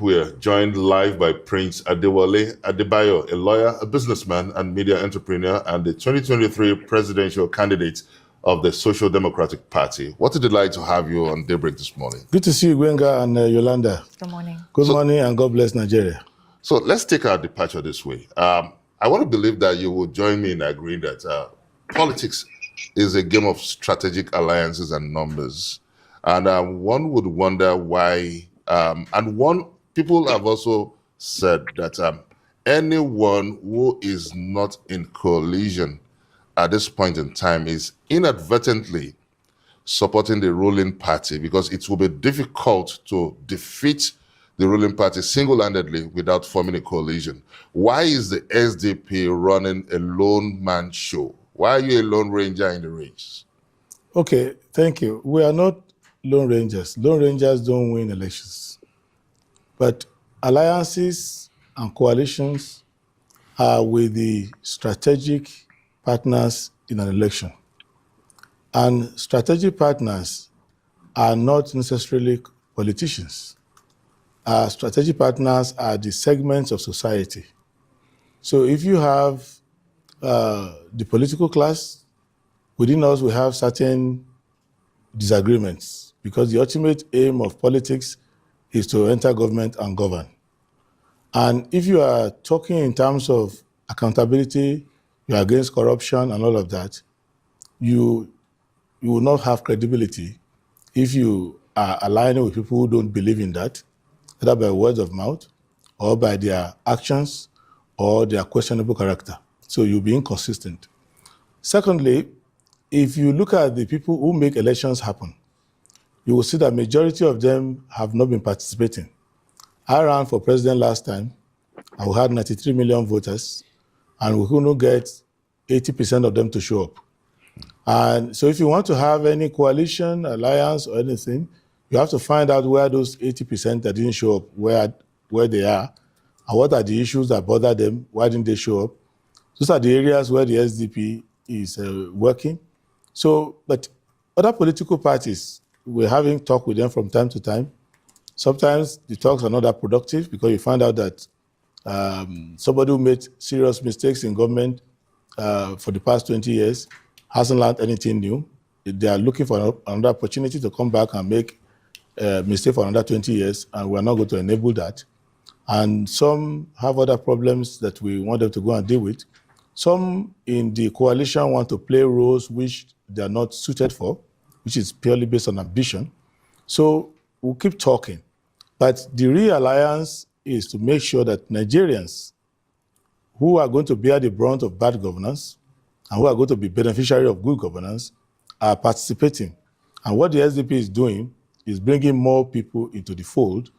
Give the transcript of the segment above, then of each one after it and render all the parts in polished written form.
we're joined live by Prince Adewale Adebayo, a lawyer, a businessman, and media entrepreneur, and the 2023 presidential candidate of the Social Democratic Party. What a delight to have you on Daybreak this morning. Good to see you, Gwenga and Yolanda. Good morning. Good morning, and God bless Nigeria. So let's take our departure this way. I want to believe that you will join me in agreeing that politics is a game of strategic alliances and numbers. And one would wonder why, people have also said that anyone who is not in coalition at this point in time is inadvertently supporting the ruling party, because it will be difficult to defeat the ruling party single-handedly without forming a coalition. Why is the SDP running a lone man show? Why are you a lone ranger in the race? Okay, thank you. We are not lone rangers. Lone rangers don't win elections. But alliances and coalitions are with the strategic partners in an election. And strategic partners are not necessarily politicians. Strategic partners are the segments of society. So if you have the political class, within us we have certain disagreements, because the ultimate aim of politics is to enter government and govern. And if you are talking in terms of accountability, you are against corruption and all of that, you will not have credibility if you are aligning with people who don't believe in that, either by word of mouth or by their actions or their questionable character. So you'll be inconsistent. Secondly, if you look at the people who make elections happen, you will see that majority of them have not been participating. I ran for president last time, and we had 93 million voters, and we couldn't get 80% of them to show up. And so if you want to have any coalition, alliance, or anything, you have to find out where those 80% that didn't show up, where they are, and what are the issues that bother them, why didn't they show up. Those are the areas where the SDP is working. So, but other political parties, we're having talk with them from time to time. Sometimes the talks are not that productive, because you find out that somebody who made serious mistakes in government for the past 20 years hasn't learned anything new. They are looking for another opportunity to come back and make a mistake for another 20 years, and we're not going to enable that. And some have other problems that we want them to go and deal with. Some in the coalition want to play roles which they are not suited for, which is purely based on ambition. So we'll keep talking. But the real alliance is to make sure that Nigerians who are going to bear the brunt of bad governance and who are going to be beneficiary of good governance are participating. And what the SDP is doing is bringing more people into the fold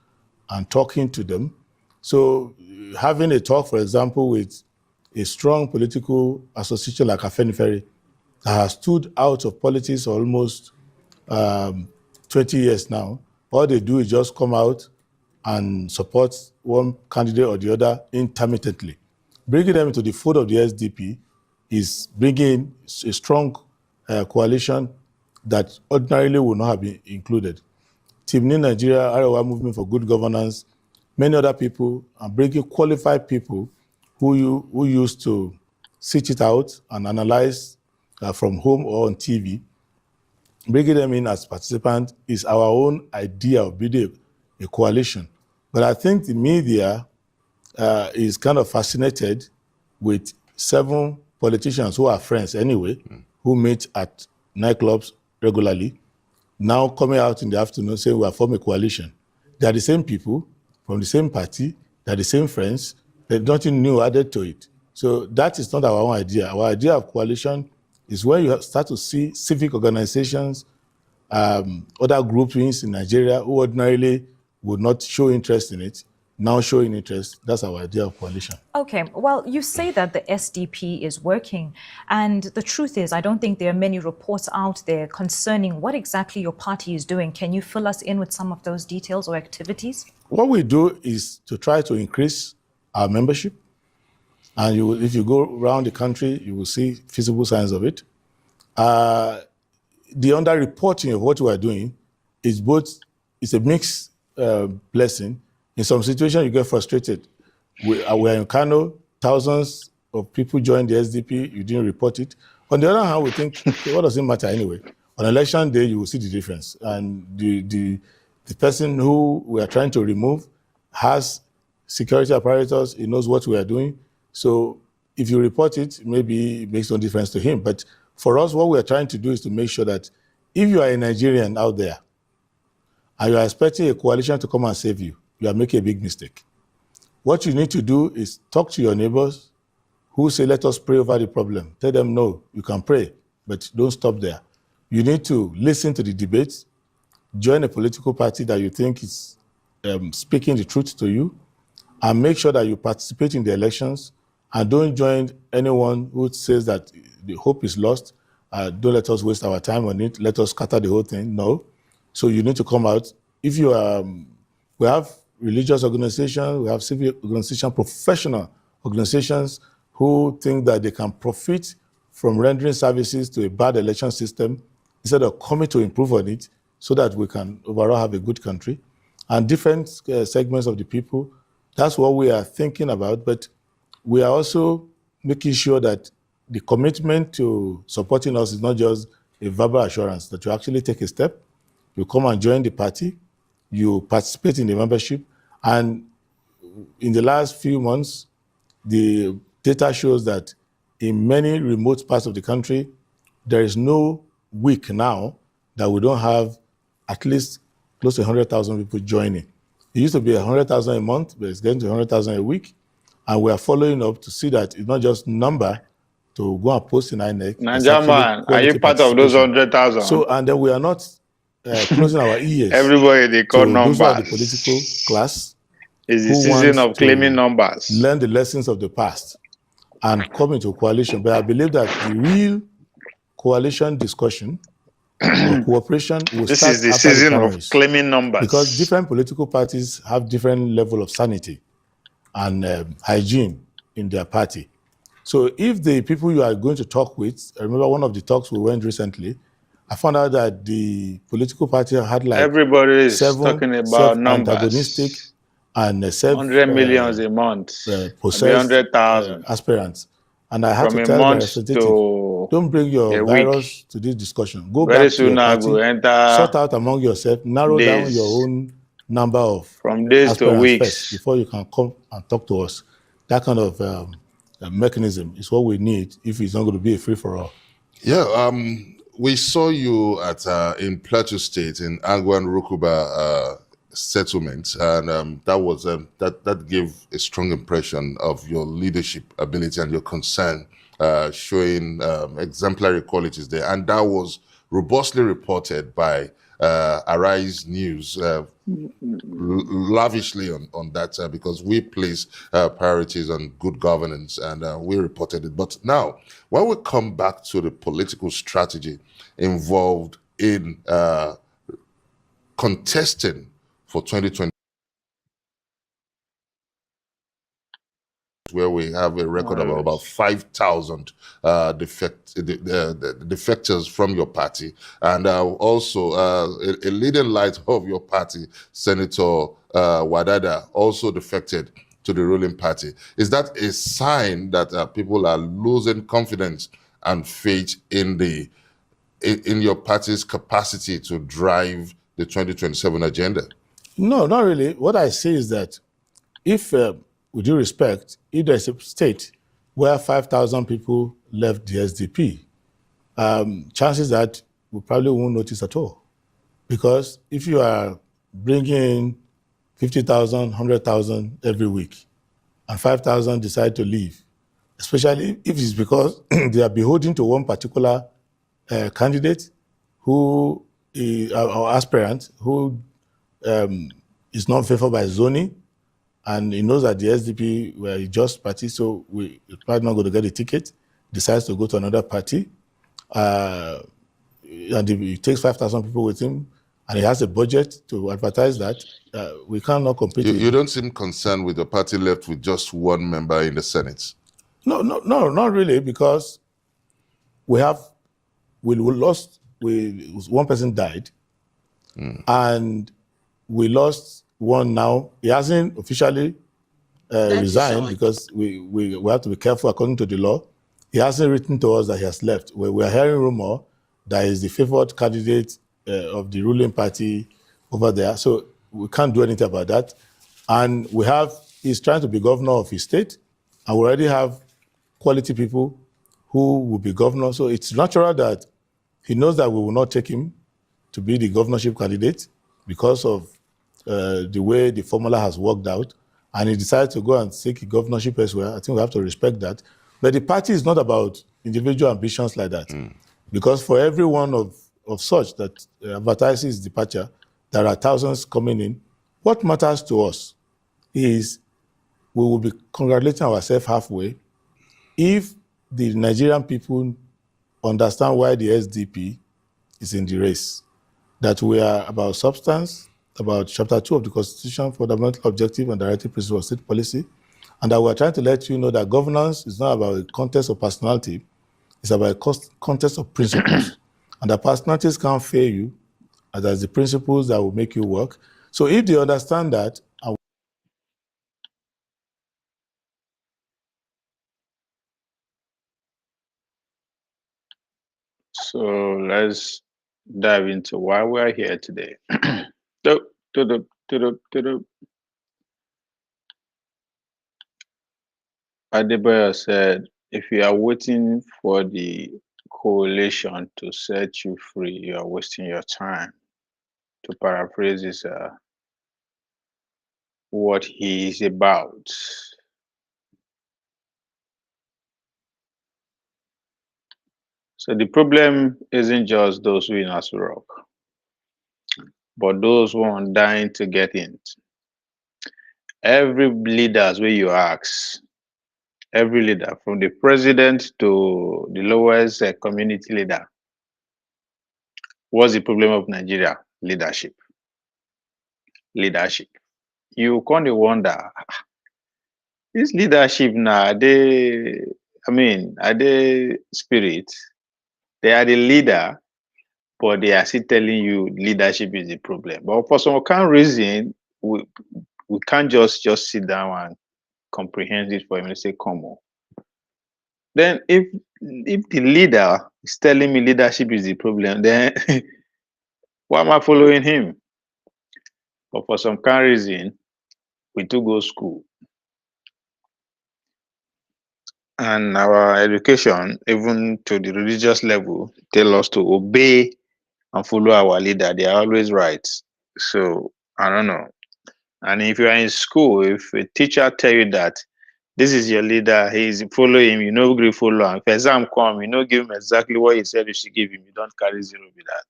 and talking to them. So having a talk, for example, with a strong political association like Afenifere that has stood out of politics for almost 20 years now, all they do is just come out and support one candidate or the other intermittently. Bringing them into the fold of the SDP is bringing a strong coalition that ordinarily would not have been included. Team New Nigeria, Arewa Movement for Good Governance, many other people, are bringing qualified people who used to sit it out and analyze from home or on TV. Bringing them in as participants is our own idea of building a coalition. But I think the media is kind of fascinated with 7 politicians who are friends anyway, who meet at nightclubs regularly, now coming out in the afternoon saying we are forming a coalition. They are the same people from the same party, they are the same friends, there's nothing new added to it. So that is not our own idea. Our idea of coalition is when you start to see civic organizations, other groups in Nigeria who ordinarily would not show interest in it, now showing interest. That's our idea of coalition. Okay, well, you say that the SDP is working, and the truth is, I don't think there are many reports out there concerning what exactly your party is doing. Can you fill us in with some of those details or activities? What we do is to try to increase our membership. And if you go around the country, you will see visible signs of it. The underreporting of what we are doing is it's a mixed blessing. In some situations, you get frustrated. We're in Kano, thousands of people joined the SDP, you didn't report it. On the other hand, we think, okay, what does it matter anyway? On election day, you will see the difference. And the person who we are trying to remove has security apparatus, he knows what we are doing. So if you report it, maybe it makes no difference to him. But for us, what we are trying to do is to make sure that if you are a Nigerian out there and you are expecting a coalition to come and save you, you are making a big mistake. What you need to do is talk to your neighbors who say, let us pray over the problem. Tell them, no, you can pray, but don't stop there. You need to listen to the debates, join a political party that you think is speaking the truth to you, and make sure that you participate in the elections, and don't join anyone who says that the hope is lost. Don't let us waste our time on it. Let us scatter the whole thing. No. So you need to come out. If you we have religious organizations, we have civil organizations, professional organizations who think that they can profit from rendering services to a bad election system instead of coming to improve on it so that we can overall have a good country. And different segments of the people, that's what we are thinking about. But we are also making sure that the commitment to supporting us is not just a verbal assurance, that you actually take a step, you come and join the party, you participate in the membership, and in the last few months, the data shows that in many remote parts of the country, there is no week now that we don't have at least close to 100,000 people joining. It used to be 100,000 a month, but it's getting to 100,000 a week. And we are following up to see that it's not just number to go and post in INEC. Najaman, are you part of those 100,000? So, and then we are not closing our ears. Everybody, they call to numbers. those who are the political class. It's the season of claiming numbers. Learn the lessons of the past and come into coalition. But I believe that the real coalition discussion or cooperation will this start is the after season the of primaries, claiming numbers. because different political parties have different level of sanity and hygiene in their party. So if the people you are going to talk with, I remember one of the talks we went recently, I found out that the political party had like everybody is seven talking about numbers. antagonistic and 100 millions a month, possessed 100,000 aspirants. And I had from to a tell the month representative, to don't bring your a virus week. to this discussion. Go Very back to soon your I party, will enter sort out among yourself, narrow down days. your own number of From days to aspirants weeks. first before you can come and talk to us. That kind of mechanism is what we need if it's not going to be a free-for-all. Yeah, we saw you at in Plateau State in Angwan Rukuba settlement, and that was that gave a strong impression of your leadership ability and your concern, showing exemplary qualities there, and that was robustly reported by Arise News lavishly on that because we place priorities on good governance, and we reported it. But now, when we come back to the political strategy involved in contesting for 2020, where we have a record of about 5,000 defectors from your party, and also a leading light of your party, Senator Wadada, also defected to the ruling party. Is that a sign that people are losing confidence and faith in in your party's capacity to drive the 2027 agenda? No, not really. What I say is that if, with due respect, if there's a state where 5,000 people left the SDP, chances that we probably won't notice at all. Because if you are bringing in 50,000, 100,000 every week, and 5,000 decide to leave, especially if it's because they are beholden to one particular candidate who is, or aspirant who is not favored by zoning, and he knows that the SDP were a just party, so we're probably not going to get a ticket, decides to go to another party, and he takes 5,000 people with him, and he has a budget to advertise that, we cannot compete. You don't seem concerned with the party left with just one member in the Senate? No, not really, because we lost, one person died, and we lost one now. He hasn't officially resigned because we have to be careful according to the law. He hasn't written to us that he has left. We are hearing rumor that he's the favored candidate of the ruling party over there. So we can't do anything about that. And he's trying to be governor of his state, and we already have quality people who will be governor. So it's natural that he knows that we will not take him to be the governorship candidate because of the way the formula has worked out, and he decided to go and seek a governorship elsewhere. I think we have to respect that. But the party is not about individual ambitions like that. Because for every one of such that advertises departure, there are thousands coming in. What matters to us is we will be congratulating ourselves halfway if the Nigerian people understand why the SDP is in the race. That we are about substance, about Chapter 2 of the Constitution, fundamental objective and directive principle of state policy, and that we are trying to let you know that governance is not about a contest of personality, it's about a contest of principles. And that personalities can't fail you, and that's the principles that will make you work. So if they understand that, and So let's dive into why we're here today. Do, do, do, do, do, do. Adebayo said, if you are waiting for the coalition to set you free, you are wasting your time. To paraphrase is what he is about. So the problem isn't just those who in Aso Rock, but those who are dying to get in. Every leaders where you ask, every leader, from the president to the lowest community leader, what's the problem of Nigeria? Leadership. Leadership. You kind of wonder, this leadership now, are they spirit? They are the leader, but they are still telling you leadership is the problem. But for some kind reason, we can't just sit down and comprehend it for him and say, come on. Then if the leader is telling me leadership is the problem, then why am I following him? But for some kind reason, we do go school. And our education, even to the religious level, tell us to obey and follow our leader. They are always right. So I don't know. And if you are in school, if a teacher tell you that this is your leader, follow him, you know, agree follow him. If exam come, you know, give him exactly what he said you should give him. You don't carry zero with that.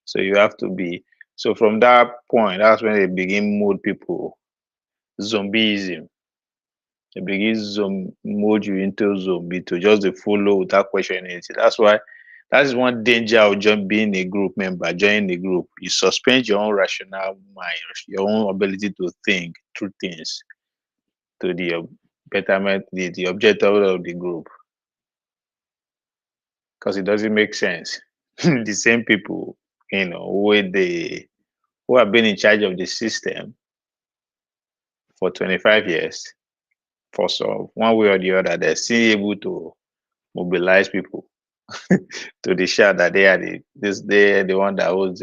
So you have to be. So from that point, that's when they begin mold people. Zombieism. They begin mold you into zombie to just follow without questioning anything. That is one danger of just being a group member, joining the group. You suspend your own rational mind, your own ability to think through things to the betterment, the objective of the group. Because it doesn't make sense. The same people, you know, who have been in charge of the system for 25 years, for some one way or the other, they're still able to mobilize people to the shout that they are the one that holds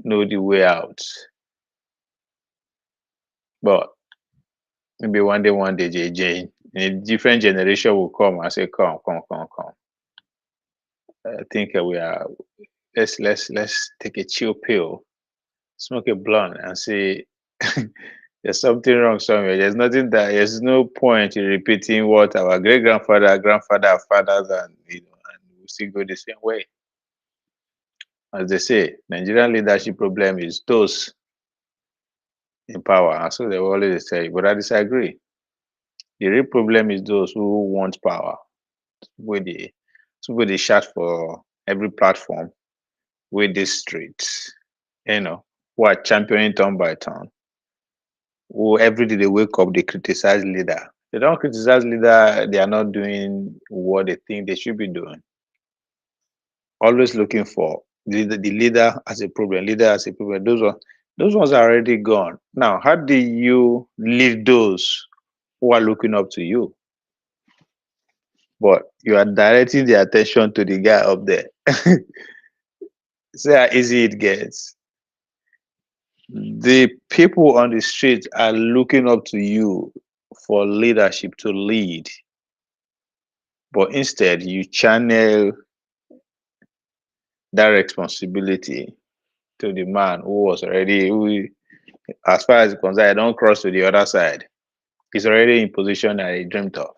know the way out. But maybe one day, JJ, a different generation will come and say, come. I think let's take a chill pill, smoke a blunt, and say there's something wrong somewhere. There's no point in repeating what our great grandfather, fathers, and and we still go the same way. As they say, Nigerian leadership problem is those in power. And so they always say, but I disagree. The real problem is those who want power, where they shout for every platform, with these streets, who are championing turn by turn, who every day they wake up, they criticize leader. They don't criticize leader, they are not doing what they think they should be doing. Always looking for the leader as a problem, Those are Those ones are already gone. Now, how do you lead those who are looking up to you? But you are directing the attention to the guy up there. See how easy it gets. The people on the street are looking up to you for leadership to lead. But instead, you channel that responsibility to the man who was already, as far as concerned, I don't cross to the other side. He's already in position that he dreamt of.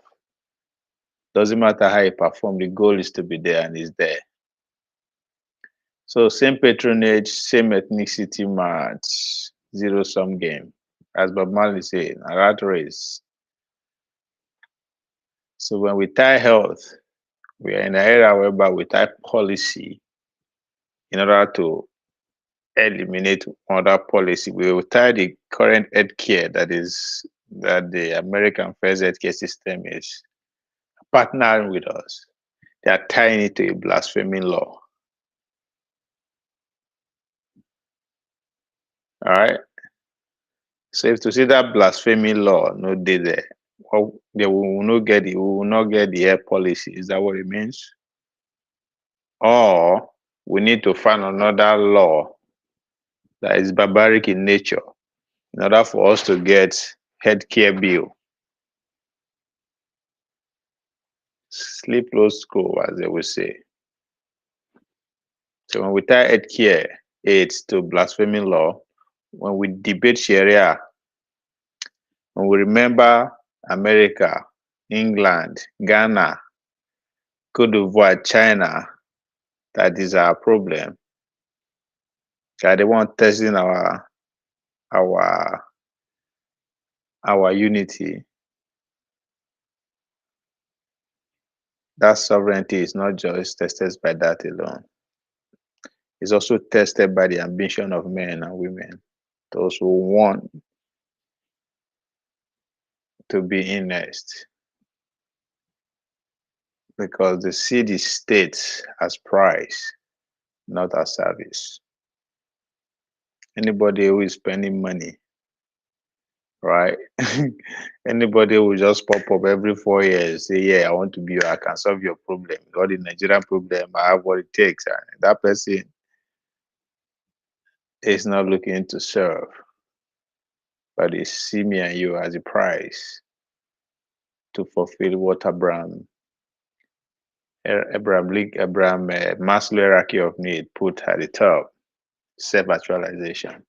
Doesn't matter how he performed, the goal is to be there, and he's there. So same patronage, same ethnicity match, zero-sum game. As Bob Marley said, a rat race. So when we tie health, we are in an era whereby we tie policy in order to eliminate other policy. We will tie the current healthcare that the American first healthcare system is partnering with us. They are tying it to a blasphemy law. All right. So if to see that blasphemy law no dey there, well, they will not get we will not get the air policy. Is that what it means? Or we need to find another law that is barbaric in nature in order for us to get healthcare bill. Sleep close school, as they will say. So when we tie healthcare aids to blasphemy law, when we debate sharia, when we remember America, England, Ghana, Cote d'Ivoire, China, that is our problem. That they want testing our unity. That sovereignty is not just tested by that alone. It's also tested by the ambition of men and women, those who want to be in nest, because they see the state as price, not as service. Anybody who is spending money, right? Anybody who just pop up every 4 years, say, yeah, I want to be, I can solve your problem. You got the Nigerian problem, I have what it takes. And that person is not looking to serve, but they see me and you as a price to fulfill what Abraham Maslow hierarchy of need put at the top, self-actualization.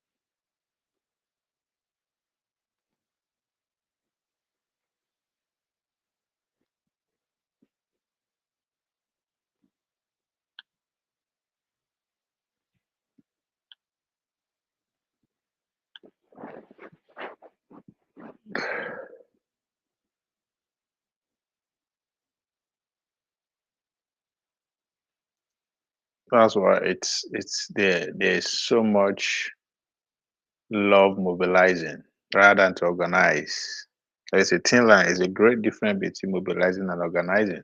That's why it's there's so much love mobilizing rather than to organize. There's a thin line, it's a great difference between mobilizing and organizing.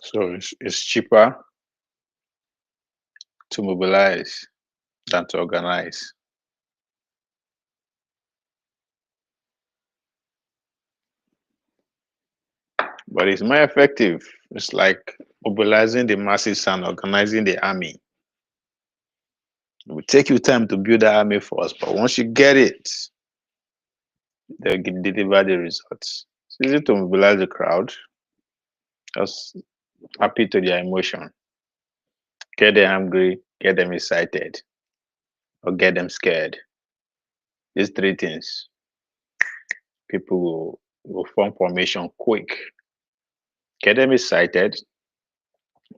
So it's cheaper to mobilize than to organize. But it's more effective. It's like mobilizing the masses and organizing the army. It will take you time to build the army first, but once you get it, they'll deliver the results. It's easy to mobilize the crowd, just happy to their emotion. Get them angry, get them excited, or get them scared. These three things, people will form formation quick. Get them excited,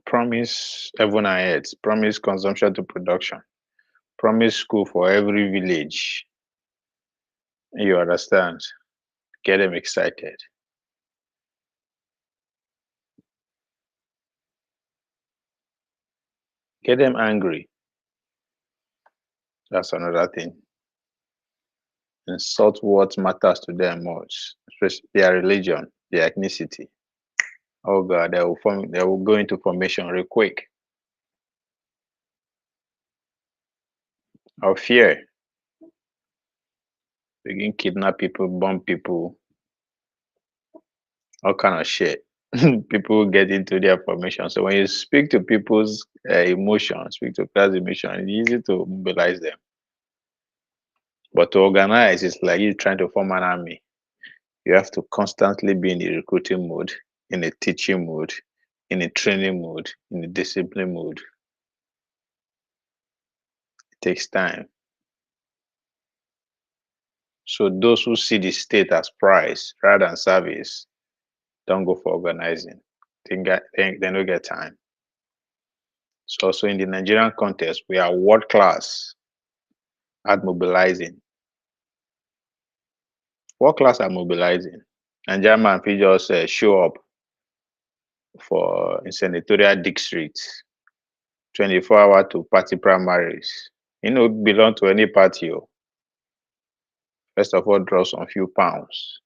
promise heaven and earth, promise consumption to production, promise school for every village. You understand? Get them excited. Get them angry. That's another thing. Insult what matters to them most, especially their religion, their ethnicity. Oh God, they will go into formation real quick. Or fear. Begin kidnap people, bomb people, all kind of shit. People get into their formation. So when you speak to people's emotions, speak to class emotion, it's easy to mobilize them. But to organize, it's like you trying to form an army. You have to constantly be in the recruiting mode, in a teaching mode, in a training mode, in a discipline mode. It takes time. So those who see the state as price rather than service don't go for organizing. They don't get time. So also in the Nigerian context, we are world class at mobilizing. World class at mobilizing. Nigerian man fit just show up for in senatorial districts, 24 hours to party primaries. You know, belong to any party. Oh. First of all, draw some few pounds.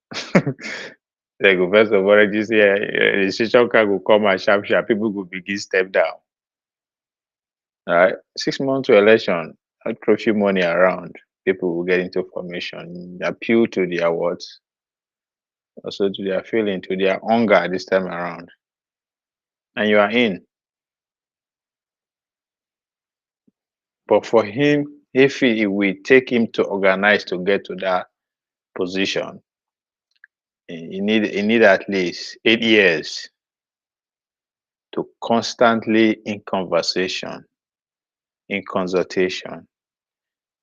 They go first of all register. The station car go come and sharp sharp. People go begin step down. All right, 6 months to election. I throw few money around. People will get into formation. Appeal to their words, also to their feeling, to their hunger this time around, and you are in. But for him, if it will take him to organize to get to that position, he need at least 8 years to constantly in conversation, in consultation,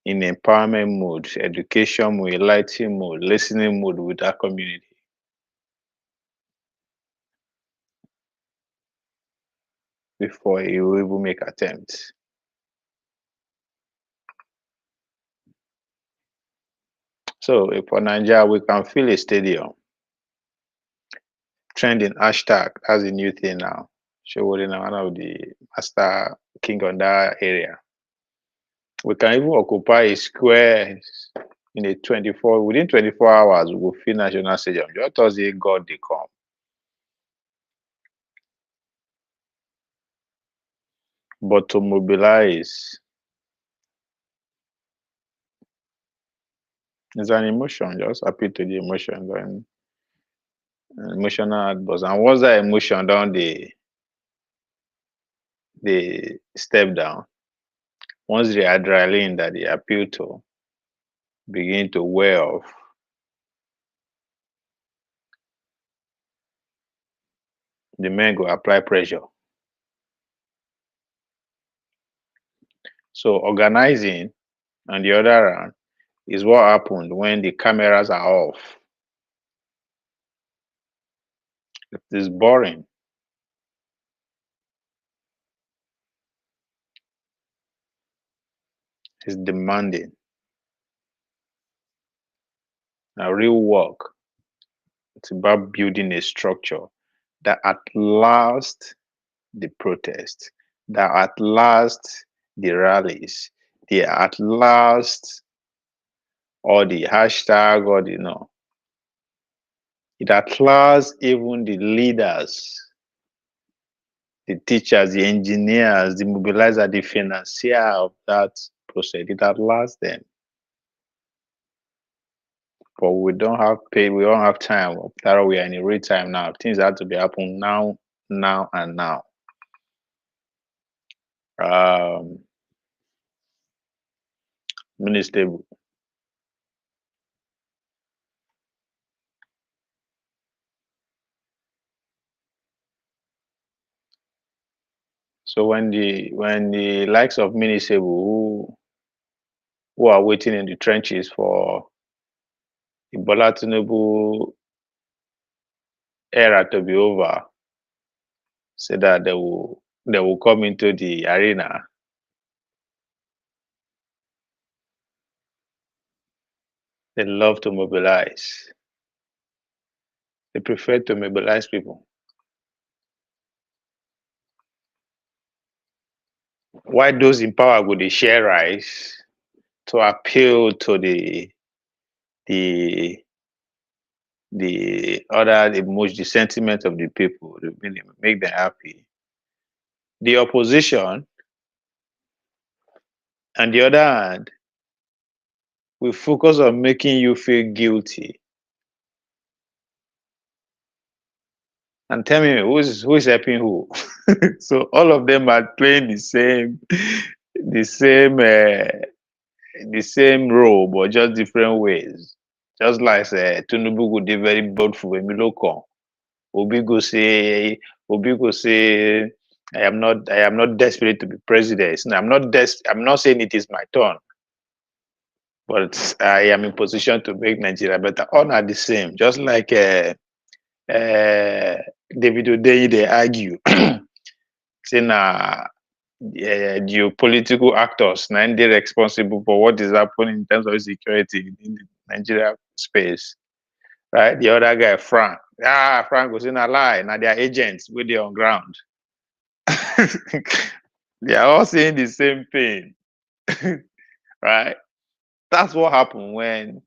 in empowerment mode, education mode, enlightening mode, listening mode with that community. Before he will even make attempts. So for Nigeria, we can fill a stadium. Trending hashtag, that's a new thing now. Showing one of the master king on that area. We can even occupy a square in within 24 hours, we will fill national stadium. Just Thursday, God they come. But to mobilize is an emotion, just appeal to the emotion, then emotional outburst. And once that emotion down they step down, once the adrenaline that they appeal to begin to wear off, the men go apply pressure. So organizing, on the other hand, is what happened when the cameras are off. It is boring. It's demanding. Now, real work, it's about building a structure that outlast the protest, that outlast the rallies, the outlast or the hashtag or the no. It outlasts even the leaders, the teachers, the engineers, the mobilizer, the financier of that process. It outlasts them. But we don't have pay, we don't have time. That we are in a real time now. Things have to be happening now, and now. Minister. So when the likes of Minister who are waiting in the trenches for the Bola Tinubu era to be over, say that they will come into the arena. They love to mobilize. They prefer to mobilize people. why those in power go dey share rice to appeal to the the sentiment of the people, to make them happy. The opposition, on the other hand, will focus on making you feel guilty. And tell me who is helping who? So all of them are playing the same the same role, but just different ways. Just like Tinubu go dey very boastful when we look on. Obi go say, I am not desperate to be president. No, I'm not saying it is my turn, but I am in position to make Nigeria better. All are the same. Just like David Odeyi, they argue, say na geopolitical actors now they responsible for what is happening in terms of security in the Nigeria space. Right? The other guy, Frank. Frank was in a lie. Now they are agents with the on ground. They are all saying the same thing. Right? That's what happened when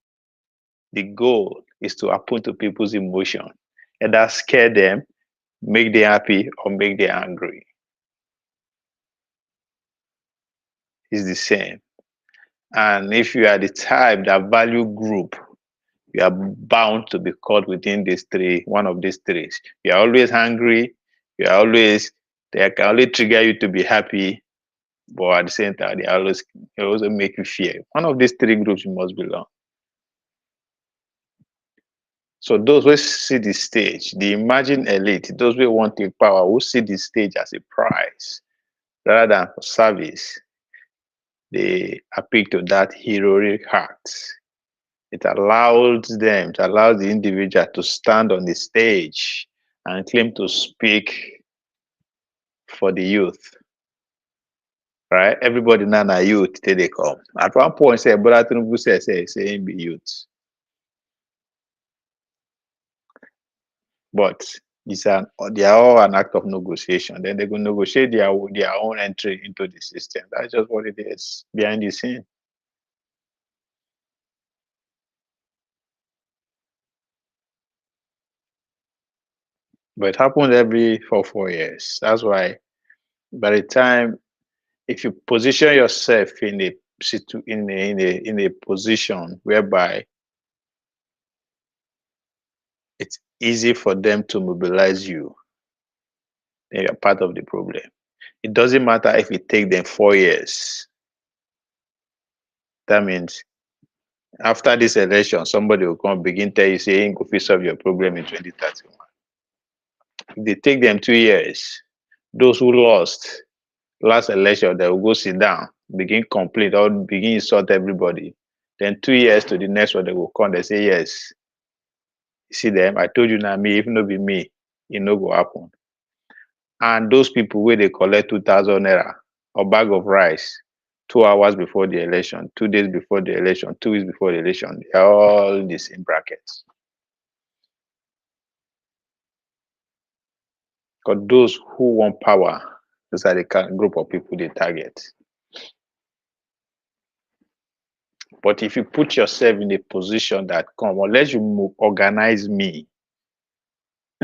the goal is to appeal to people's emotion. And that scare them, make them happy, or make them angry. It's the same. And if you are the type that value group, you are bound to be caught within one of these three. You are always hungry, they can only trigger you to be happy, but at the same time, they also make you fear. One of these three groups you must belong. So those who see the stage, the imagined elite, those who want to take power, who see the stage as a prize rather than for service, they appeal to that heroic heart. It allows the individual to stand on the stage and claim to speak for the youth. Right? Everybody now na youth till they come. At one point, say, Brother Tinubu say be youth. But they are all an act of negotiation. Then they go negotiate their own entry into the system. That's just what it is behind the scene. But it happens every 4 years. That's why by the time, if you position yourself in a position whereby it's easy for them to mobilize you, then you're part of the problem. It doesn't matter if it takes them 4 years. That means after this election, somebody will come begin tell you, say, go fit solve your problem in 2031. If they take them 2 years, those who lost last election, they will go sit down, begin complain, or begin insult everybody. Then 2 years to the next one, they will come, they say, yes. You see them, I told you now, me, if not be me, it no go happen. And those people where they collect 2,000 naira or bag of rice 2 hours before the election, 2 days before the election, 2 weeks before the election, they are all in the same brackets. Because those who want power, those are the kind of group of people they target. But if you put yourself in a position that, unless you organize me,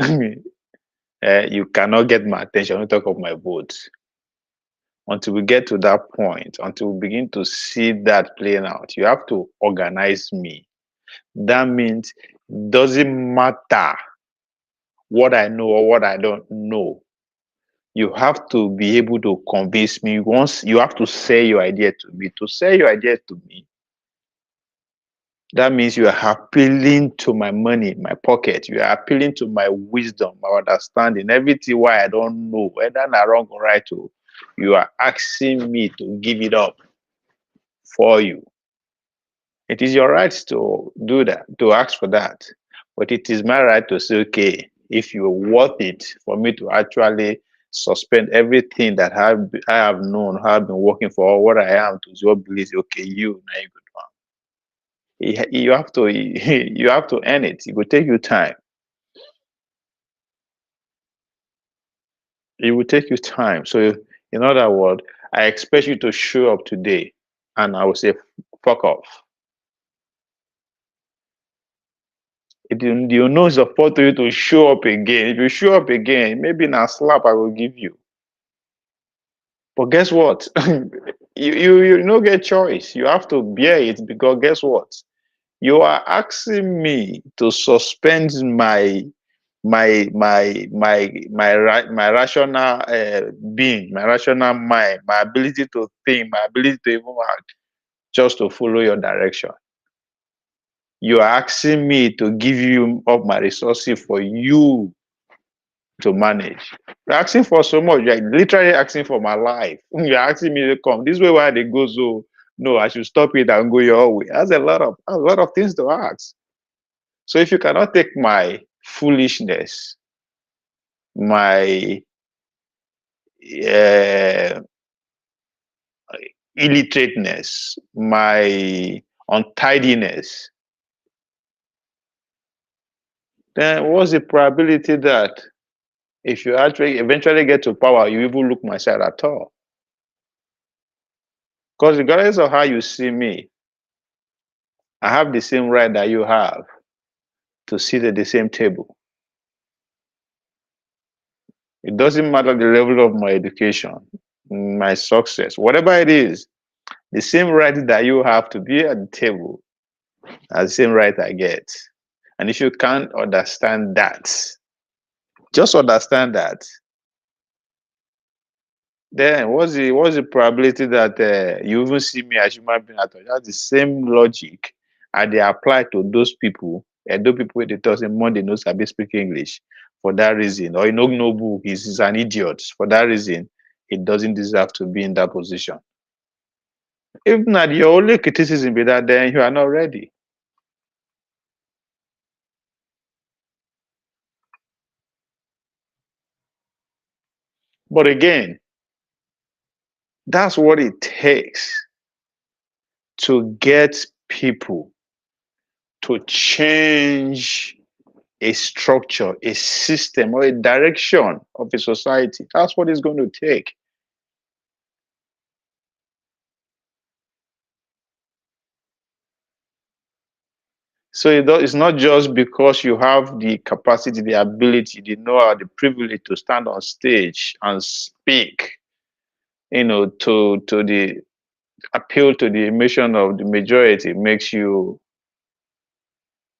you cannot get my attention, don't talk of my vote. Until we get to that point, until we begin to see that playing out, you have to organize me. That means it doesn't matter what I know or what I don't know. You have to be able to convince me. Once you have to sell your idea to me. To sell your idea to me, that means you are appealing to my money, my pocket. You are appealing to my wisdom, my understanding, everything why I don't know, whether I'm wrong or right. You are asking me to give it up for you. It is your right to do that, to ask for that. But it is my right to say, okay, if you're worth it for me to actually suspend everything that I have known, have been working for, or what I am to your belief, okay, you, now you good one. You have to you have to earn it. It will take you time. It will take you time. So in other words, I expect you to show up today, and I will say, fuck off. You know it's support to you to show up again. If you show up again, maybe in a slap I will give you. But guess what? you no get choice. You have to bear it, because guess what? You are asking me to suspend my rational being, my rational mind, my ability to think, my ability to even act, just to follow your direction. You are asking me to give you up my resources for you to manage. You're asking for so much. You're literally asking for my life. You're asking me to come. This way where they go, so no, I should stop it and go your way. That's a lot of things to ask. So if you cannot take my foolishness, my uh, illiterateness, my untidiness, then what's the probability that if you actually eventually get to power, you even look my side at all? Because regardless of how you see me, I have the same right that you have to sit at the same table. It doesn't matter the level of my education, my success, whatever it is, the same right that you have to be at the table as the same right I get. And if you can't understand that, just understand that, then what's the probability that you even see me as human being at all? That's the same logic and they apply to those people, and those people they talk say Monday knows sabi speak English. For that reason, or no book, he's an idiot. For that reason, he doesn't deserve to be in that position. If not, your only criticism be that then you are not ready. But again, that's what it takes to get people to change a structure, a system, or a direction of a society. That's what it's going to take. So it's not just because you have the capacity, the ability, the know-how, the privilege to stand on stage and speak, to the appeal to the emotion of the majority makes you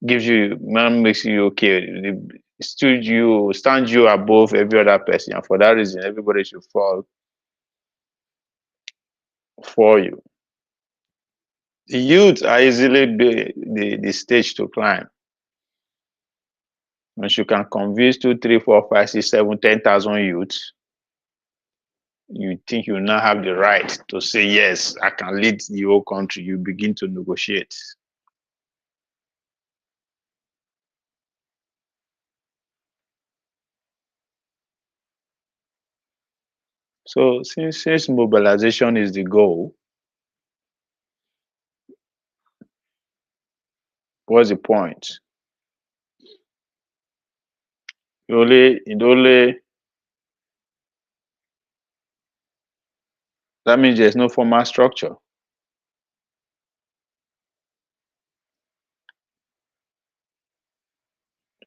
okay, stand you above every other person, and for that reason everybody should fall for you. The youth are easily the stage to climb. Once you can convince 2, 3, 4, 5, 6, 7, 10,000 youths, you think you now have the right to say, yes, I can lead the whole country. You begin to negotiate. So since mobilization is the goal, what's the point? That means there's no formal structure.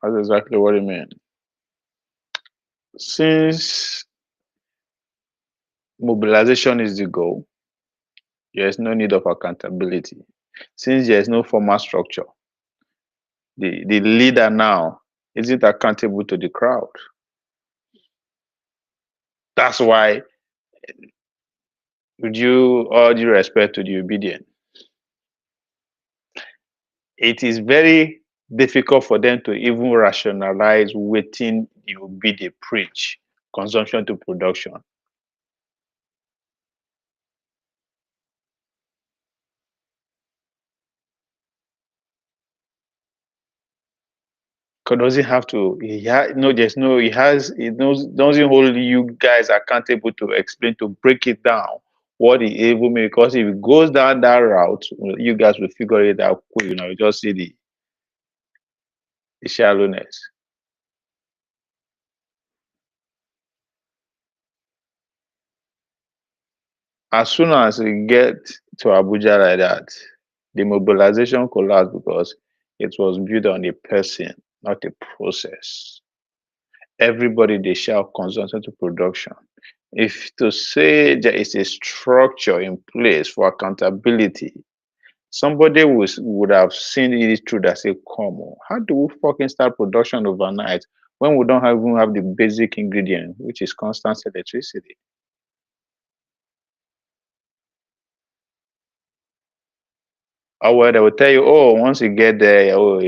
That's exactly what it means. Since mobilization is the goal, there's no need of accountability. Since there's no formal structure, the leader now isn't accountable to the crowd. That's why, with all due respect to the obedient, it is very difficult for them to even rationalize waiting the obedient preach, consumption to production. God doesn't have to. Doesn't hold you guys accountable to explain, to break it down what he able mean. Because if it goes down that route, you guys will figure it out quick. You just see the shallowness. as soon as we get to Abuja like that, the mobilization collapsed because it was built on a person, not a process. Everybody they shout consumption to production. If to say there is a structure in place for accountability, somebody would have seen it through that say, come on, how do we fucking start production overnight when we don't even have the basic ingredient, which is constant electricity? Or well, they will tell you, oh, once you get there, oh,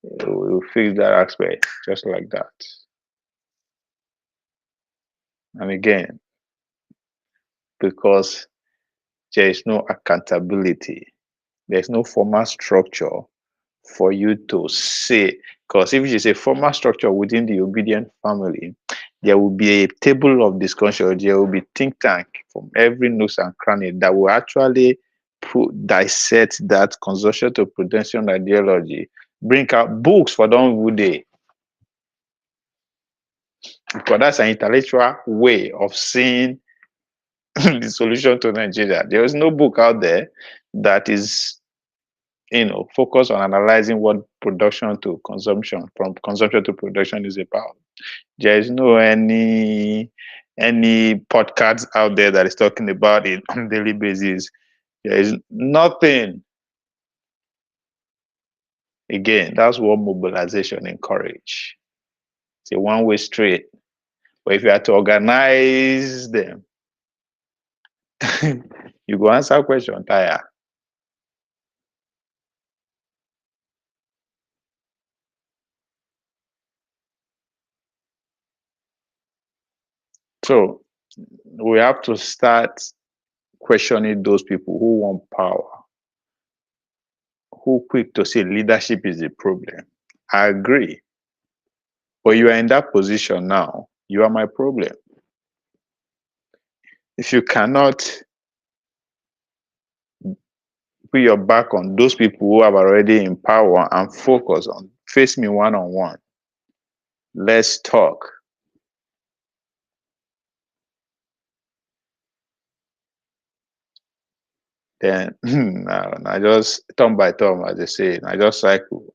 we'll fix that aspect, just like that. And again, because there is no accountability, there's no formal structure for you to say. Because if it is a formal structure within the obedient family, there will be a table of discussion, there will be think tank from every nooks and cranny that will actually dissect that consortium to production ideology, bring out books for them who day. Because that's an intellectual way of seeing the solution to Nigeria. There is no book out there that is, focused on analyzing what production to consumption, from consumption to production is about. There is no any podcast out there that is talking about it on a daily basis. There is nothing. Again, that's what mobilization encourage. It's a one-way street. But if you have to organize them, you go answer question tire. So we have to start questioning those people who want power, who quick to say leadership is the problem. I agree. But you are in that position now. You are my problem. If you cannot put your back on those people who are already in power and focus on face me one-on-one, let's talk. Then I just turn by turn, as they say, I just cycle.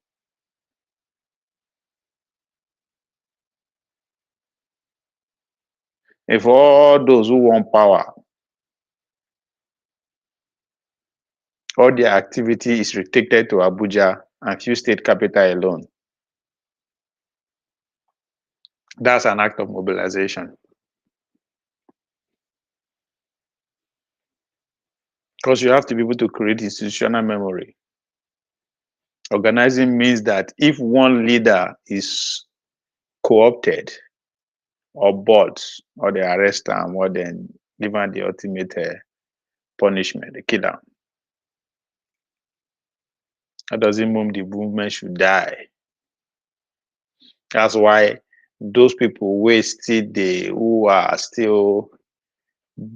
If all those who want power, all their activity is restricted to Abuja and few state capital alone, that's an act of mobilization. Because you have to be able to create institutional memory. Organizing means that if one leader is co-opted or bought, or they arrest them, or then given the ultimate punishment, they kill them. That doesn't mean the movement should die. That's why those people who are still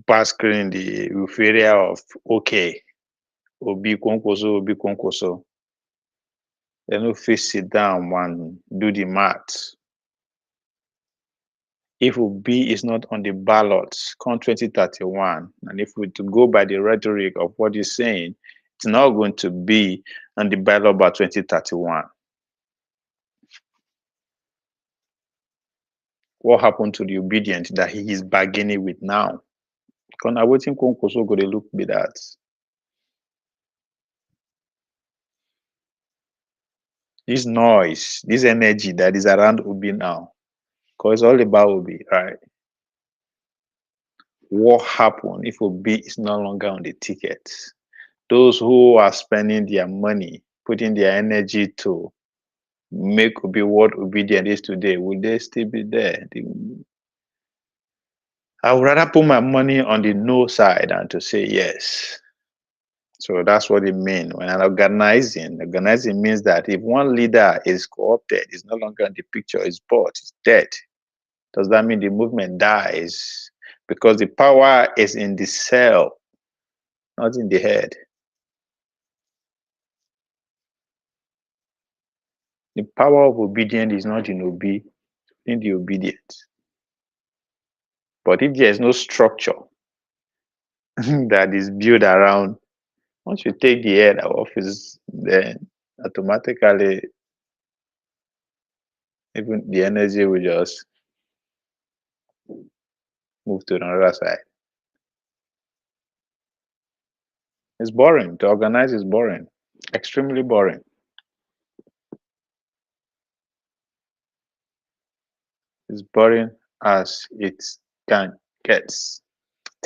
basking in the euphoria of Obi Konkoso, they no fit sit down and do the math. If Obi is not on the ballot come 2031, and if we to go by the rhetoric of what he's saying, it's not going to be on the ballot by 2031. What happened to the obedient that he is bargaining with now? Because I waiting Konkoso go dey look be that. This noise, this energy that is around Obi now, because it's all about Obi, right? What happened if Obi is no longer on the ticket? Those who are spending their money, putting their energy to make Obi what obedient is today, will they still be there? I would rather put my money on the no side than to say yes. So that's what it means. When I'm organizing means that if one leader is co-opted, is no longer in the picture, is bought, is dead, does that mean the movement dies? Because the power is in the cell, not in the head. The power of obedience is not in Obi, in the obedient. But if there is no structure that is built around. Once you take the head out of office, then automatically even the energy will just move to another side. It's boring. To organize is boring. Extremely boring. It's boring as it can get. It's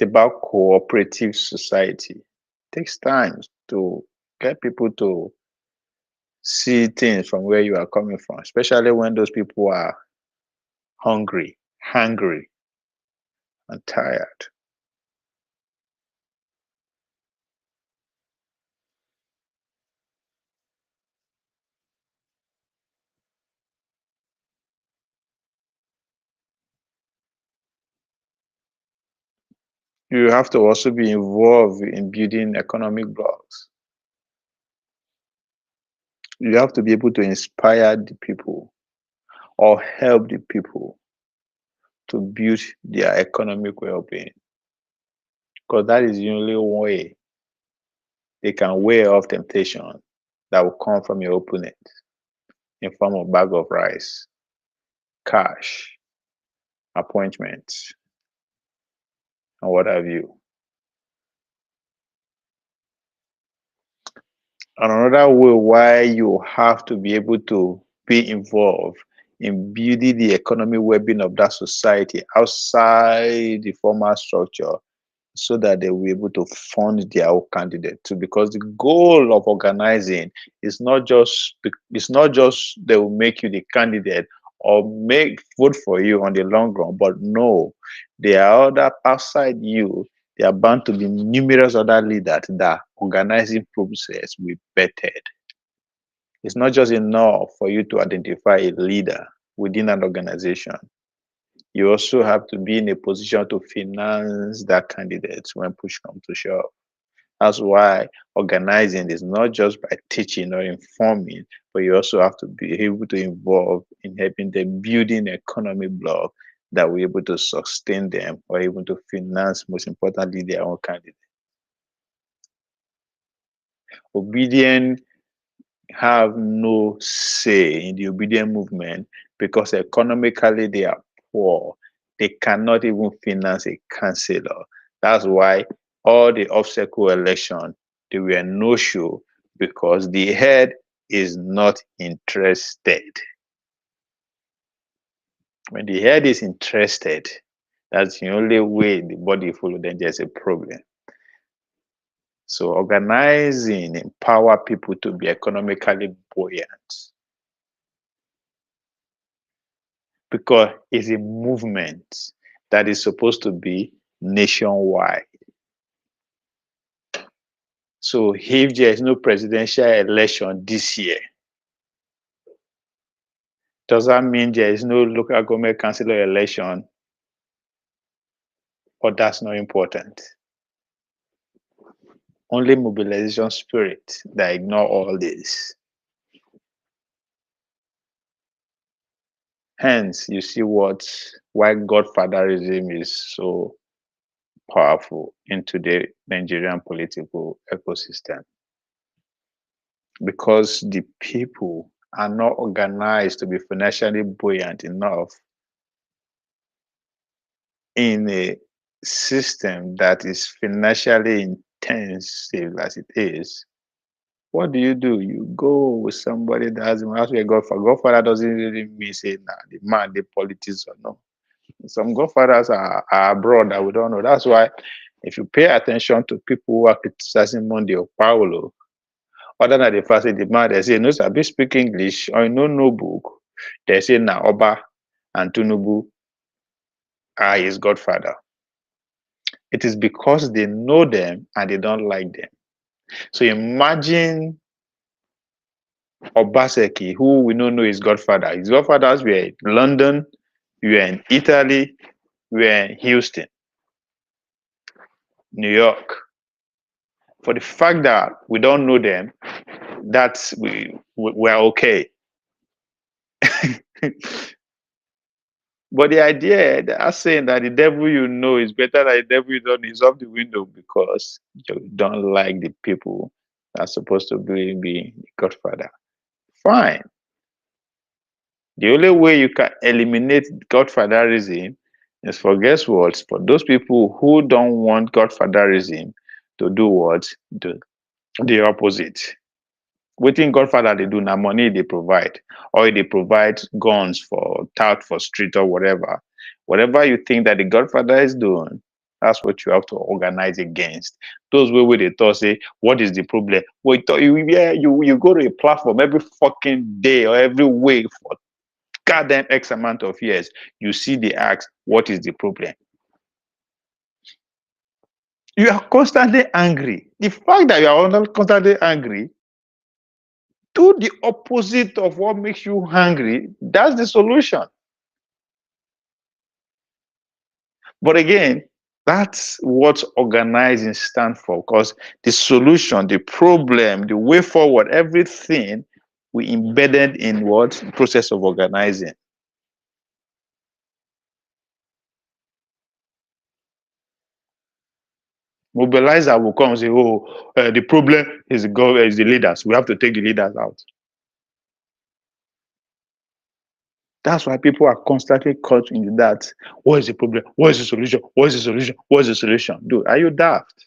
about cooperative society. It takes time to get people to see things from where you are coming from, especially when those people are hungry, and tired. You have to also be involved in building economic blocks. You have to be able to inspire the people or help the people to build their economic well-being, because that is the only way they can weigh off temptation that will come from your opponent in form of bag of rice, cash, appointments, and what have you. And another way why you have to be able to be involved in building the economic well-being of that society outside the formal structure, so that they will be able to fund their own candidate too. Because the goal of organizing is not just they will make you the candidate or make vote for you on the long run, but no, there are other outside you. There are bound to be numerous other leaders that organizing process will bettered. It's not just enough for you to identify a leader within an organization. You also have to be in a position to finance that candidate when push comes to shove. That's why organizing is not just by teaching or informing, but you also have to be able to involve in helping them building economic block that will be able to sustain them or able to finance, most importantly, their own candidate. Obedient have no say in the obedient movement because economically they are poor. They cannot even finance a councillor. That's why all the obstacle election, they were no show because the head is not interested. When the head is interested, that's the only way the body follow, then there's a problem. So organizing empower people to be economically buoyant, because it's a movement that is supposed to be nationwide. So if there is no presidential election this year, does that mean there is no local government councillor election? Or that's not important? Only mobilization spirit that ignore all this. Hence, you see why godfatherism is so powerful into the Nigerian political ecosystem. Because the people are not organized to be financially buoyant enough in a system that is financially intensive as it is. What do? You go with somebody that has a godfather. Godfather doesn't really mean say nah, the man, the politics or no. Some godfathers are abroad that we don't know. That's why if you pay attention to people who are criticizing Monday or Paulo, other than the fact that the man they say no sabi speak English or no book, they say na Oba and Tunubu are his godfather. It is because they know them and they don't like them. So imagine Obaseki, who we don't know his godfather. His godfathers were in London, we were in Italy, we were in Houston, New York. For the fact that we don't know them, that's we're okay. But the idea, they are saying that the devil you know is better than the devil you don't know is off the window because you don't like the people that are supposed to be the godfather. Fine. The only way you can eliminate godfatherism is for guess what? For those people who don't want godfatherism to do what? Do the opposite. Wetin godfather they do now money they provide, or they provide guns for tout for street or whatever. Whatever you think that the godfather is doing, that's what you have to organize against. Those where they thought say, what is the problem? Well, you go to a platform every fucking day or every week for goddamn X amount of years. You see the ask, what is the problem? You are constantly angry. The fact that you are constantly angry, do the opposite of what makes you hungry. That's the solution. But again, that's what organizing stands for, because the solution, the problem, the way forward, everything we embedded in what process of organizing. Mobilizer will come and say, oh, the problem is the leaders. We have to take the leaders out. That's why people are constantly caught in that. What is the problem? What is the solution? What is the solution? What is the solution? Dude, are you daft?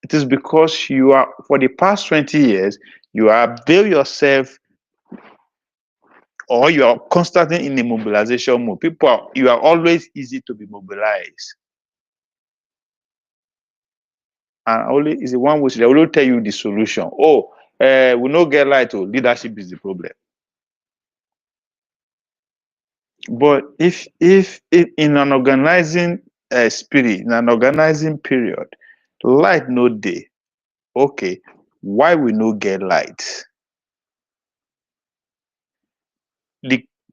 It is because you are, for the past 20 years, you have built yourself, or you are constantly in a mobilization mode. You are always easy to be mobilized. And only is the one which they will tell you the solution. Oh, we no get light. Oh, leadership is the problem. But if in an organizing spirit, in an organizing period, light no day. Okay, why we no get light?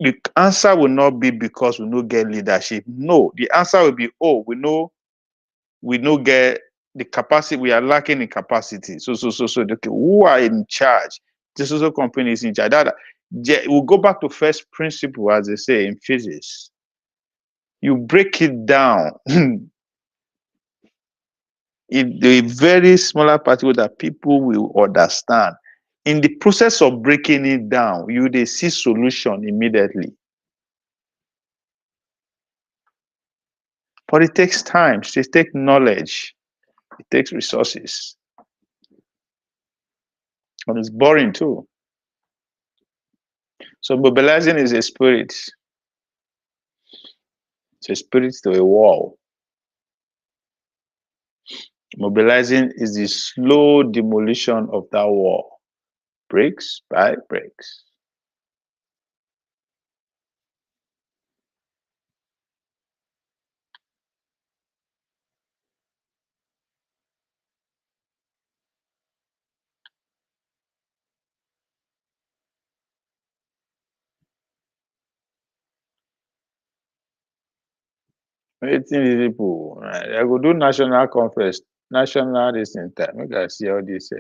The answer will not be because we no get leadership. No, the answer will be, oh, we no get the capacity. We are lacking in capacity. So okay, who are in charge? This also company is in charge. We'll go back to first principle, as they say in physics. You break it down. In the very smaller particle that people will understand. In the process of breaking it down, they see solution immediately. But it takes time. It takes knowledge. It takes resources. And it's boring too. So mobilizing is a spirit. It's a spirit to a wall. Mobilizing is the slow demolition of that wall, bricks by bricks. Wetin people, I go do national conference, national this in time. Make I see all this.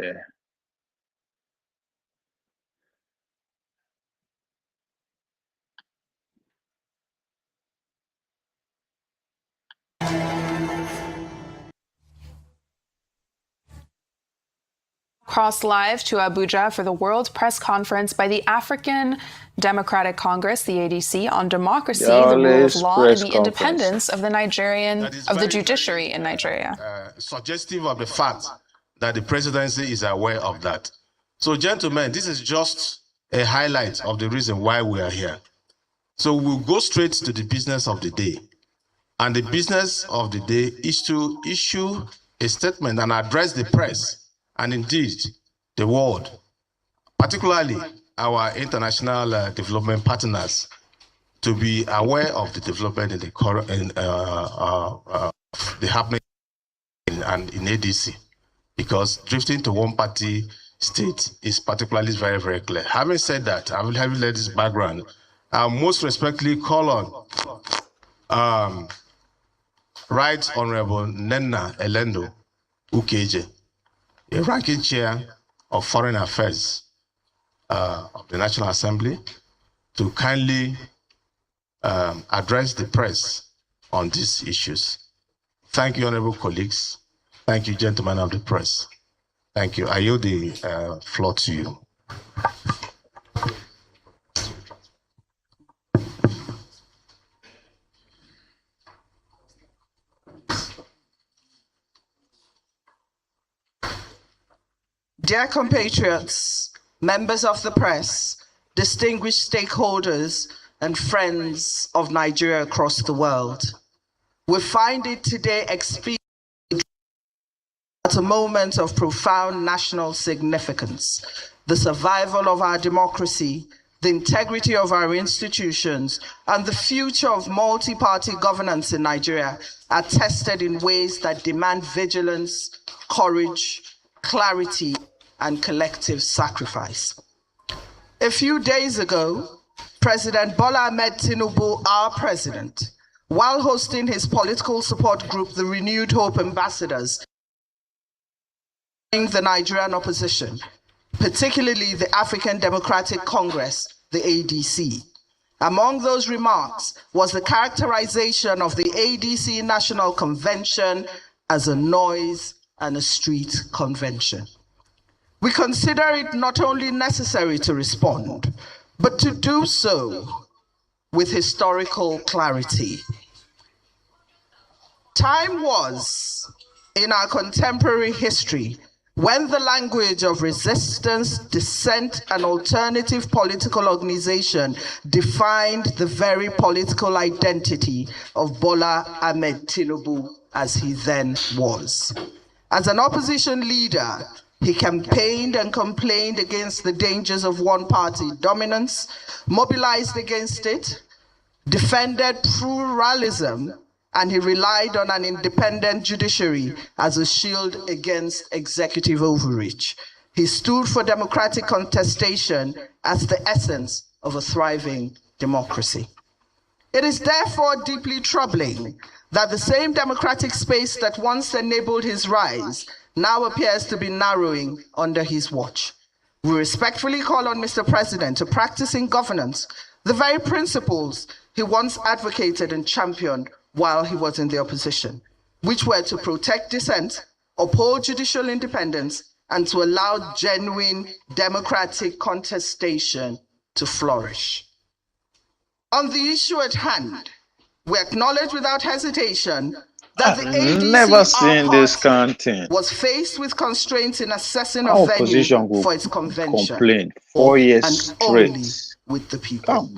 Cross live to Abuja for the World Press Conference by the African Democratic Congress, the ADC, on democracy, the rule of law, and the independence of the judiciary in Nigeria. Suggestive of the fact that the presidency is aware of that. So, gentlemen, this is just a highlight of the reason why we are here. So we'll go straight to the business of the day. And the business of the day is to issue a statement and address the press and indeed the world, particularly our international development partners, to be aware of the development in the happening in ADC, because drifting to one party state is particularly very, very clear. Having said that, I will have you let this background. I most respectfully call on Right Honorable Nenna Elendo Ukeje, a ranking chair of Foreign Affairs of the National Assembly, to kindly address the press on these issues. Thank you, honorable colleagues. Thank you, gentlemen of the press. Thank you. I yield the floor to you. Dear compatriots, members of the press, distinguished stakeholders, and friends of Nigeria across the world, we find it today expedient at a moment of profound national significance, the survival of our democracy, the integrity of our institutions, and the future of multi-party governance in Nigeria are tested in ways that demand vigilance, courage, clarity, and collective sacrifice. A few days ago, President Bola Ahmed Tinubu, our president, while hosting his political support group, the Renewed Hope Ambassadors, the Nigerian opposition, particularly the African Democratic Congress, the ADC. Among those remarks was the characterization of the ADC National Convention as a noise and a street convention. We consider it not only necessary to respond, but to do so with historical clarity. Time was, in our contemporary history, when the language of resistance, dissent, and alternative political organization defined the very political identity of Bola Ahmed Tinubu as he then was. As an opposition leader, he campaigned and complained against the dangers of one-party dominance, mobilized against it, defended pluralism, and he relied on an independent judiciary as a shield against executive overreach. He stood for democratic contestation as the essence of a thriving democracy. It is therefore deeply troubling that the same democratic space that once enabled his rise now appears to be narrowing under his watch. We respectfully call on Mr. President to practice in governance the very principles he once advocated and championed while he was in the opposition, which were to protect dissent, uphold judicial independence, and to allow genuine democratic contestation to flourish. On the issue at hand, we acknowledge without hesitation that the ADC was faced with constraints in assessing a venue for its convention, 4 years and straight only with the people.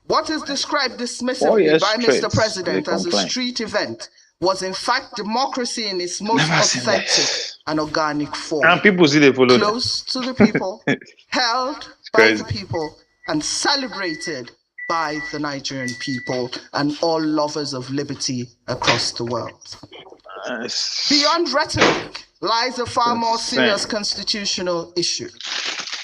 What is described dismissively by Mr. President as a street event was in fact democracy in its most authentic and organic form. And people see they follow close to the people, held by the people, and celebrated by the Nigerian people and all lovers of liberty across the world. Beyond rhetoric lies a far more serious constitutional issue.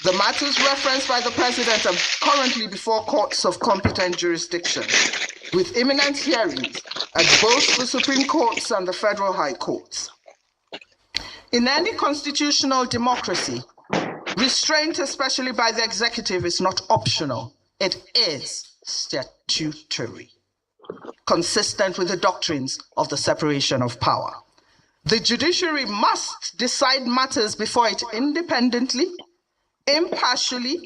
The matters referenced by the President are currently before courts of competent jurisdiction, with imminent hearings at both the Supreme Courts and the Federal High Courts. In any constitutional democracy, restraint, especially by the executive, is not optional. It is statutory, consistent with the doctrines of the separation of power. The judiciary must decide matters before it independently, impartially,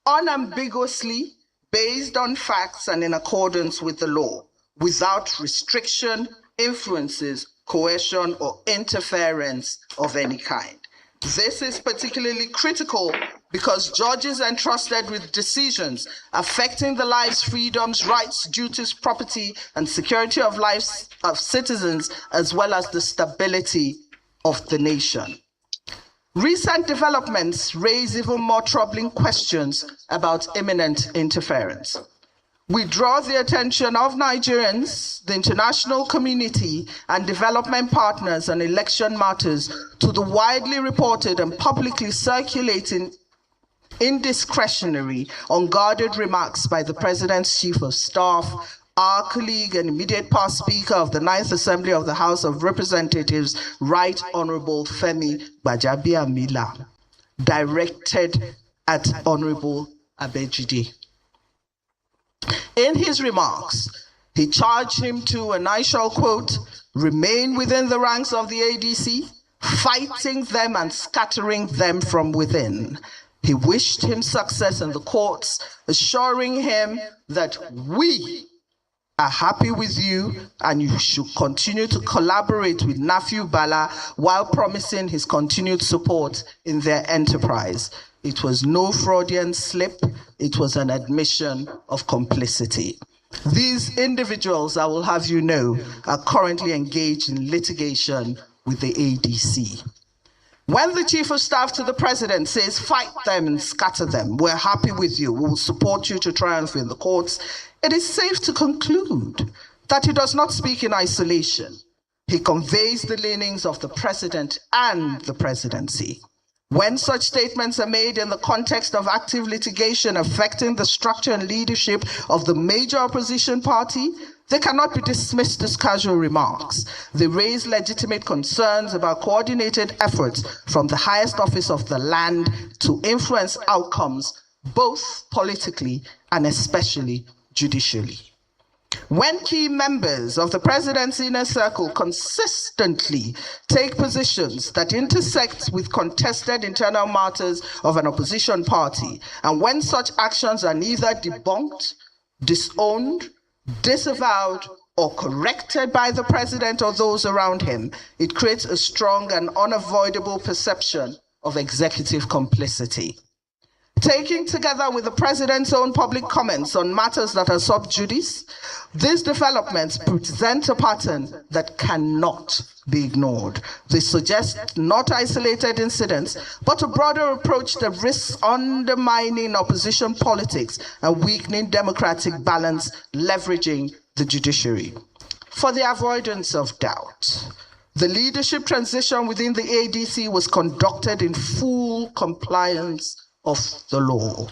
unambiguously, based on facts and in accordance with the law, without restriction, influences, coercion, or interference of any kind. This is particularly critical because judges entrusted with decisions affecting the lives, freedoms, rights, duties, property, and security of lives of citizens, as well as the stability of the nation. Recent developments raise even more troubling questions about imminent interference. We draw the attention of Nigerians, the international community, and development partners on election matters to the widely reported and publicly circulating indiscretionary, unguarded remarks by the President's Chief of Staff, our colleague and immediate past Speaker of the Ninth Assembly of the House of Representatives, Right Honorable Femi Gbajabiamila, directed at Honorable Abejide. In his remarks, he charged him to, and I shall quote, remain within the ranks of the ADC, fighting them and scattering them from within. He wished him success in the courts, assuring him that we are happy with you and you should continue to collaborate with Nafiu Bala while promising his continued support in their enterprise. It was no Freudian slip, it was an admission of complicity. These individuals, I will have you know, are currently engaged in litigation with the ADC. When the Chief of Staff to the President says, fight them and scatter them, we're happy with you, we will support you to triumph in the courts, it is safe to conclude that he does not speak in isolation. He conveys the leanings of the President and the Presidency. When such statements are made in the context of active litigation affecting the structure and leadership of the major opposition party, they cannot be dismissed as casual remarks. They raise legitimate concerns about coordinated efforts from the highest office of the land to influence outcomes, both politically and especially judicially. When key members of the President's inner circle consistently take positions that intersect with contested internal matters of an opposition party, and when such actions are neither debunked, disowned, disavowed, or corrected by the President or those around him, it creates a strong and unavoidable perception of executive complicity. Taking together with the President's own public comments on matters that are sub judice, these developments present a pattern that cannot be ignored. They suggest not isolated incidents, but a broader approach that risks undermining opposition politics and weakening democratic balance, leveraging the judiciary. For the avoidance of doubt, the leadership transition within the ADC was conducted in full compliance of the law.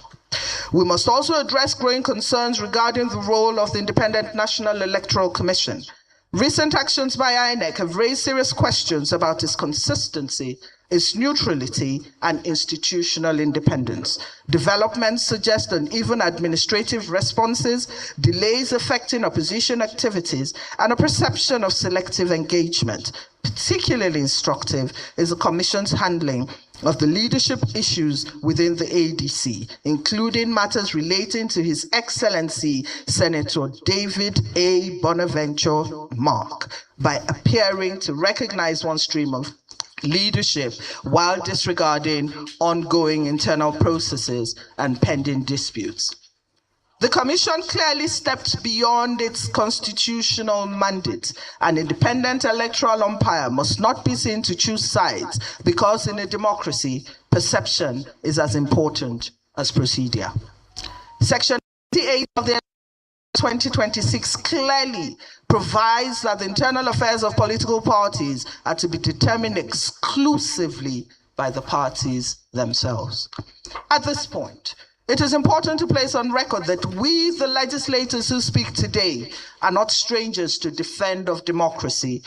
We must also address growing concerns regarding the role of the Independent National Electoral Commission. Recent actions by INEC have raised serious questions about its consistency, its neutrality, and institutional independence. Developments suggest uneven administrative responses, delays affecting opposition activities, and a perception of selective engagement. Particularly instructive is the Commission's handling of the leadership issues within the ADC, including matters relating to His Excellency Senator David A. Bonaventure Mark, by appearing to recognize one stream of leadership while disregarding ongoing internal processes and pending disputes. The Commission clearly stepped beyond its constitutional mandate. An independent electoral umpire must not be seen to choose sides, because in a democracy, perception is as important as procedure. Section 88 of the 2026 clearly provides that the internal affairs of political parties are to be determined exclusively by the parties themselves. At this point, it is important to place on record that we, the legislators who speak today, are not strangers to defend of democracy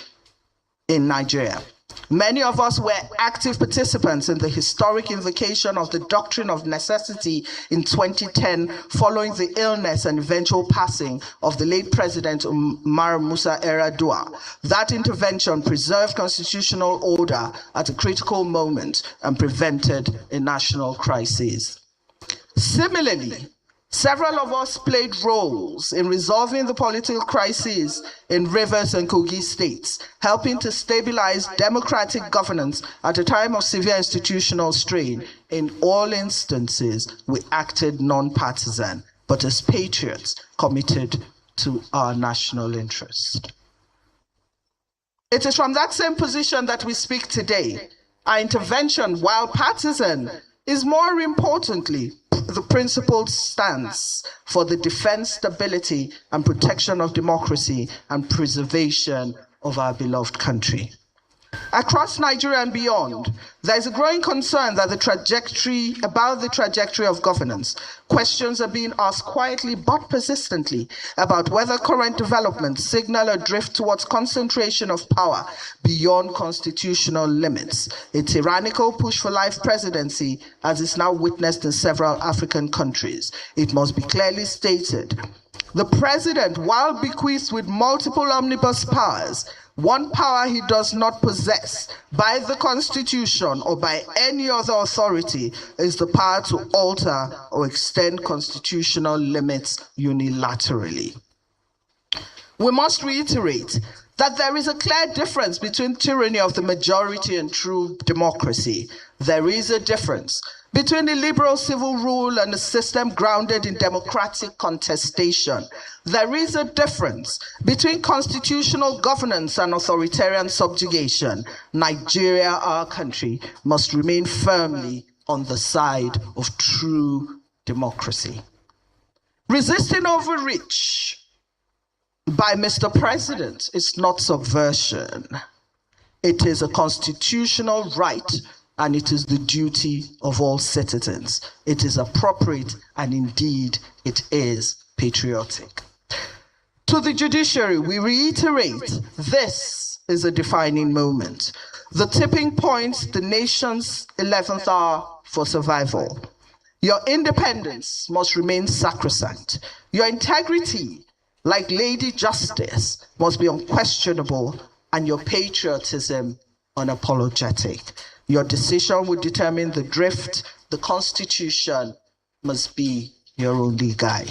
in Nigeria. Many of us were active participants in the historic invocation of the doctrine of necessity in 2010, following the illness and eventual passing of the late President Umar Musa Yar'Adua. That intervention preserved constitutional order at a critical moment and prevented a national crisis. Similarly, several of us played roles in resolving the political crises in Rivers and Kogi states, helping to stabilize democratic governance at a time of severe institutional strain. In all instances, we acted non-partisan, but as patriots committed to our national interest. It is from that same position that we speak today. Our intervention, while partisan, is more importantly the principled stance for the defense, stability, and protection of democracy and preservation of our beloved country. Across Nigeria and beyond, there is a growing concern that about the trajectory of governance. Questions are being asked quietly but persistently about whether current developments signal a drift towards concentration of power beyond constitutional limits, a tyrannical push for life presidency as is now witnessed in several African countries. It must be clearly stated The president, while bequeathed with multiple omnibus powers, one power he does not possess by the Constitution or by any other authority is the power to alter or extend constitutional limits unilaterally. We must reiterate that there is a clear difference between tyranny of the majority and true democracy. There is a difference between illiberal civil rule and a system grounded in democratic contestation. There is a difference between constitutional governance and authoritarian subjugation. Nigeria, our country, must remain firmly on the side of true democracy. Resisting overreach by Mr. President is not subversion. It is a constitutional right, and it is the duty of all citizens. It is appropriate, and indeed it is patriotic. To the judiciary, we reiterate, this is a defining moment. The tipping point, the nation's 11th hour for survival. Your independence must remain sacrosanct. Your integrity, like Lady Justice, must be unquestionable, and your patriotism unapologetic. Your decision will determine the drift. The Constitution must be your only guide.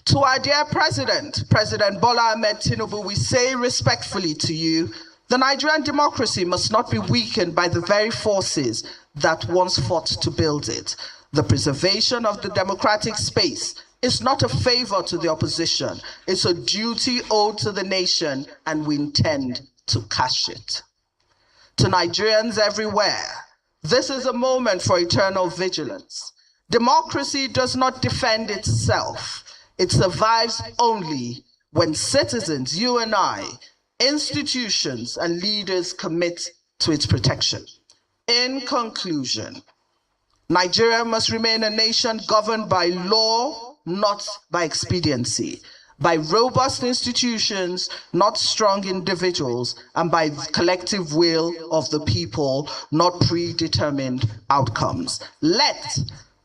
To our dear President, President Bola Ahmed Tinubu, we say respectfully to you, the Nigerian democracy must not be weakened by the very forces that once fought to build it. The preservation of the democratic space is not a favor to the opposition. It's a duty owed to the nation, and we intend to cash it. To Nigerians everywhere, this is a moment for eternal vigilance. Democracy does not defend itself. It survives only when citizens, you and I, institutions and leaders commit to its protection. In conclusion, Nigeria must remain a nation governed by law, not by expediency, by robust institutions, not strong individuals, and by the collective will of the people, not predetermined outcomes. Let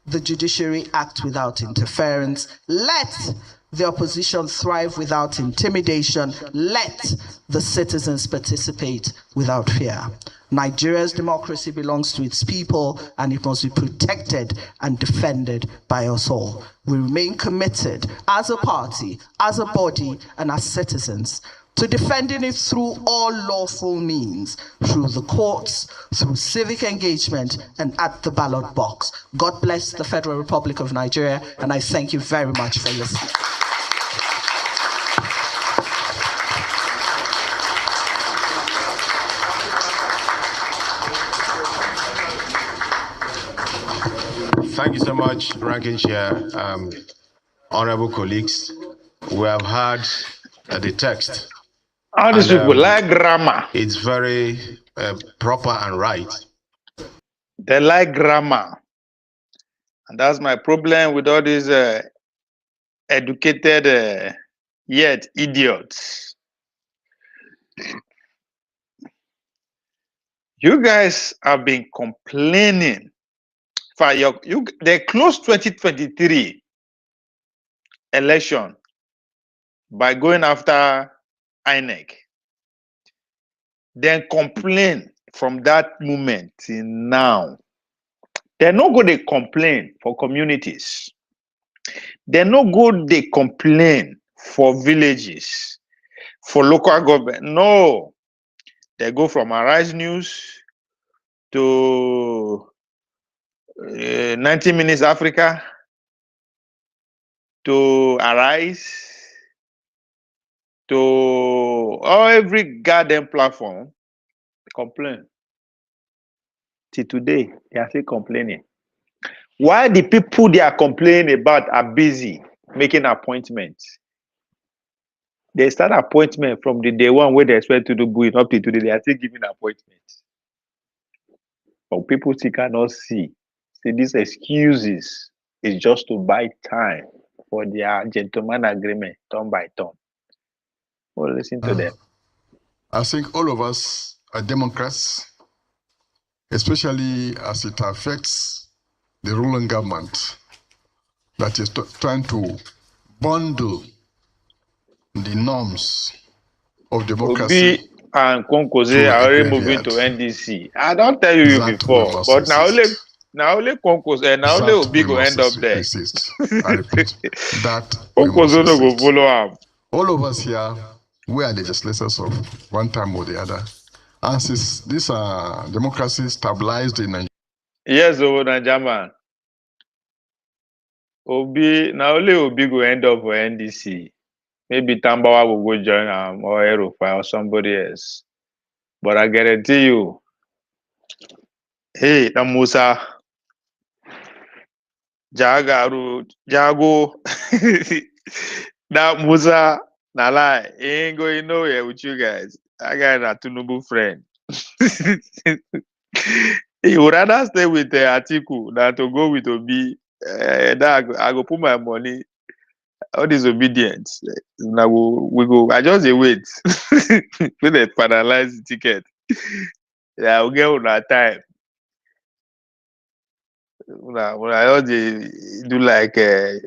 the judiciary act without interference. Let the opposition thrive without intimidation. Let the citizens participate without fear. Nigeria's democracy belongs to its people, and it must be protected and defended by us all. We remain committed as a party, as a body, and as citizens to defending it through all lawful means, through the courts, through civic engagement, and at the ballot box. God bless the Federal Republic of Nigeria, and I thank you very much for listening. Thank you so much, Ranking Chair. Honorable colleagues, we have heard the text. All these people like grammar. It's very proper and right. They like grammar. And that's my problem with all these educated yet idiots. You guys have been complaining. They closed 2023 election by going after INEC. Then complain from that moment till now. They're not going to complain for communities. They're not going to complain for villages, for local government. No. They go from Arise News to 90 Minutes Africa to Arise to every goddamn platform. Complain. Till today, they are still complaining. Why the people they are complaining about are busy making appointments? They start appointment from the day one where they expect to do good up to today. They are still giving appointments. But people still cannot see. See, these excuses is just to buy time for their gentleman agreement, turn by turn. Well, listen to them. I think all of us are Democrats, especially as it affects the ruling government. that is trying to bundle the norms of democracy Obi and Konkoze to are a already moving graveyard. to NDC. I don't tell you That will before, not but resist. now only Konkoze and now only That Obi will go not end up there. resist. I repeat, that we must Konkoze no go resist. follow am. All of us here, we are legislators of one time or the other. And since this democracy stabilized in Nigeria, Yes, Naija man. Obi now only Obi go end up for NDC. Maybe Tambawa will go join or Erufai or somebody else. But I guarantee you, hey, Musa, Jago, that Musa, na lie, he ain't going nowhere with you guys. That guy is a Tinubu friend. He would rather stay with Atiku than to go with Obi. I go put my money. All this obedience. Now we go. I just dey wait. When they finalize the ticket, yeah, I'll get on that time. When I just dey do like they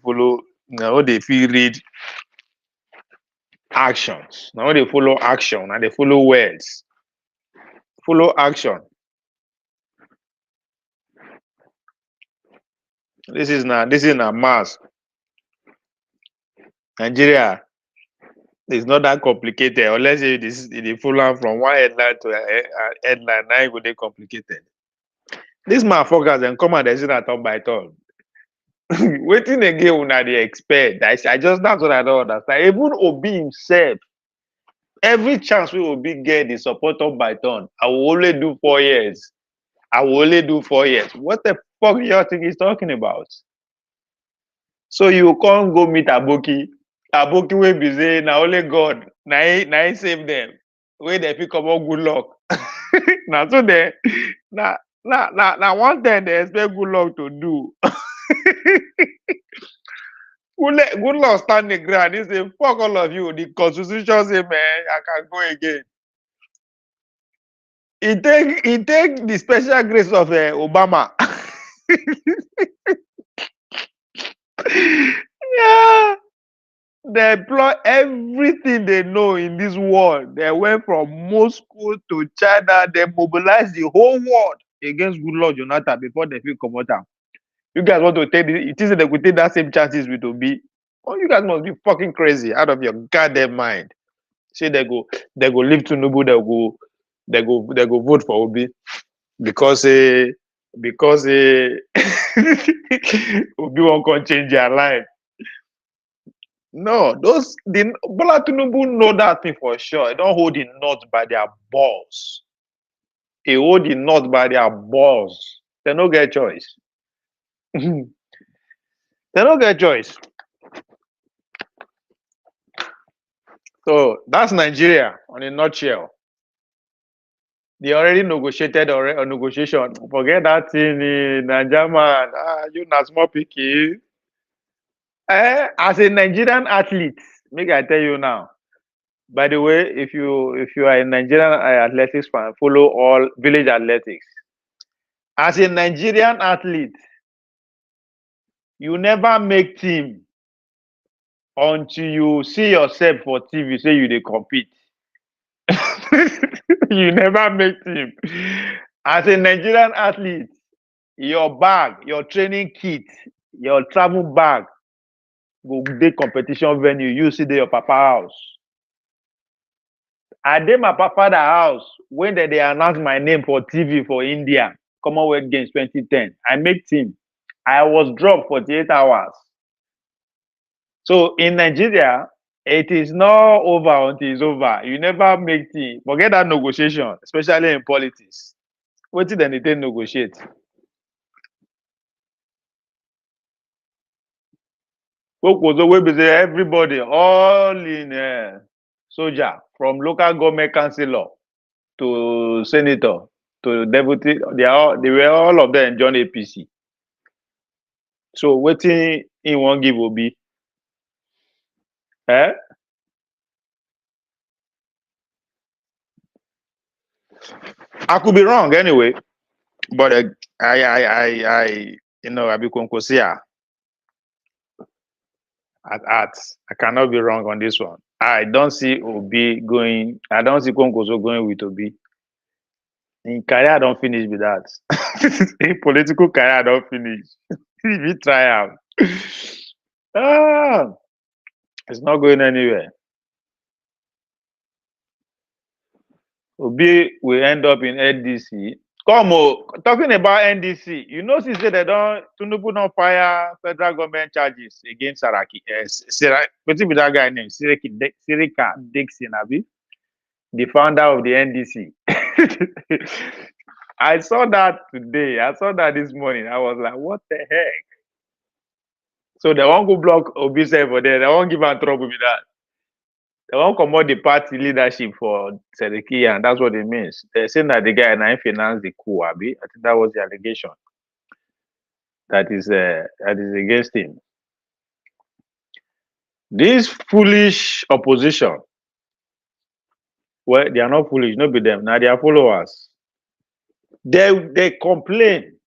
follow. Now they feel read actions. Now they follow action and they follow words. Follow action. This is not mass. Nigeria is not that complicated unless they follow from one headline to a headline. Now it go dey complicated. This motherfuckers then come and they say that turn by turn. Waiting again una dey expect. That's what I don't understand. Even Obi himself, every chance we Obi get the support turn by turn. I will only do 4 years. I will only do 4 years. What the fuck y'all think he's talking about? So you can't go meet Aboki. Aboki will be saying now only God. Now he save them. Where they pick up all good luck. Now so they now one thing they expect good luck to do. Good luck stand the ground. He say, fuck all of you. The constitution say, man, I can go again. He take the special grace of Obama. Yeah. They employ everything they know in this world. They went from Moscow to China. They mobilized the whole world against Goodluck Jonathan before they feel come out. You guys want to take this? It is they could take that same chances with Obi. Oh, you guys must be fucking crazy out of your goddamn mind. Say they go leave Tinubu, they go vote for Obi because Obi won't come change their life. No, Bola Tinubu know that thing for sure. They don't hold the knot by their balls. They hold the knot by their balls. They don't get choice. They don't get choice. So that's Nigeria on a nutshell. They already negotiated a negotiation. Forget that thing in Nigeria, man. You not small picky. As a Nigerian athlete, make I tell you now. By the way, if you are a Nigerian athletics fan, follow all village athletics. As a Nigerian athlete, you never make team until you see yourself for TV, say you dey compete. You never make team. As a Nigerian athlete, your bag, your training kit, your travel bag go dey competition venue. You see your papa house. I dey my father house when they announce my name for TV for India, Commonwealth Games 2010. I make team. I was dropped 48 hours. So in Nigeria, it is not over until it's over. You never make team. Forget that negotiation, especially in politics. What did anything negotiate? Everybody, all in soldier, from local government councillor to senator to deputy, they were all of them join APC. So wetin he won't give Obi? I could be wrong anyway, but I be Konkosia. at arts. I cannot be wrong on this one. I don't see Obi going. I don't see Konkoso going with Obi. In career, I don't finish with that. In political career, I don't finish. If you try out, it's not going anywhere. Obi will end up in NDC. Come on, talking about NDC, you know, since they don't, Tinubu don't fire federal government charges against Saraki. What's with that guy named Sirika Dixon, Abi, the founder of the NDC. I saw that today. I saw that this morning. I was like, what the heck? So they won't go block Obi for there. They won't give her trouble with that. They won't come out the party leadership for Seriki, and that's what it means. They're saying that the guy and financed the coup, Abi. I think that was the allegation that is against him. This foolish opposition, well, they are not foolish, not be them. Now they are followers. They complain,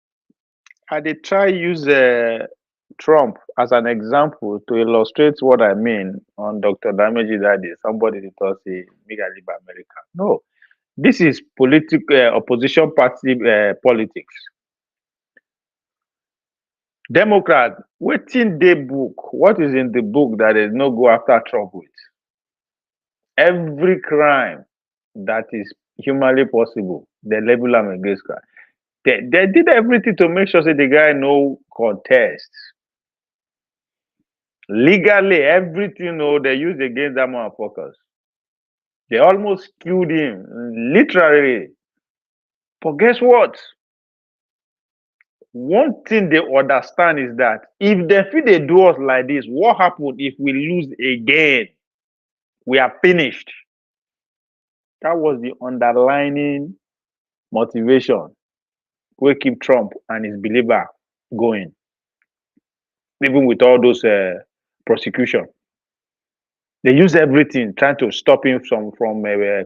and they try use Trump as an example to illustrate what I mean on Dr. Dameji that day. Somebody thought say, "Mega Liba America." No, this is political opposition party politics. Democrat, what's in the book? What is in the book that is no go after Trump with? Every crime that is humanly possible, they label them against crime. They did everything to make sure that the guy no contest. Legally, everything they use against that motherfuckers. They almost killed him, literally. But guess what? One thing they understand is that if they do us like this, what happens if we lose again? We are finished. That was the underlying motivation we keep Trump and his believer going, even with all those prosecution. They use everything trying to stop him from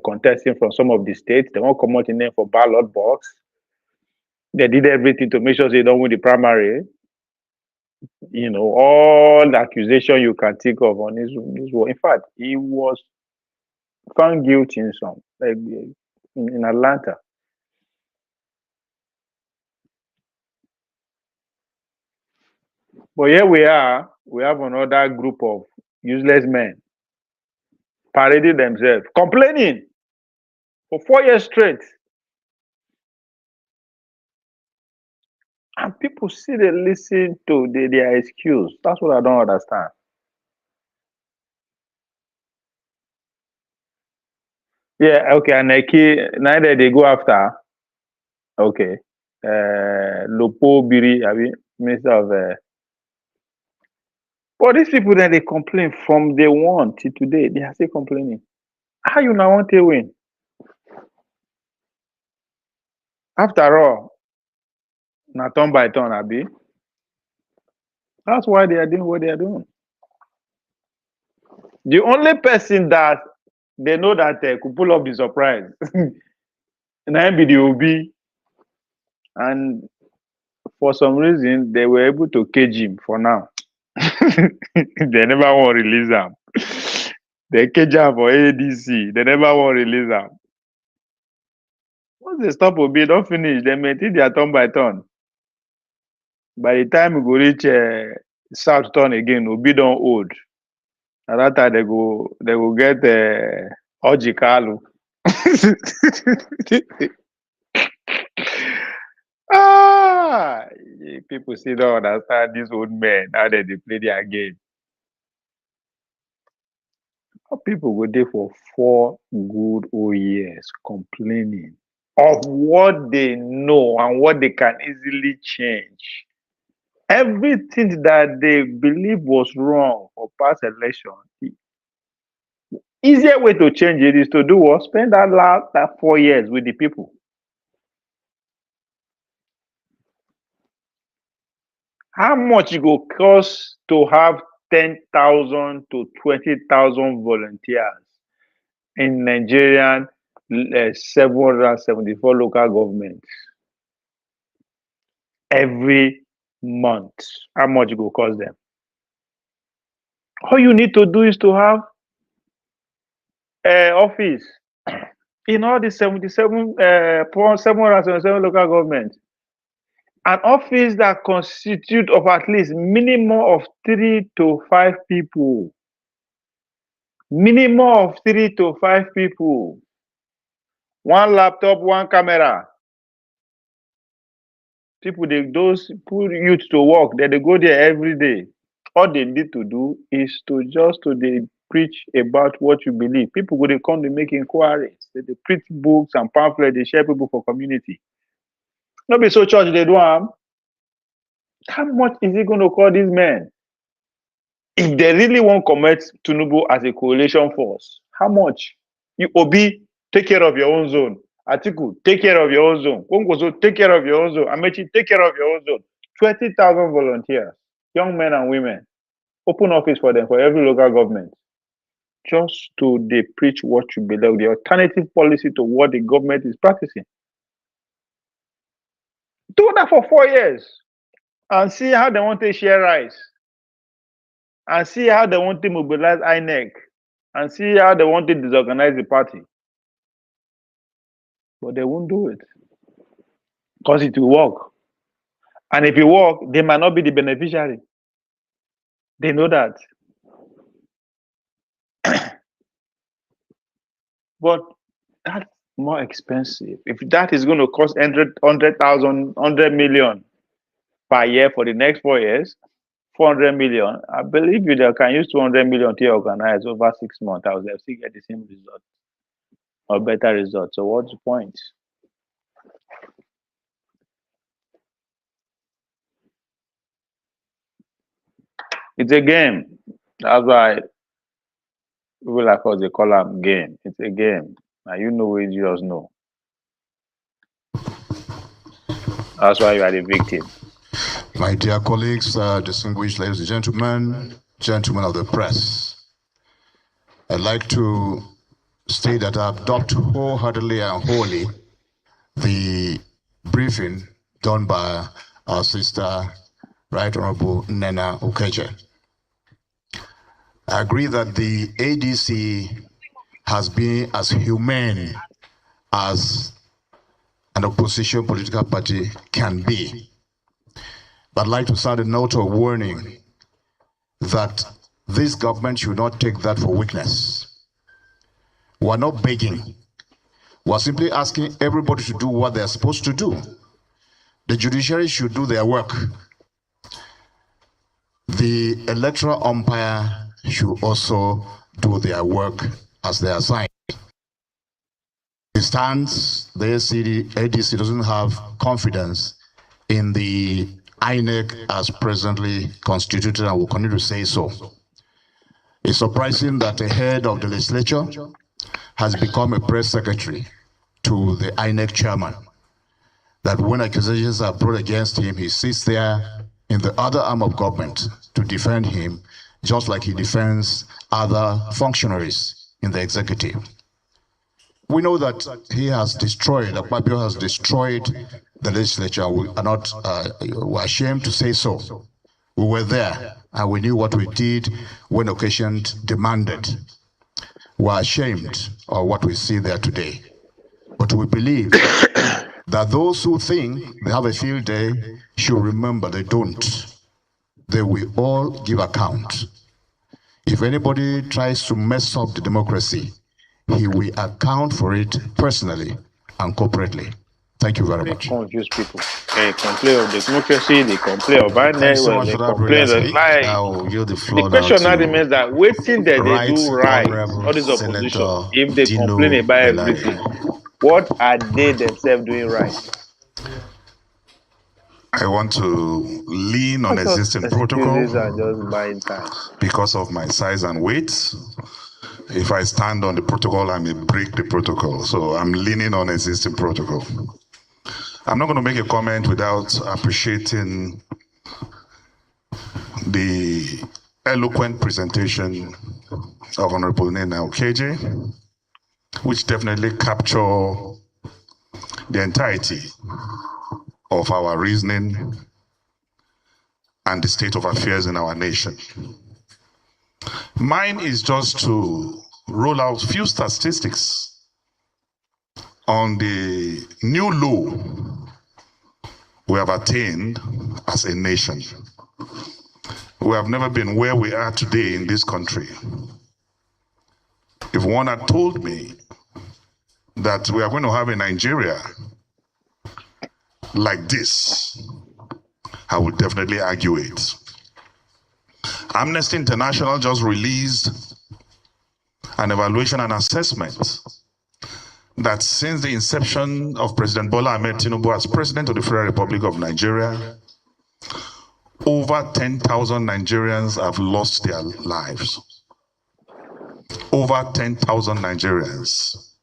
contesting from some of the states. They won't come out in there for ballot box. They did everything to make sure they don't win the primary. You know, all the accusation you can think of on this one. In fact, he was found guilty in some, like in Atlanta. But here we are. We have another group of useless men parading themselves, complaining for 4 years straight. And people see they listen to their excuse. That's what I don't understand. Yeah, okay, and neither they go after. Okay. Lopo Biri, I mean, Minister of but these people then they complain from day one till today. They are still complaining. How you now want to win? After all, now turn by turn, Abi. That's why they are doing what they are doing. The only person that they know that could pull up the surprise, and be the OB. And for some reason, they were able to cage him for now. They never want to release him. They cage him for ADC. They never want to release him. Once they stop Obi, don't finish. They maintain their turn by turn. By the time we go reach South turn again, Obi don't old. At that time, they go get Oji Kalu. People still don't understand these old men, how they play their game. People go there for 4 good old years complaining of what they know and what they can easily change. Everything that they believe was wrong for past election, the easier way to change it is to do what? Spend that 4 years with the people. How much it will cost to have 10,000 to 20,000 volunteers in Nigerian 774 local governments every month? How much it will cost them? All you need to do is to have an office in all the 777 local governments. An office that constitutes of at least minimum of 3 to 5 people. Minimum of 3 to 5 people. One laptop, one camera. People, those put youth to work, they go there every day. All they need to do is to preach about what you believe. People go, they come to make inquiries. They print books and pamphlets, they share people for community. Not be so church they do am. How much is it going to cost these men? If they really want to commit Tinubu as a coalition force, how much? You Obi, take care of your own zone. Atiku, take care of your own zone. Kongozo, take care of your own zone. Amechi, take care of your own zone. 20,000 volunteers, young men and women. Open office for them, for every local government. Just to they preach what you believe, the alternative policy to what the government is practicing. Do that for 4 years and see how they want to share rice. And see how they want to mobilize INEC. And see how they want to disorganize the party. But they won't do it. Because it will work. And if it works, they might not be the beneficiary. They know that. But that's more expensive. If that is going to cost 100 million per year for the next 4 years, 400 million, I believe you can use 200 million to organize over 6 months. I will still get the same result or better result. So what's the point? It's a game. That's why people like us, they call them game. It's a game. Now you know it, you just know. That's why you are the victim. My dear colleagues, distinguished ladies and gentlemen of the press, I'd like to state that I adopt wholeheartedly and wholly the briefing done by our sister, Right Honorable Nena Okeje. I agree that the ADC has been as humane as an opposition political party can be. But I'd like to sound a note of warning that this government should not take that for weakness. We're not begging. We're simply asking everybody to do what they're supposed to do. The judiciary should do their work. The electoral umpire should also do their work as they are assigned. It stands, the ADC doesn't have confidence in the INEC as presently constituted and will continue to say so. It's surprising that the head of the legislature has become a press secretary to the INEC chairman, that when accusations are brought against him, he sits there in the other arm of government to defend him, just like he defends other functionaries in the executive. We know that he has destroyed, Akpabio has destroyed the legislature. We are not, we're ashamed to say so. We were there and we knew what we did when occasion demanded. We're ashamed of what we see there today. But we believe that those who think they have a field day should remember they don't. They will all give account. If anybody tries to mess up the democracy, he will account for it personally and corporately. Thank you very much. Confuse people. They complain of democracy, they complain of violence, so they complain of life. The question now remains that waiting that they do right, all this opposition, if they complain about everything, what are they themselves doing right? I want to lean on existing protocol just buying time. Because of my size and weight. If I stand on the protocol, I may break the protocol. So I'm leaning on existing protocol. I'm not going to make a comment without appreciating the eloquent presentation of Honorable Nena Okeje, which definitely capture the entirety of our reasoning and the state of affairs in our nation. Mine is just to roll out few statistics on the new low we have attained as a nation. We have never been where we are today in this country. If one had told me that we are going to have a Nigeria like this, I would definitely argue it. Amnesty International just released an evaluation and assessment that since the inception of President Bola Ahmed Tinubu as President of the Federal Republic of Nigeria, over 10,000 Nigerians have lost their lives. Over 10,000 Nigerians.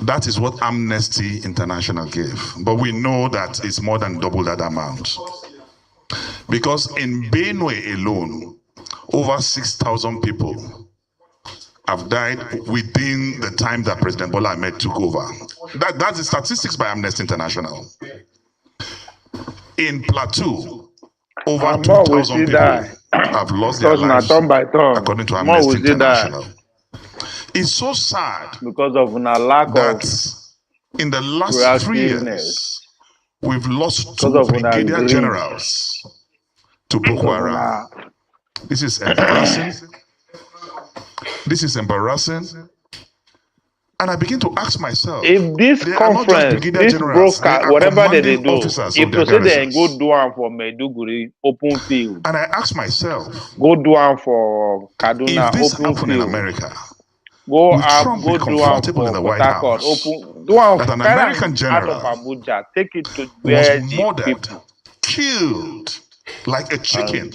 That is what Amnesty International gave. But we know that it's more than double that amount. Because in Benue alone, over 6,000 people have died within the time that President Bola Ahmed took over. That's the statistics by Amnesty International. In Plateau, over 2,000 people have lost their lives, according to Amnesty International. It's so sad because of a lack that of in the last 3 years, we've lost 2 brigadier generals to Boko Haram. This is embarrassing. This is embarrassing. And I begin to ask myself, if this conference, this broadcast, whatever they do, if to say they go do one for Maiduguri, open field. And I ask myself, go do one for Kaduna, if this open happened field. in America, Go will up, Trump go be do one comfortable for in the White Port Harcourt, House open, do one that an carry American out general of Abuja, take it to was where the murdered, people killed like a chicken,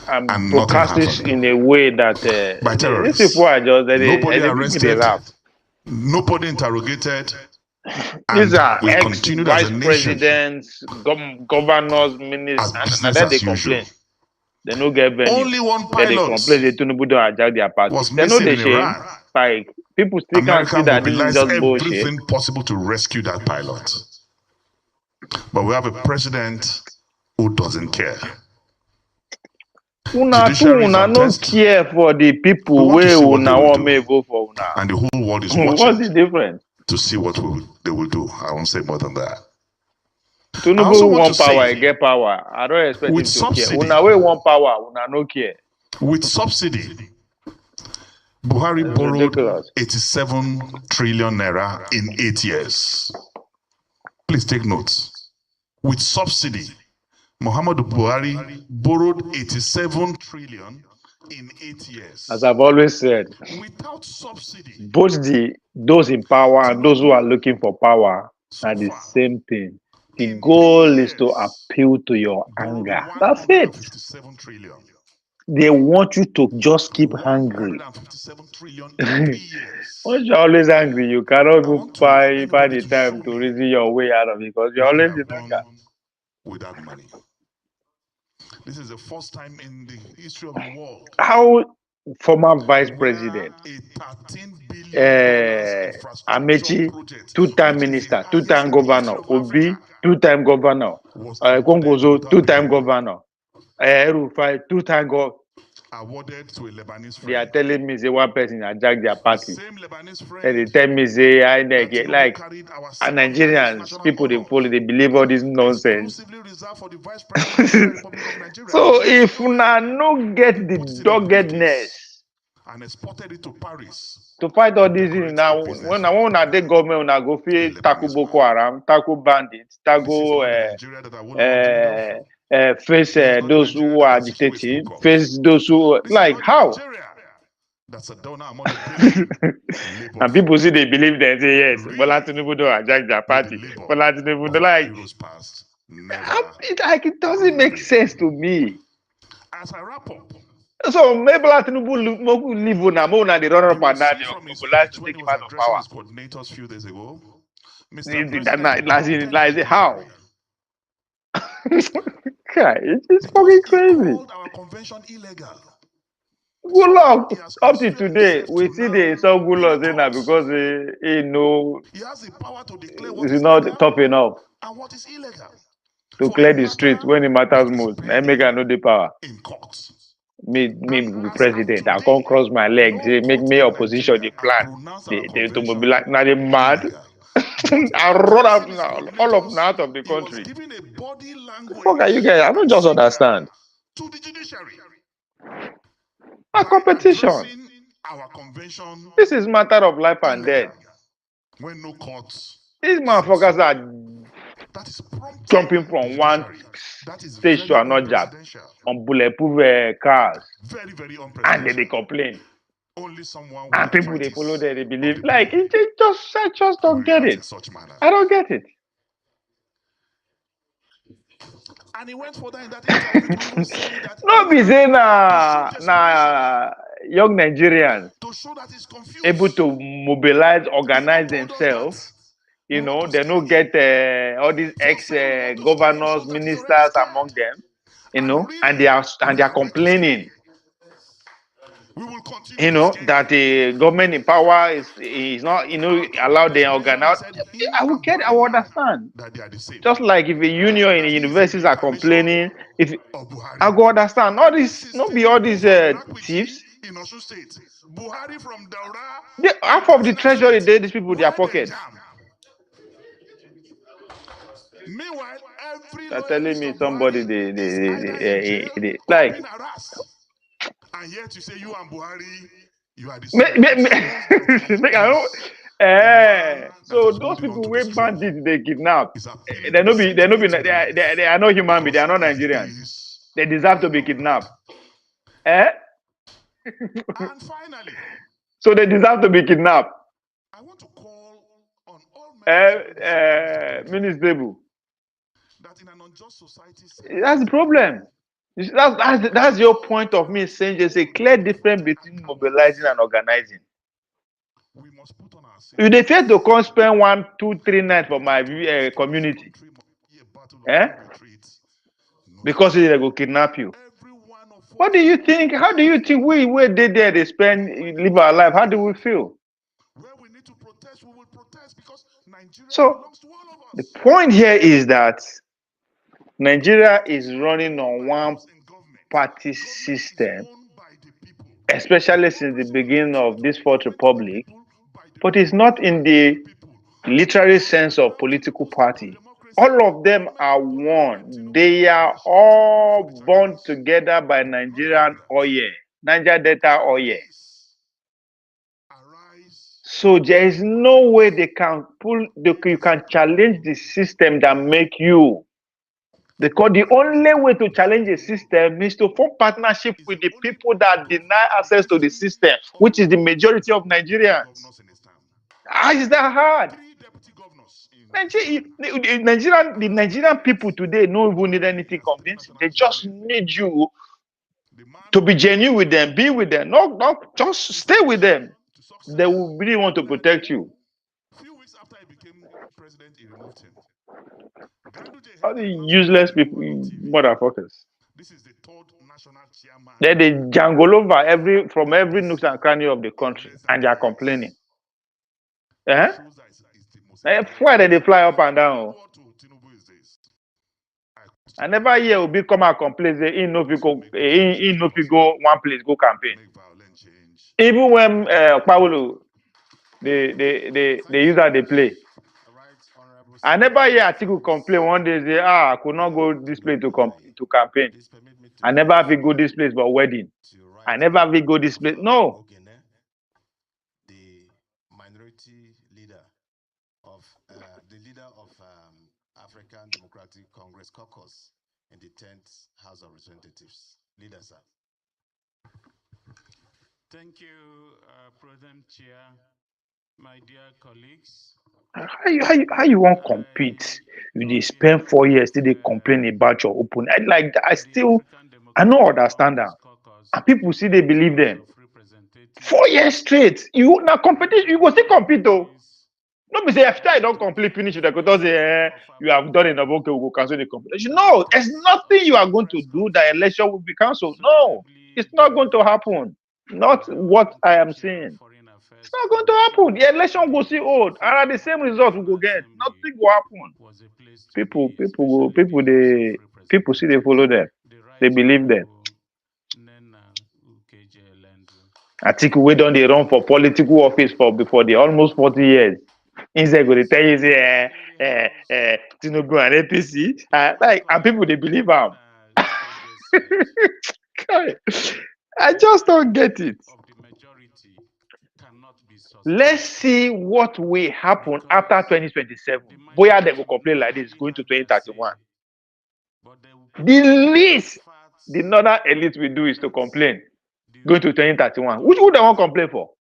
and and nothing broadcast it happened? in a way that By these terrorists. people are just Nobody they arrested, laugh. nobody interrogated, These and are we ex continued as vice a nation presidents, governors, ministers, as and business then they as usual. complain. They no get venue. Only one Then they pilot complain they Tinubu don't hijack their party. was They know missing they in shame. Iran. Like people still can't see America that this is mobilized just bullshit. everything possible to rescue that pilot. But we have a president who doesn't care. Una too, una no care for the people where una want me vote for una. And the whole world is What's watching the difference? to see what they will do. I won't say more than that. Tinubu want power, get power. I don't expect him to care. Una we want power, una no care. With subsidy, Buhari borrowed 87 trillion naira in 8 years. Please take note. With subsidy, Muhammadu Buhari borrowed 87 trillion in 8 years. As I've always said, without subsidy, both those in power and those who are looking for power are the same thing. The goal is to appeal to your anger. That's it. They want you to just keep angry. Once you're always angry, you cannot go find the time to reason your way out of it because you're always in anger. Without money. This is the first time in the history of the world. How former vice president Amechi, 2-time minister, 2-time governor, Obi, 2-time governor, Kongozo, 2-time governor, Erufai, 2-time governor. Awarded to a Lebanese friend. They are telling me say one person hijacked their party. And they tell me say I like and Nigerians, people they follow, they believe all this nonsense. So if una no get the doggedness and exported it to Paris to fight all these things now, when I want to take government, una go feel tackle Boko Haram, tackle bandits, tackle face those who are agitating, face those who like how? That's a donor and people see they believe them say yes, Bola Tinubu don't hijack their party. Bola Tinubu don't like. It doesn't make sense to me. As I wrap up. So maybe Bola Tinubu leave una the run up and down. Mobilize to take him out of power. Coordinators few days ago. How? It's fucking crazy. Our convention illegal. Good luck. Up to today, we see the some good laws in there because he know it's not tough enough and what is illegal to clear the streets when it matters most. And make no the power. In court. me be president. I can't cross my legs. They make me opposition. They plan. They to mobilize. Now they mad. I run out now, all of them out of the country. Fuck are you guys? I don't just understand. To the judiciary. A competition. This is matter of life and death. When no courts. These motherfuckers are jumping from one stage to another on bulletproof cars. Very, very And then they complain. Only someone and people they follow them, they believe. Like I just don't get it. I don't get it. And he went further in that interview to even say that no be say na young Nigerians able to mobilize, organize themselves. You know, they don't get all these ex-governors, ministers among them. You know, and they are complaining. You know that the government in power is not, you know, allowed them organize. I will understand. Just like if a union in the universities are complaining, if I go understand. All this, not be all these thieves. Half of the treasury, these people, their pockets. Meanwhile, they're telling me somebody they like. And yet you say you and Buhari, you are the same. So those people who bandits they kidnap, they are not human beings, they are not Nigerians. They deserve to be kidnapped. And finally, so they deserve to be kidnapped. I want to call on all Minister that in an unjust society, that's the problem. That's your point of me saying there's a clear difference between mobilizing and organizing. We must put on our if they fail to come spend 1, 2, 3 nights for my community, because they go kidnap you. What do you think? How do you think we did there? They live our life. How do we feel? Where we need to protest, we will protest because Nigeria belongs to all of us. The point here is that Nigeria is running on one party system, especially since the beginning of this Fourth Republic, but it's not in the literary sense of political party. All of them are one. They are all born together by Nigerian oil, Niger Delta oil. So there is no way they can you can challenge the system that make you. Because the only way to challenge a system is to form partnership with the people that deny access to the system, which is the majority of Nigerians. How is that hard? The Nigerian people today don't even need anything convincing. They just need you to be genuine with them, be with them, not just stay with them. They will really want to protect you. A few weeks after he became president, he removed him. All the useless people, motherfuckers. This is the third national chairman. They jangle over from every nook and cranny of the country, and they are complaining. Why did they fly up and down? I never hear Obi come and complain say he no fit go one place go campaign. Even when Paulo they use how they play. I never hear Atiku complain one day say I could not go this place to campaign. I never fit go this place for wedding. I never fit go this place. No. The minority leader of African Democratic Congress caucus in the 10th House of Representatives. Leader, sir. Thank you, President Chair, my dear colleagues. How you want to compete? You spend 4 years till they complain about your open. I don't understand that. And people see they believe them. 4 years straight. You now competition, you go still compete though. Not be say after I don't complete finish it, because you have done enough, okay, we will cancel the competition. No, there's nothing you are going to do that election will be cancelled. No, it's not going to happen. Not what I am saying. It's not going to happen. The election will see old, and the same result we will get. Nothing will happen. People see they follow them. They believe them. Atiku we don dey run for political office for before the almost 40 years. Instead go dey tell you say Tinubu and APC like and people they believe am. I just don't get it. Let's see what will happen after 2027. Boya they will complain like this going to 2031. The least the northern elite will do is to complain going to 2031. Which would they want to complain for?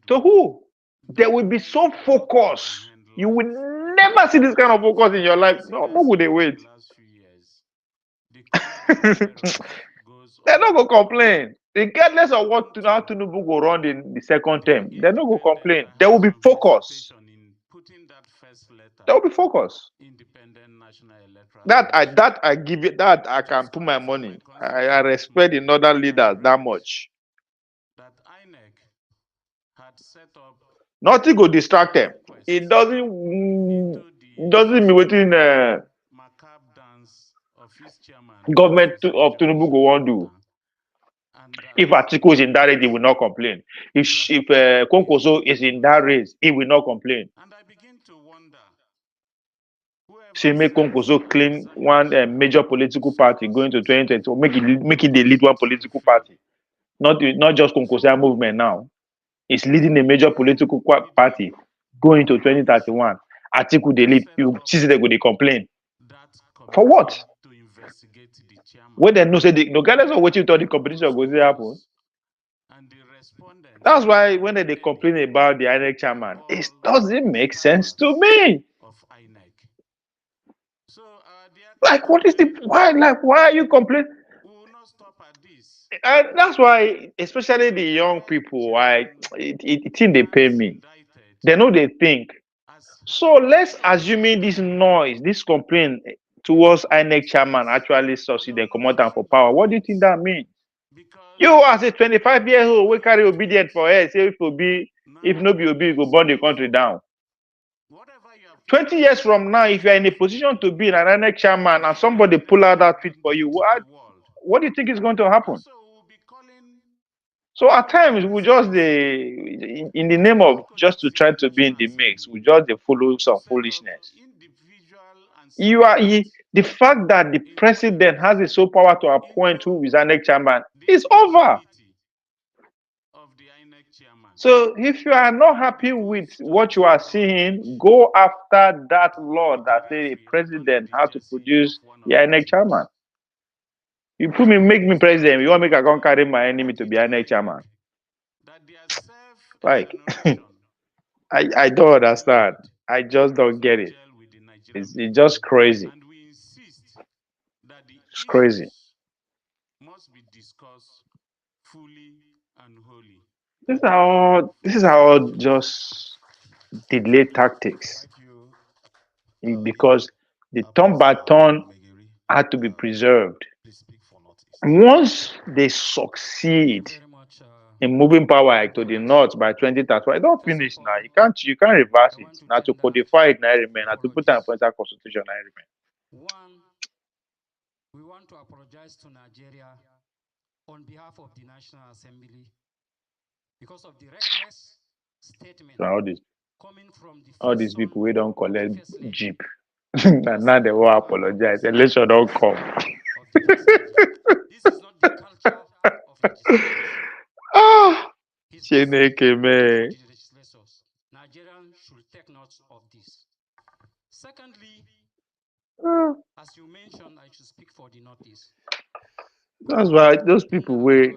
To who? They will be so focused. You will never see this kind of focus in your life. No would they wait? They're not going to complain. Regardless of what how Tinubu go run in the second term, they're not going to complain. They will be focused. They will be focused. That I give it, that I can put my money. I respect the northern leaders that much. Nothing go distract them. It doesn't mean waiting government of Tinubu go want do. If Atiku is in that race, he will not complain. If Konkoso is in that race, he will not complain. She make Konkoso claim one major political party going to 2020, or make it the lead one political party. Not just Konkoso movement now. It's leading a major political party going to 2031. Atiku they lead. You see they go they complain. For what? When they know say regardless of what you thought the competition go to happen. That's why when they complain about the INEC chairman, it doesn't make sense to me. Like, what is the why? Like, why are you complaining? And that's why, especially the young people, it think they pay me. They know they think. So let's assuming this noise, this complaint towards INEC chairman actually succeed and come out for power. What do you think that means? You as a 25-year-old, we carry obedient for her. Say if no be obedient, go burn the country down. 20 years from now, if you're in a position to be an INEC chairman and somebody pull out that tweet for you, what do you think is going to happen? So at times we just in the name of just to try to be in the mix, we just follow some foolishness. The fact that the president has the sole power to appoint who is INEC chairman is over. So if you are not happy with what you are seeing, go after that law that says the president has to produce the INEC chairman. You make me president, you want me to carry my enemy to be INEC chairman. Like, I don't understand. I just don't get it. It's just crazy. It's crazy. This is how just delay tactics. Because the turn by turn had to be preserved. Once they succeed in moving power to the north by 2030, don't finish now. You can't reverse it. Now to codify it, now remain. Now to put an point constitution, now remain. One, we want to apologize to Nigeria on behalf of the National Assembly because of the reckless statement coming from the all these people we don't collect Jeep. And now they will apologize. Election don't come. This is not the culture of legislators. Chineke, man. Nigerians should take note of this. Secondly, as you mentioned, I should speak for the Northeast. That's why those people we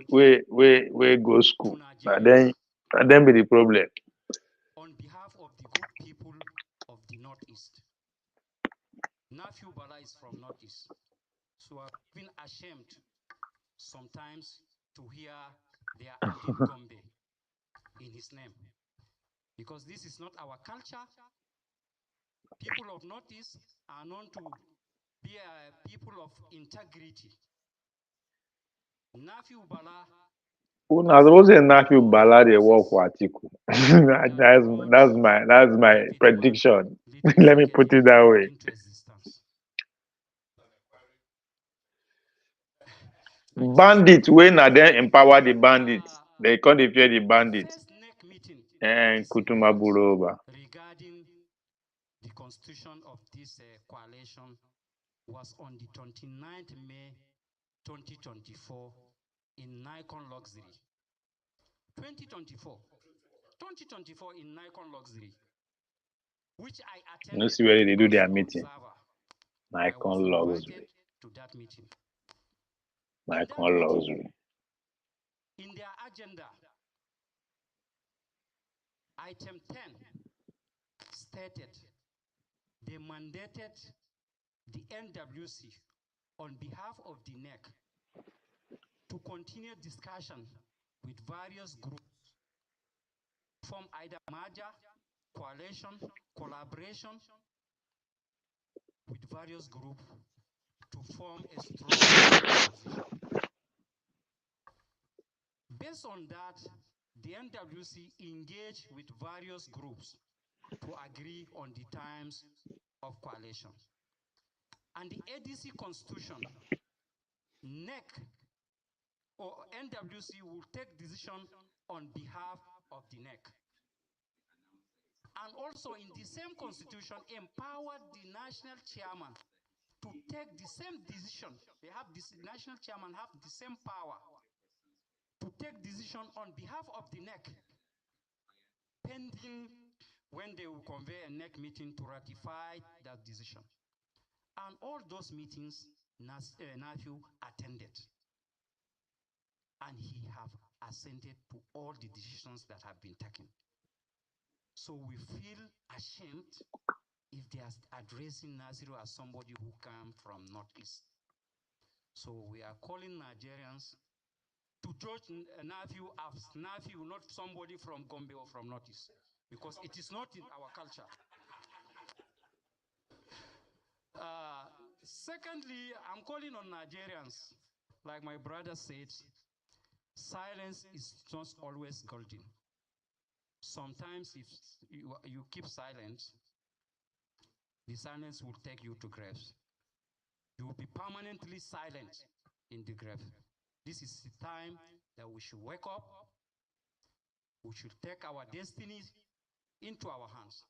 go school. And then be the problem. On behalf of the good people of the Northeast, Nafiu Bala is from Northeast, so I'm even ashamed sometimes to hear their Andy Gombe in his name, because this is not our culture. People of Northeast are known to be people of integrity. Nafiu Bala. I suppose Nafiu Bala they work for Atiku. that's my prediction. Let me put it that way. Bandits when are then empower the bandits. They can't fear the bandits. First NEC meeting And Kutuma Buroba. regarding the constitution of this coalition was on the 29th May 2024 in Nikon Luxury. 2024 in Nikon Luxury, which I attended. No see where they do their meeting. Nikon Luxury. To that meeting. Nikon Luxury. In their agenda, item 10 stated they mandated the NWC on behalf of the NEC to continue discussion with various groups, form either merger, coalition, collaboration with various groups to form a strong opposition. Based on that, the NWC engaged with various groups to agree on the terms of coalition. And the ADC constitution, NEC or NWC will take decision on behalf of the NEC. And also in the same constitution, empowered the national chairman to take the same decision. They have this national chairman have the same power to take decision on behalf of the NEC, pending when they will convey a NEC meeting to ratify that decision. And all those meetings, Matthew attended. And he have assented to all the decisions that have been taken. So we feel ashamed if they are addressing Nasiru as somebody who came from Northeast. So we are calling Nigerians to judge Matthew as Matthew, not somebody from Gombe or from Northeast, because it is not in our culture. Secondly, I'm calling on Nigerians, like my brother said, silence is not always golden. Sometimes if you keep silent, the silence will take you to graves. You will be permanently silent in the grave. This is the time that we should wake up. We should take our destinies into our hands.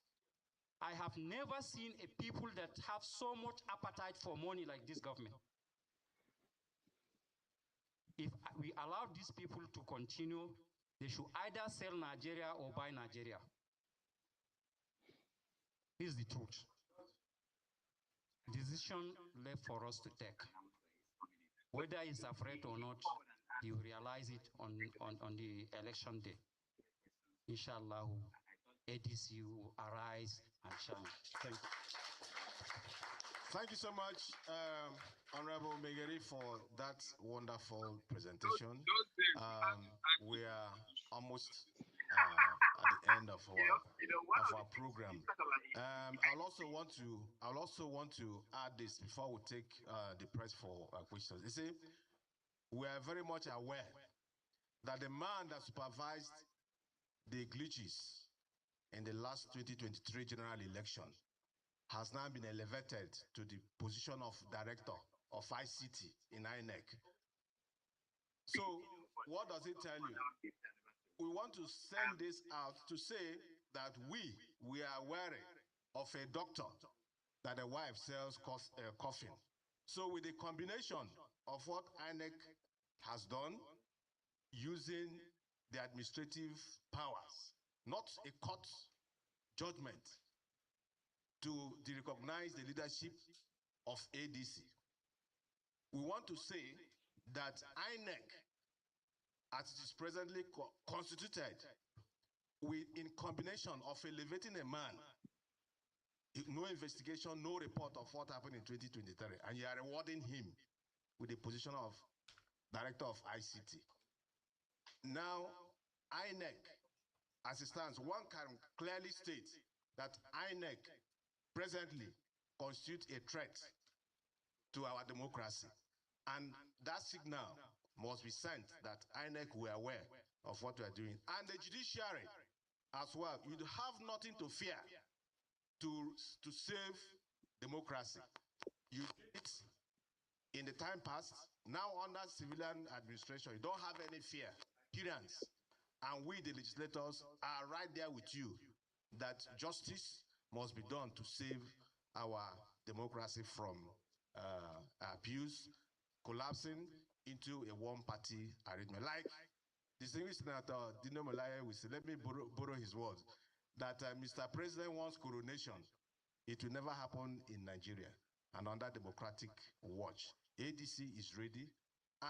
I have never seen a people that have so much appetite for money like this government. If we allow these people to continue, they should either sell Nigeria or buy Nigeria. This is the truth. Decision left for us to take. Whether he's afraid or not, he will realize it on the election day. Inshallah, ADC will arise and shine. Thank you. Thank you so much, Honorable Megeri, for that wonderful presentation. We are almost at the end of our program. I'll also want to add this before we take the press for questions. You see, we are very much aware that the man that supervised the glitches in the last 2023 general election has now been elevated to the position of director of ICT in INEC. So what does it tell you? We want to send this out to say that we are wary of a doctor that a wife sells coffin. So with the combination of what INEC has done, using the administrative powers, not a court judgment, to recognize the leadership of ADC. We want to say that INEC, as it is presently constituted, in combination of elevating a man, no investigation, no report of what happened in 2023, and you are rewarding him with the position of director of ICT. Now, INEC, as it stands, one can clearly state that INEC presently constitutes a threat to our democracy. And that signal must be sent that INEC were aware of what we are doing. And the judiciary as well, you have nothing to fear to save democracy. You did it in the time past. Now under civilian administration, you don't have any fear. Tyranns And we, the legislators, are right there with you that justice must be done to save our democracy from abuse, collapsing into a one-party arrangement. Like distinguished Senator Dino Melaye will say, let me borrow his words, that Mr. President wants coronation. It will never happen in Nigeria and under democratic watch. ADC is ready.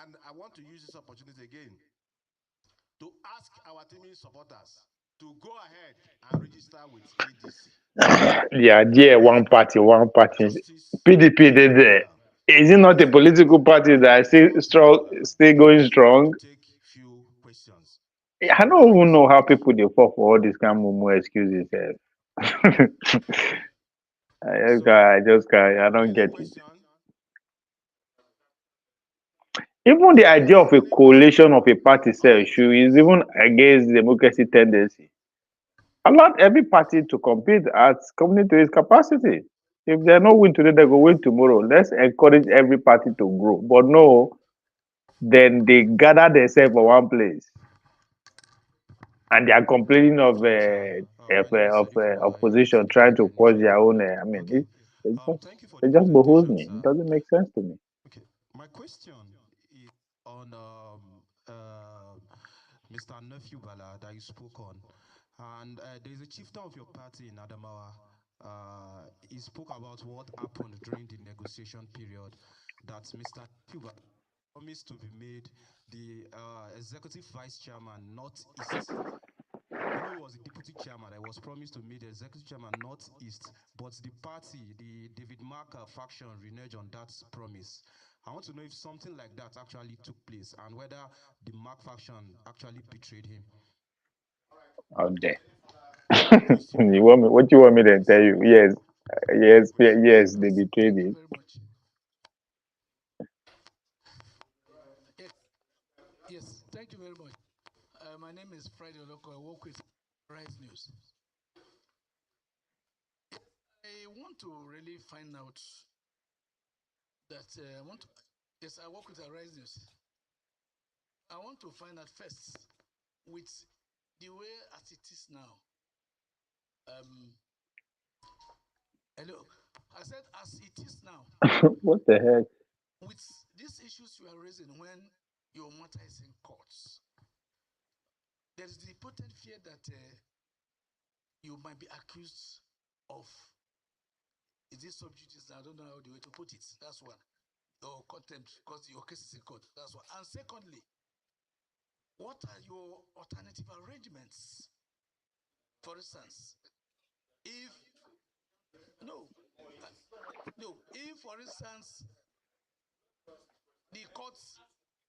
And I want to use this opportunity again to ask our teaming supporters to go ahead and register with ADC. Yeah, dear, one party, one party. PDP did there. Is it not a political party that is still strong, still going strong? I don't even know how people they fall for all these kind of mumu excuses. I just can't. I don't get it. Even the idea of a coalition of a party self is even against democracy tendency. Allow every party to compete at community to its capacity. If they're not win today, they go win tomorrow. Let's encourage every party to grow. But no, then they gather themselves for one place, and they are complaining of opposition trying to cause their own. I mean, it just behoves me. It doesn't make sense to me. Okay, my question is on Mr. Nephew Bala that you spoke on, and there is a chieftain of your party in Adamawa. He spoke about what happened during the negotiation period. That Mr. Nephew Bala promised to be made the executive vice chairman, Northeast. You know, he was the deputy chairman. I was promised to meet the executive chairman Northeast, but the party, the David Marker faction, reneged on that promise. I want to know if something like that actually took place and whether the Mark faction actually betrayed him. Out there. You want me? What you want me to tell you? Yes, yes. They betrayed it. Yes, thank you very much. My name is Friday Oloko. I work with Rise News. I want to really find out that yes, I work with Rise News. I want to find out first with the way as it is now. Hello, I said as it is now. What the heck? With these issues you are raising when your matter is in courts, there is the potent fear that you might be accused of, is this subjudice? I don't know how the way to put it. That's one. Or contempt, because your case is in court. That's one. And secondly, what are your alternative arrangements? For instance, if for instance, the court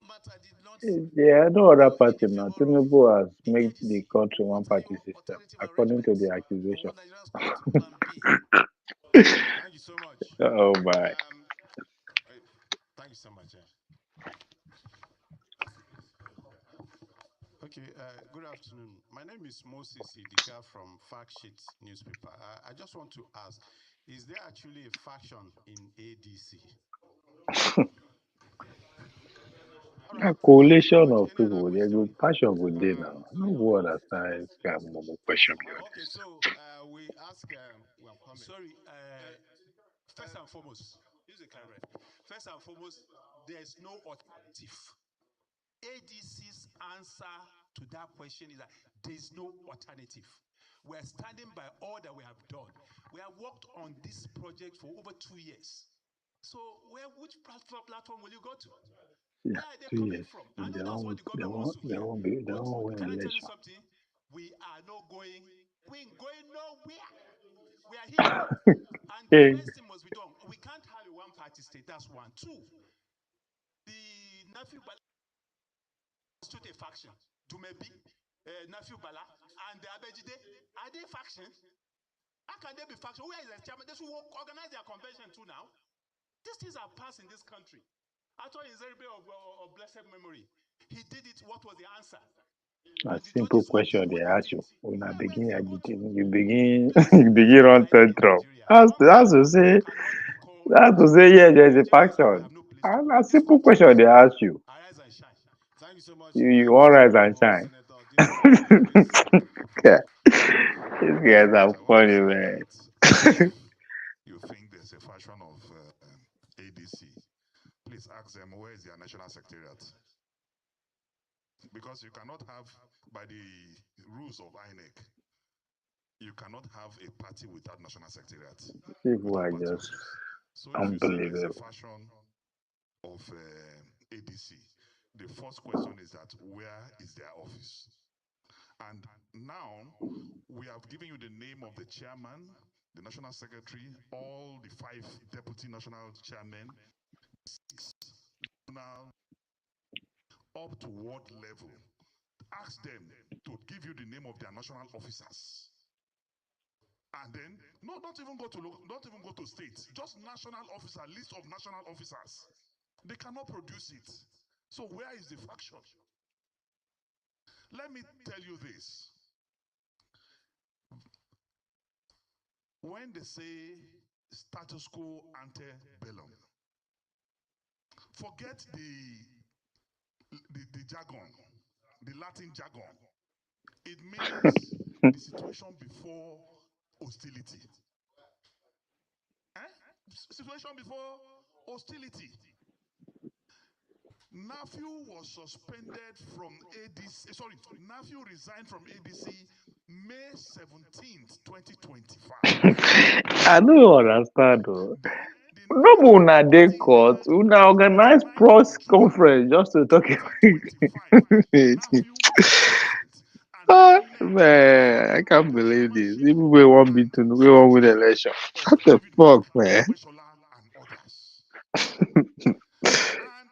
matter did not. Yeah, no other party now. Tinubu has made the country one party system, according to the accusation. Thank you so much. Oh my. Thank you so much. Okay, good afternoon. My name is Moses Idika from Fact Sheet newspaper. I just want to ask, is there actually a faction in ADC? A coalition of people, they go passion good day now. No go understand question. Okay, so we ask. Sorry. First and foremost, use a camera. First and foremost, there is no alternative. ADC's answer to that question is that there is no alternative. We are standing by all that we have done. We have worked on this project for over 2 years. So, which platform will you go to? Yeah, Where are they 2 coming years. from? I know that's what the government wants to They hear. won't win Can I tell you election. something? We are not going. We ain't going nowhere. We are here. And the best thing must be done. We can't have a one-party state. That's one. Two, the Nephew Bala stood a faction. Dumebi, Nephew Bala, and the Abejide. Are they factions? How can they be factions? Where is the chairman? They should organize their convention too now. These things are passed in this country. I thought he's a bit of blessed memory. He did it. What was the answer? A simple question they ask you. When I begin agitating, you begin on tantrum. That's to say, yeah, there's a faction. And a simple question they ask you. Arise and shine. Thank you so much. You want rise and shine. Yeah. These guys are funny, man. You think there's a fashion of ADC? Please ask them where is their national secretariat? Because you cannot have, by the rules of INEC, you cannot have a party without national secretariat. People are just so unbelievable. If you say there's a fashion of ADC, the first question is that where is their office? And now we have given you the name of the chairman, the national secretary, all the 5 deputy national chairmen, 6 national, up to ward level. Ask them to give you the name of their national officers. And then, no, don't even go to states, just national officer, list of national officers. They cannot produce it. So where is the faction? Let me tell you this. When they say status quo ante bellum, forget the jargon, the Latin jargon. It means the situation before hostility. Situation before hostility. Nephew was suspended from ADC. Sorry, Nephew resigned from ADC May 17th, 2025. I don't understand though. No, una dey court, una organize press conference just to talk about it. Man, I can't believe this. People will want me to know, we won't win the election. What the fuck, man?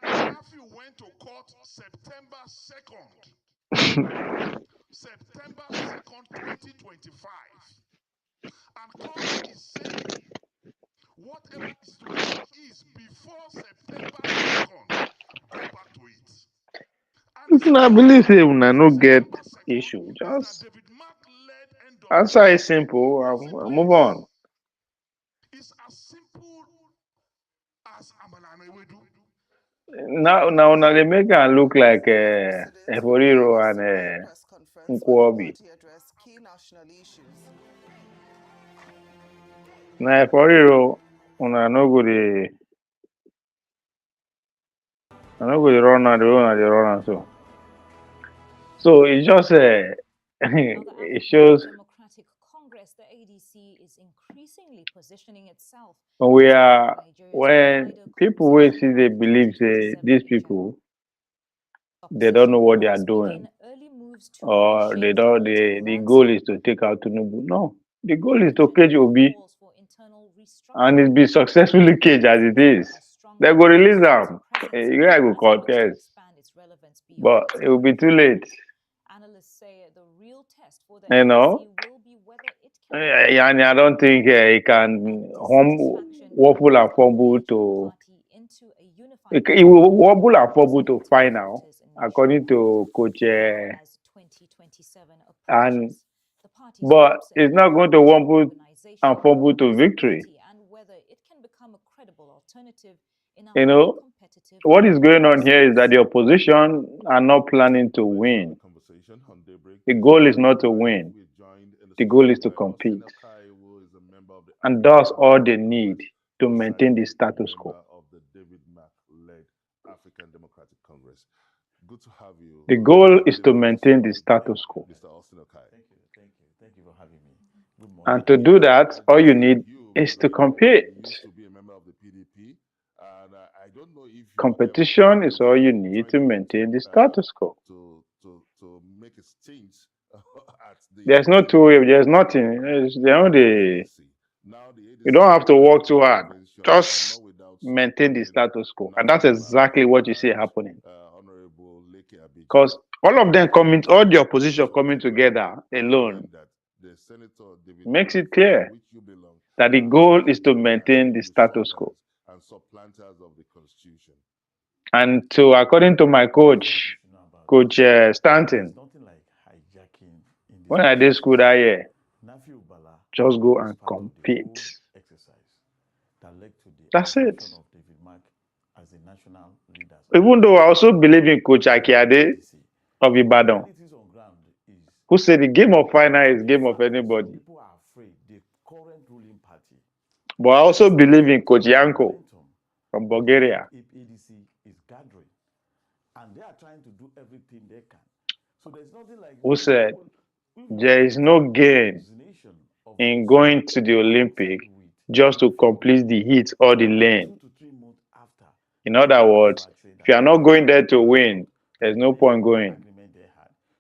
Nephew went to court September 2nd. September 2nd, 2025. And court is saying whatever the situation is before September 2nd, go back to it. I believe say una no get issue. Just answer is simple and move on. It's as simple as Amalana Ewedu. Now they make it look like Eforiro and Nkwobi. Now Eforiro, una no go dey run and they run and so. So it's just it shows Congress, the ADC is increasingly positioning itself when people will see they believe say these people they don't know what they are doing, or they don't. The goal is to take out Tinubu. No, the goal is to cage Obi, and it's been successfully caged as it is. They go release them. You guys go contest, but it will be too late. Analysts say the real test for the You know, ADC will be whether it can and I don't think he can waffle and fumble to. He will wobble and fumble to final, according to Coach. And but it's not going to wobble and fumble to victory. You know, what is going on here is that the opposition are not planning to win. The goal is not to win. The goal is to compete. And that's all they need to maintain the status quo. African Democratic Congress. Good to have you. The goal is to maintain the status quo. Mr. Austin Okai. Thank you for having me. Good morning. And to do that, all you need is to compete. To be a member of the PDP, and I don't know if competition is all you need to maintain the status quo. To make a change at the. There's no two way. There's nothing. You don't have to work too hard. Just maintain the status quo, and that's exactly what you see happening. Because all of them all the opposition coming together alone makes it clear that the goal is to maintain the status quo. And supplanters of the constitution. And so, according to my coach Stanton, when I did school that year, just go and compete. That's it. Even though I also believe in Coach Akiade of Ibadan. Who said the game of final is game of anybody? People are afraid. The current ruling party. But I also believe in Coach Yanko from Bulgaria. If ADC is gathering, and they are trying to do everything they can. So there's nothing like. Who said there is no gain in going to the Olympic just to complete the heat or the lane. In other words, if you are not going there to win, there's no point going.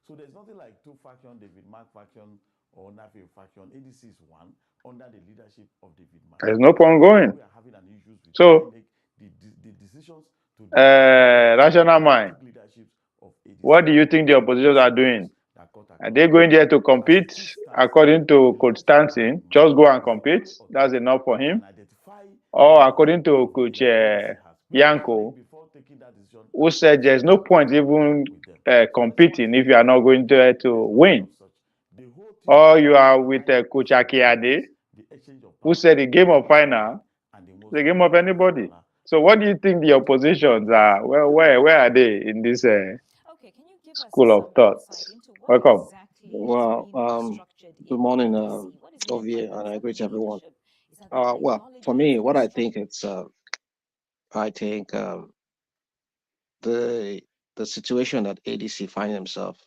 So there's nothing like two factions, David Mark faction or Nafi faction. ADC is one under the leadership of David Mark. There's no point going. So, rational mind. What do you think the oppositions are doing? Are they going there to compete? According to Coach Stanton, just go and compete. That's enough for him. Or according to Coach Yanko, who said there's no point even competing if you are not going there to win. Or you are with Coach Akiade, who said the game of final is the game of anybody. So what do you think the oppositions are? Well, where are they in this school of thought? Welcome. Well, good morning, Ovie, and I greet everyone. Well, for me, what I think I think the situation that ADC find himself,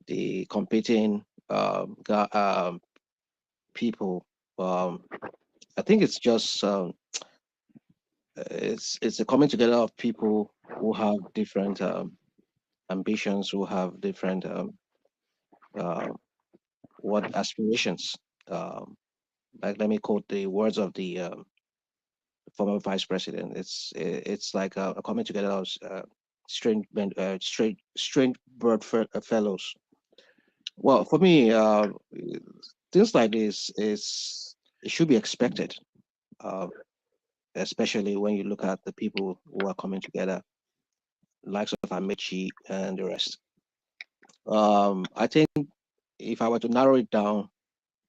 the competing people, I think it's just it's a coming together of people who have different ambitions, who have different what aspirations. Like let me quote the words of the former vice president. It's like a coming together of strange bird fellows. Well, for me, things like this it should be expected, especially when you look at the people who are coming together, likes of Amechi and the rest. I think if I were to narrow it down,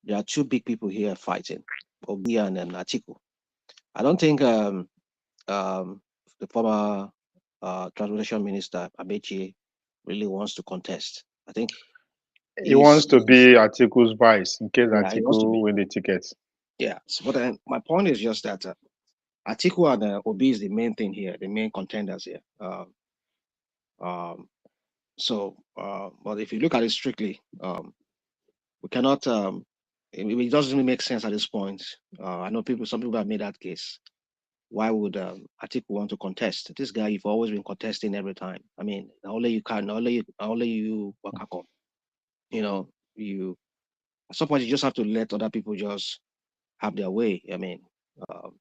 there are two big people here fighting, Obi and Atiku. I don't think the former transportation minister Amechi really wants to contest. I think he wants to be Atiku's vice in case Atiku win the tickets. Yeah, but my point is just that Atiku and Obi is the main thing here, the main contenders here. But if you look at it strictly, we cannot. It doesn't really make sense at this point. I know some people have made that case. Why would Atiku want to contest? This guy, you've always been contesting every time. I mean, only you can, only you, you know, you. At some point, you just have to let other people just have their way. I mean,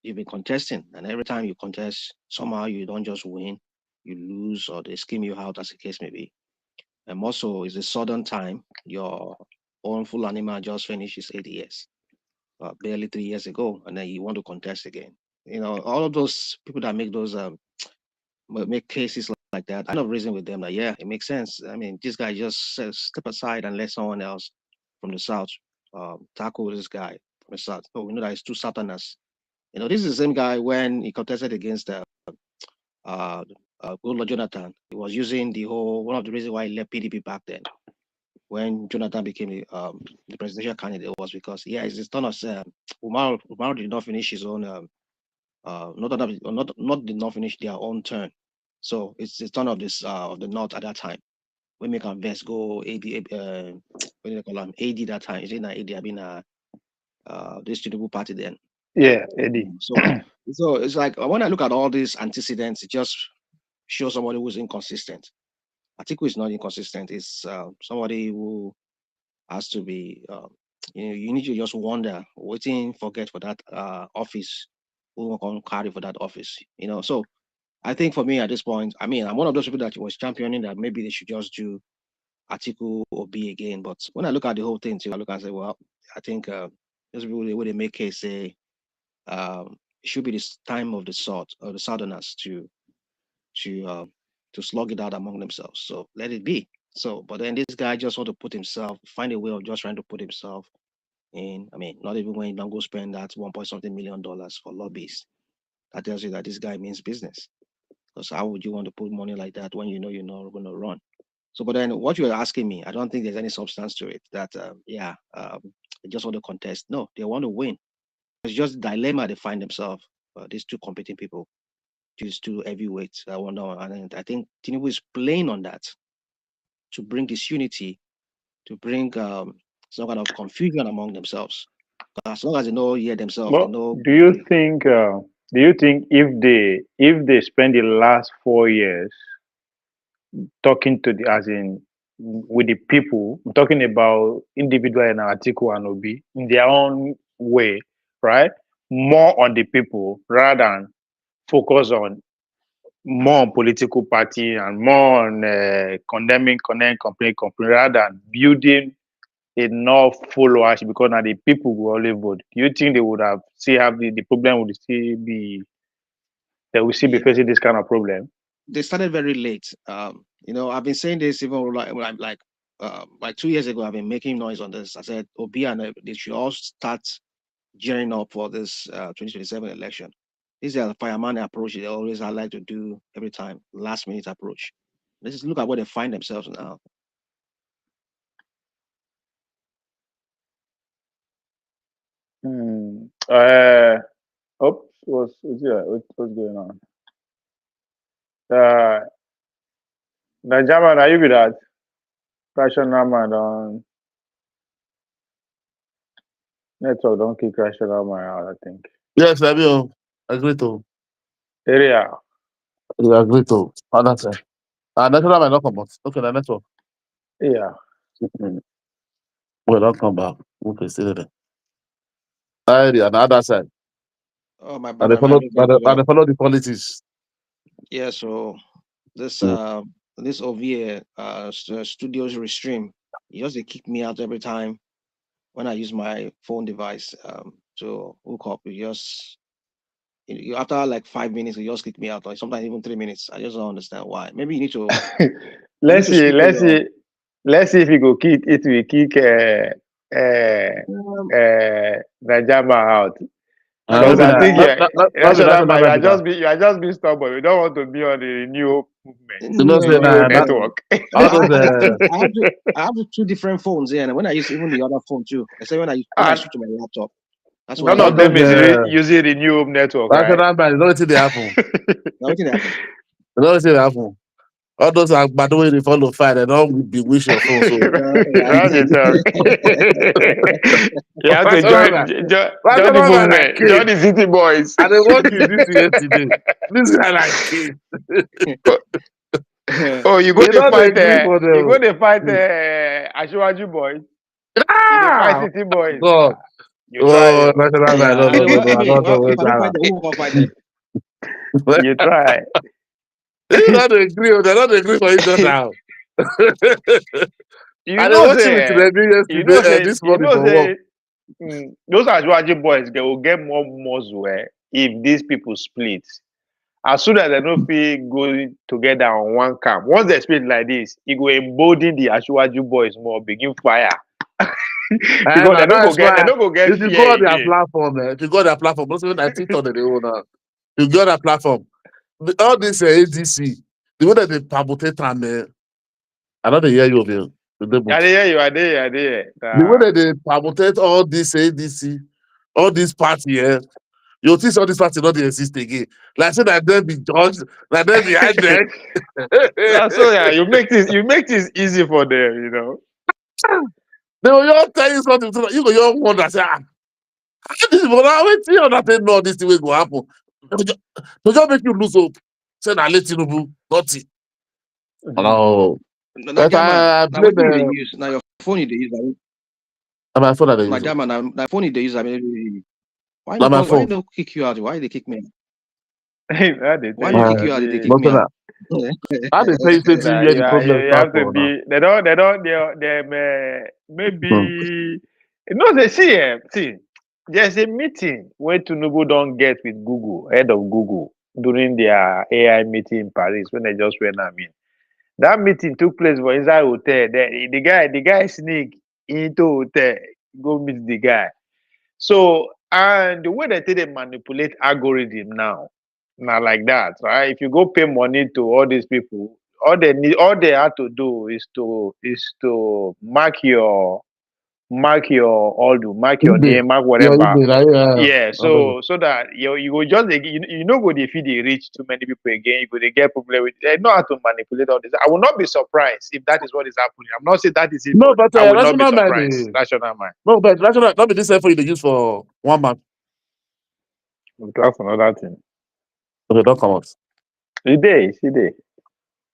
you've been contesting, and every time you contest, somehow you don't just win, you lose, or they scheme you out, as the case may be. And also, it's a sudden time. Your own full animal just finished his 8 years, barely 3 years ago, and then you want to contest again. You know, all of those people that make those make cases like that, I kind of reason with them that yeah, it makes sense. I mean, this guy just says step aside and let someone else from the south tackle this guy from the south. Oh, we know that it's two southerners. You know, this is the same guy when he contested against Goodluck Jonathan. He was using one of the reasons why he left PDP back then. When Jonathan became the presidential candidate, was because it's the turn of Umar did not finish his own not did not finish their own turn. So it's the turn of this of the North at that time. When make can best go AD what do they call him? AD that time. Is it not AD? I mean this Tinubu party then. Yeah, AD. So it's like when I look at all these antecedents, it just shows somebody who's inconsistent. Atiku is not inconsistent. It's somebody who has to be. You need to just wonder, forget for that office, who can carry for that office. You know, so I think for me at this point, I mean, I'm one of those people that was championing that maybe they should just do Atiku or B again. But when I look at the whole thing, too, I look and say, well, I think those people the way they make case say it should be this time of the Southerners to slug it out among themselves. So let it be. So, but then this guy just want to find a way of just trying to put himself in. I mean, not even when you don't go spend that $1 million for lobbies. That tells you that this guy means business. Because how would you want to put money like that when you know you're not going to run? So, but then what you are asking me, I don't think there's any substance to it. That they just want to contest. No, they want to win. It's just dilemma they find themselves. These two competing people, these two heavyweights. And I think Tinubu is playing on that to bring disunity, to bring some kind of confusion among themselves. As long as they know themselves, they Well, know. do you think if they spend the last 4 years talking to the as in with the people, I'm talking about individual and Atiku and Obi in their own way, right? More on the people rather than focus on more on political party and more on condemning, complain, rather than building enough followers because now the people will only vote. Do you think they would have the problem would still be they will still be facing this kind of problem? They started very late. I've been saying this even like 2 years ago. I've been making noise on this. I said Obi and they should all start gearing up for this 2027 election. This is a fireman approach they always like to do every time, last minute approach. Let's just look at where they find themselves now. What's going on? Najama, are you with that? Rational man on network don't kick rational man out, I think. Yes, I will agree to. Area. You agree to. That's it. National might not come out. Okay, the network. Yeah. Well, don't come back. Okay, stay there. On the other side. Oh, my And brother, they follow the politics. Yeah, so this this OVA studios restream, they kick me out every time when I use my phone device to hook up. After like 5 minutes, you just kick me out, or sometimes even 3 minutes. I just don't understand why. Maybe you need to. Let's see if he go kick it will kick Najama out. Because I think you are just being stubborn. We don't want to be on the new movement, new network. I have the two different phones here, and when I use even the other phone too, except when I switch to my laptop. That's none of them is using the new network, right? You don't see the happen. Nothing happen. You don't see the happen. All those agbada wey dey follow fire, they don't bewitch your phone. So that's it. You have to join the movement. Join the city boys. And they work in this yesterday. This guy like king. Oh, you go to fight. You go to fight Asiwaju boys. You fight city boys. God. You try. National man, You try. They not agree. They not agree for each other. You know, this morning for work. Those Asiwaju boys, they will get more muscle if these people split. As soon as they don't feel going together on one camp, once they split like this, it will embolden the Asiwaju boys more, begin fire. Because they don't go get if you go on their platform, if you go on their platform, most of them I TikTok they own now. You go on their platform. All this ADC, the way that they promote them, I don't hear you over here. I hear. The way that they promote all this ADC, all this party, you think all this party not exist again. Like say that they be judged, like they be hijacked. So you make this easy for them, you know. They will just tell you something, you go just wonder, say, this is what I wait till nothing know this thing will go happen. To just make you lose hope. Say na let Tinubu, nothing. Oh. But I blame now your phone you use. My phone they use. My phone you use. Why don't kick you out? Why they kick me out? Why they kick you out? They kick me out. How they say where the problem start from now? Maybe they see. There's a meeting where Tinubu don't get with Google, head of Google, during their AI meeting in Paris when they just went. That meeting took place for inside hotel. The guy sneak into hotel, go meet the guy. So, and the way they manipulate algorithm now like that, right? If you go pay money to all these people, all they had to do is to mark your mark your name, mark Your whatever. email, Yeah, so that you will just you know go if they reach too many people again, you go they get problem with they know how to manipulate all this. I will not be surprised if that is what is happening. I'm not saying that is it, no, but but I will not be rational mind. surprised. Rational mind. No, but rational not be this for you to use for 1 month. We'll talk for another thing. Okay, don't come out. It day.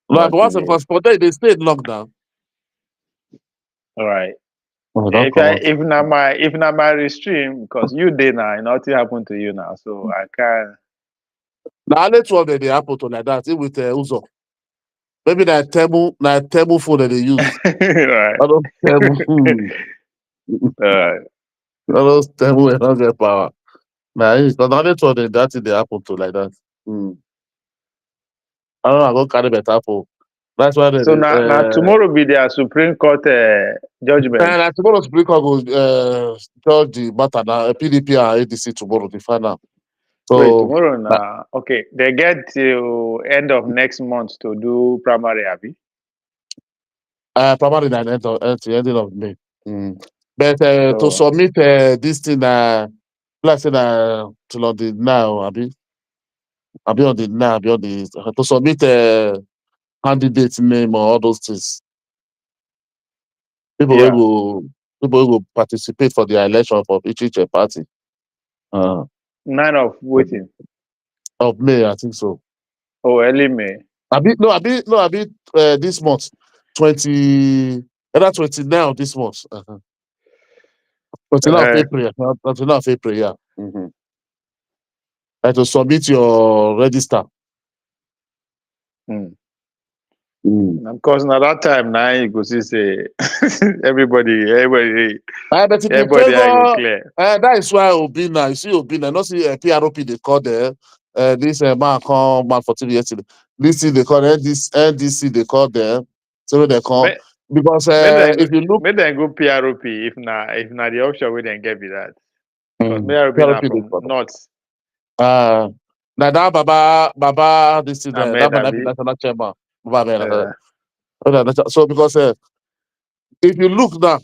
No, but once because for them they stay in lockdown. All right. Okay, don't come out. If na my restream, because you did now, nothing happened to you now, so I can't. Now only 2 of them they happen to like that. With Uzo. Maybe that table phone that they use. Right. I don't table. Alright. I don't table and not get power. Nah, it's not only 2 of them that thing they happen to like that. I don't know, I go carry better phone. That's why they So now tomorrow be their Supreme Court judgment. and tomorrow Supreme Court go judge the matter now. PDP and ADC tomorrow the final. Wait, So tomorrow now. Okay, they get till end of next month to do primary, abi? probably at the ending of May. But to So submit this thing like say till on the now, I'll be on the now, I'll be on the to submit candidate name or all those things. People yeah, will participate for the election for each party. 9 of waiting. Of May, I think so. Oh, early May. I be this month, 29 this month. 29 of Uh, April, 29 of April, yeah. And to submit your register. Because now that time now you go see say everybody But if you I go favor, clear. that is why Obina, you see Obina, not see PROP they call there. This man call man 14 yesterday. This thing they call NDC they call there. So they call because if you look Make them go PROP if na the option we then get be that. Because PROP na PROP they from call. north. Now that Baba this thing that Ahmed Baba Abi. national chairman. So because if you look now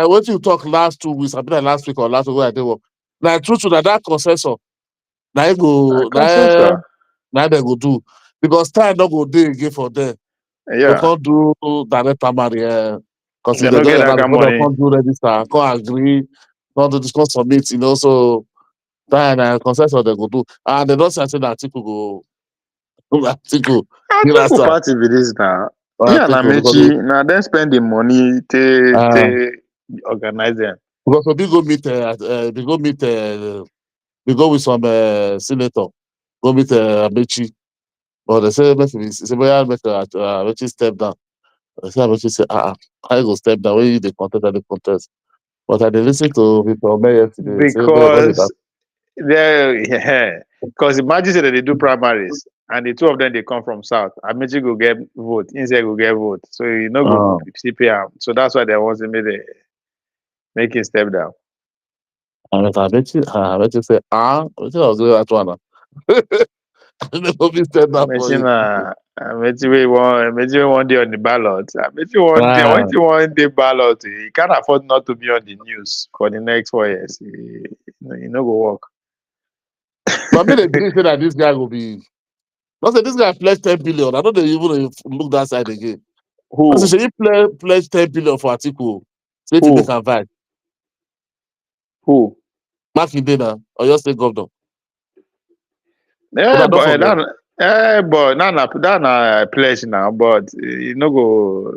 what you talk last 2 weeks, I been last week or last week I did work. Now true to that consensus. Now you go Consensus. now they go do because time not go day again for them. They Yeah. can't do direct primary because They if they no don't get that allow kind of before they money. can't do register, can't agree, can't do discuss submit, so time consensus they go do. And they don't say the article go article I you think understand? party be this now. Yeah, na Article Mechi. Now they spend the money to organize them. because we go meet we go with some senator, go meet Amechi. But they say make Amechi step down. I say Amechi say I go step down when you the contest and the contest. But I did listen to Victor Omer yesterday. Say what did that? Because because imagine say that they do primaries and the 2 of them they come from south. Amici go get vote, inside go get vote. So you know go CPM. So that's why they want to make him step down. I Amechi say Amechi was doing that one. They go be step down for Amici you. na Amici we want day on the ballot. Amici want day only thing one day ballot. He can't afford not to be on the news for the next 4 years. He no go work. But me they believe say that this guy will be. Not say this guy pledged 10 billion. I don't even look that side again. I Who? say he pledged 10 billion for article. Say if you make Who? a fight. Who? Makinde na or your state governor. But Yeah, I don't forget. but that na pledge now. But you no go.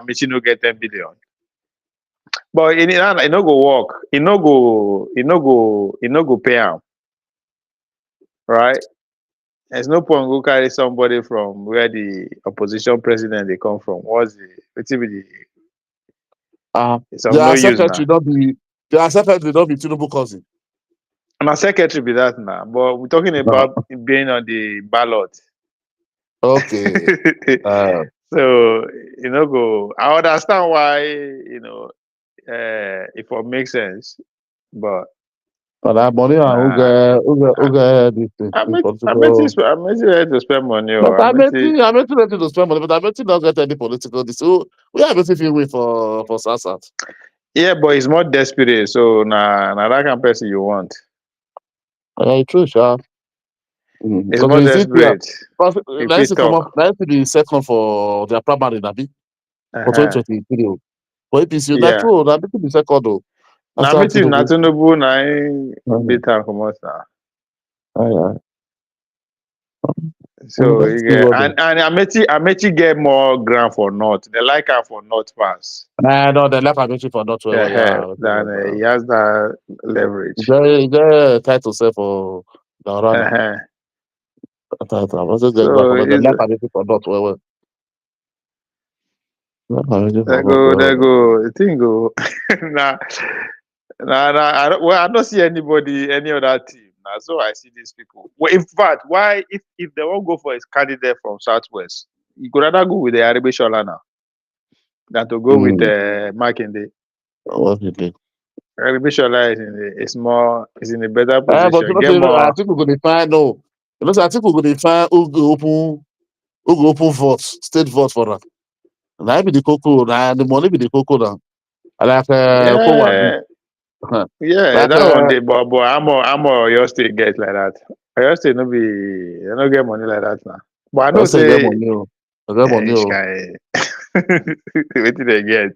Amici no get 10 billion. But it no go work. It no go pay am. Right? There's no point go carry somebody from where the opposition president they come from. What's the it's of no Their use now. secretary don't be Tinubu cousin. My secretary be that now. But we're talking about being on the ballot. Okay. So go. I understand why it will make sense, but But that money, who get this thing I in met political. ready to spend money. But I met it. I'm ready to spend money, but I'm not get any political. This we have a few way for Sasat. Yeah, but it's more desperate. So na that kind of person you want. True, sure. It's Because more we see here, desperate. because If we let's come up, talk. let's be second for their primary, Nabi, for Uh-huh. 2023. For APC, that's Yeah. true. Nabi to be second though. Now After meeting Tinubu. Natunubu na beat am comot now. Aye. So Let's you see get what and Amechi get more ground for north. They like am for north pass. no, they left Amechi for not well. Yeah, Then he has that leverage. the title say for the runner. Uh-huh. Title. I was just going So for the it's, left Amechi for not well. Left Amechi they for not well. go, the thing go. nah, I don't see any other team. Now, so I see these people. Well, in fact, why if they won't go for his candidate from Southwest, you could rather go with the Arabic Shola now than to go with Makinde. What you think? Arabic Shola is in a better But you position. know, Get I more. think we're going to find no. You know, I think we're going to find who go open votes, state vote for that. And I be the cocoa, the money be the cocoa now. Like Kowandi. Yeah, yeah, Like that one day, but I'm your state get like that. Your state no be they no get money like that now. But I know I say get say money. I get money. which kind wetin they get.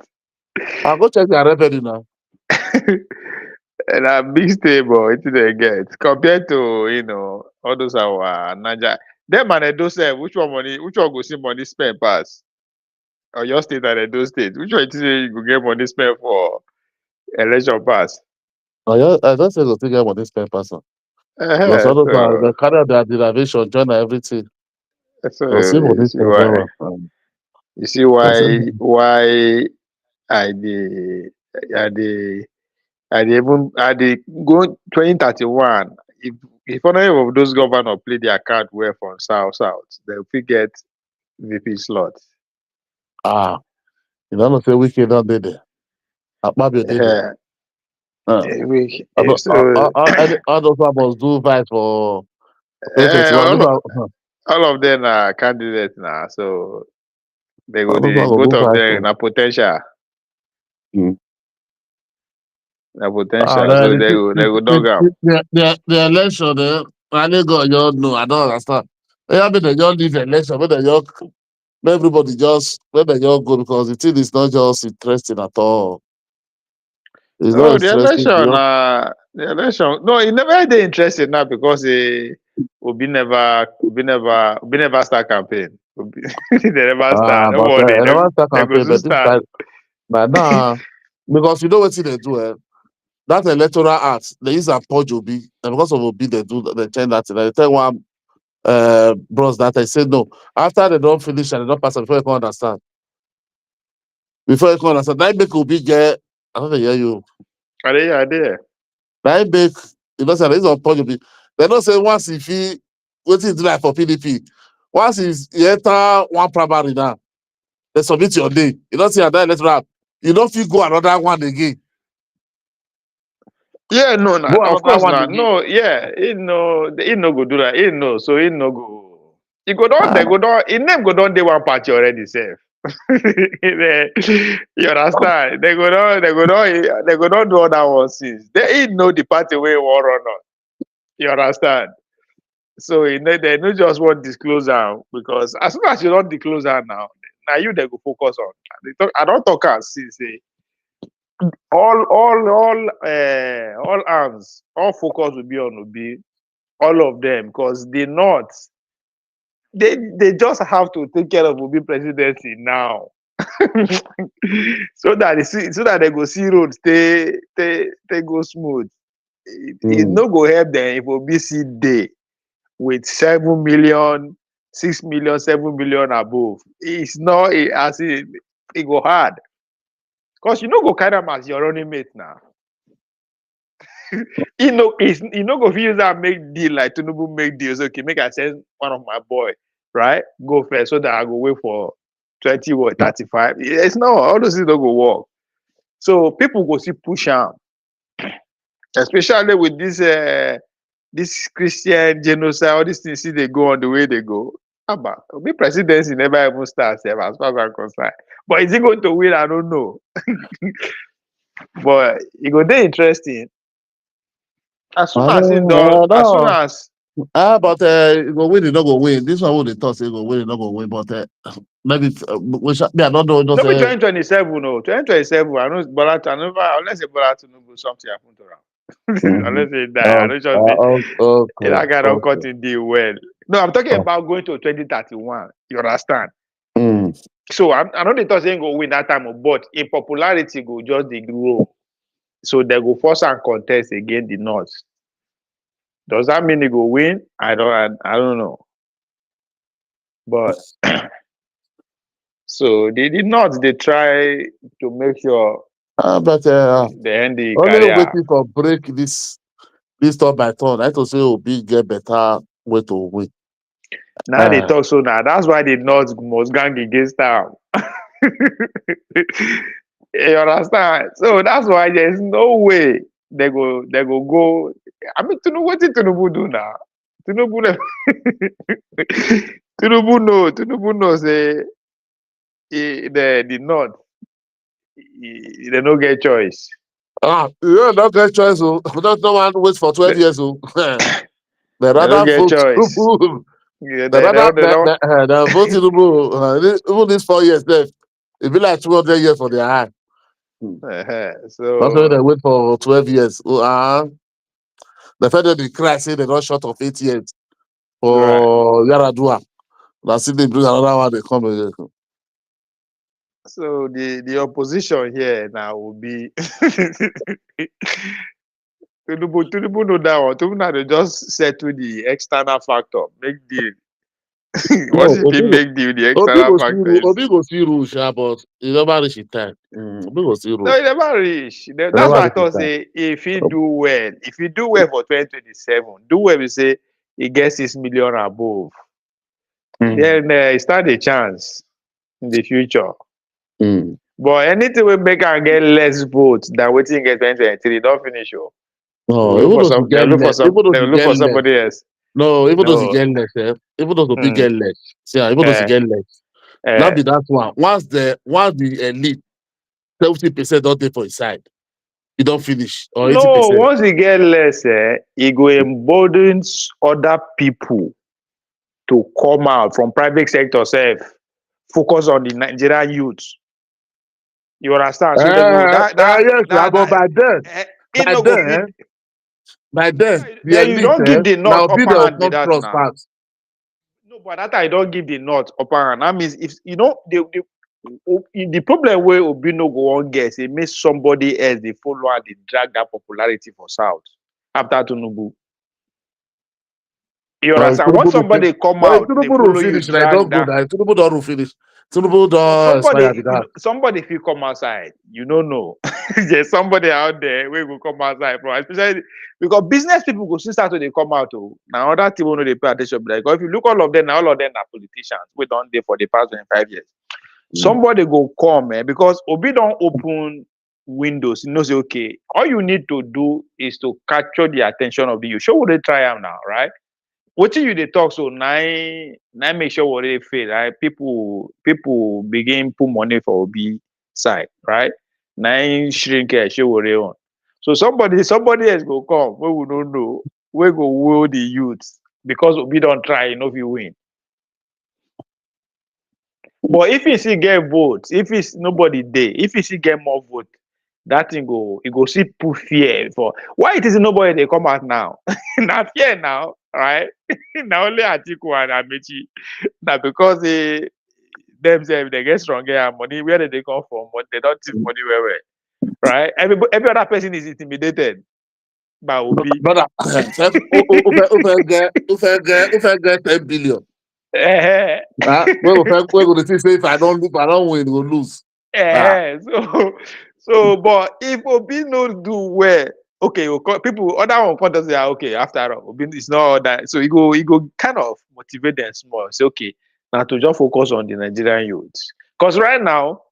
I go check their revenue now. And a big stable, wetin they get compared to all those our Naija. Them and Edo sef, which one go see money spend pass? Or your state and Edo state, which one you think say you go get money spend for election pass? I don't say go take get money spend person. Because all those So they carry their derivation, join everything. So see you money see spend why well. you see That's it. why I dey I dey I dey go 2031. If any of those governors play their card well from south, they fit get VP slot. You don't know say Wiki don't do there. Akpabio did there. So All those one must do vice for 2021. all of them are candidates now, so they go All those one go both do of vice them for. na potential. Na potential, so they go dog am. The election, I didn't go, you know, I don't understand. I mean, they just leave election, but they just, everybody just, when they just go, because the thing is not just interesting at all. It's not No, the interesting. election, the election. No, it never dey interested now because Obi never start campaign. They never start. Don't But worry, I never start they go campaign, soon but this start. time, but now, because you know what they do, that electoral act, they use a purge Obi, and because of Obi, they change that. They tell one bros that I said no. After they don't finish and they don't pass, before you can understand. Before you can understand, that make Obi get. I don't hear you. Are they there? That make say there is a purge Obi. They don't say once if he what he do like for PDP. Once he enter one primary now, they submit your name. You don't see that electoral act. You don't feel go another one again. Yeah, no, nah, Go of another course one not. again. No, yeah, he no go do that. He no, so he no go. He go down, they go down. His name go down. They one party already, safe. You understand? They go down do other one since. He know the party where he want run on. You understand? So they no just want disclosure because as soon as you don't disclose her now you they go focus on. I don't talk as since say all arms, all focus will be on Obi, all of them, because the North, they just have to take care of Obi presidency now. so that they go see road they go smooth. It no go help them if Obi see day with 7 million, 6 million, 7 million above. It's not as it go hard. Because you know go kind of as your running mate now. He no go use that make deal like Tinubu make deals. Okay, make I send one of my boy, right? Go first so that I go wait for 20 or 35. It's not all those things don't go work. So people go see push out. Especially with this Christian genocide, all these things, see they go on the way they go. The presidency never even starts, as far as I'm concerned. But is he going to win? I don't know. But it go dey interesting. As soon as he done, as soon as but you go win, you not go win. This one will they talk say go win, you not go win. But maybe I don't know. Just no be 2027, no 2027. I know, but I never unless a Bola Tinubu something happen to him. Unless he die, I don't just okay, that guy don't cut in deal well. No, I'm talking about going to 2031. You understand? So I know the thought ain't go win that time, but in popularity go just dey grow. So they go force and contest again the North. Does that mean he go win? I don't know. But so the North they try to make sure but they end the only career. waiting for break this turn by turn. I to say Obi get better way to win. Now they talk so now. That's why the North must gang against them. You understand? So that's why there's no way they go. I mean, what did Tinubu do now? Tinubu Tinubu say the North they no get choice. Yeah, not get choice. So not no one waits for 12 years. So they rather get vote choice. Tinubu. Yeah, They vote Tinubu. Even these 4 years left, it be like 200 years for their eye. So that's why they wait for 12 years. The federal they cry say they not short of 8 years for Yaradua. That's if they bring another one, they come again. So the opposition here now will be Tinubu know that one. Tinubu now they just settle the external factor, make deal. Once if he make deal, the external factor is Obi go see rule, but he never reach his time. Obi go see rule. no, he never reach. That's why I thought say if he do well for 2027, do well, we say he gets 6 million above. Then he stand a chance in the future. But anything will make am get less votes than wetin he get 2023, don't finish. No, They'll look for somebody else. No, even those he get less, even those Obi get less. See, even those he get less. Not be that one. Once the elite 70% don't take for his side, he don't finish or 80%. No, once he get less, he go embolden other people to come out from private sector self, focus on the Nigerian youth. You understand? So they go but by then, the then you don't give elite the North upper hand with that trust now. pass. No, but that time you don't give the North upper hand. That means if you know the problem where Obi no go on guess, it makes somebody else they follow and they drag that popularity for South after Tinubu. You understand? Once somebody come out, they follow you, drag that. Tinubu don't finish. Tinubu don't expire with that. Somebody if you come outside, you don't know. There's somebody out there where will come outside from, especially because business people go still start to they come out. Now other people know they pay attention. Like if you look all of them are politicians. We don't there for the past 25 years. Somebody go come, because Obi don't open windows. He knows okay. All you need to do is to capture the attention of the youth. Show what they try am now, right? What you they talk so now make sure what they fail, right? People begin put money for Obi side, right? Now shrink show what they want. So somebody else go come, we don't know, we go woo the youths because Obi don't try, if you win. But if you see get votes, if it's nobody there, if you see get more vote, that thing it go see put fear for why it is nobody they come out now. Not fear now, right? Now only Atiku and Amechi. Now because themselves they get stronger and money, where did they come from? But they don't take money where, right? Every other person is intimidated by Obi. Brother, get 10 billion. We're going to say if I don't win, we'll lose. So, but if Obi no do well, okay, people other one come say, okay, after all, Obi is not all that. So he go kind of motivate them small. Say, okay, now to just focus on the Nigerian youths. Because right now,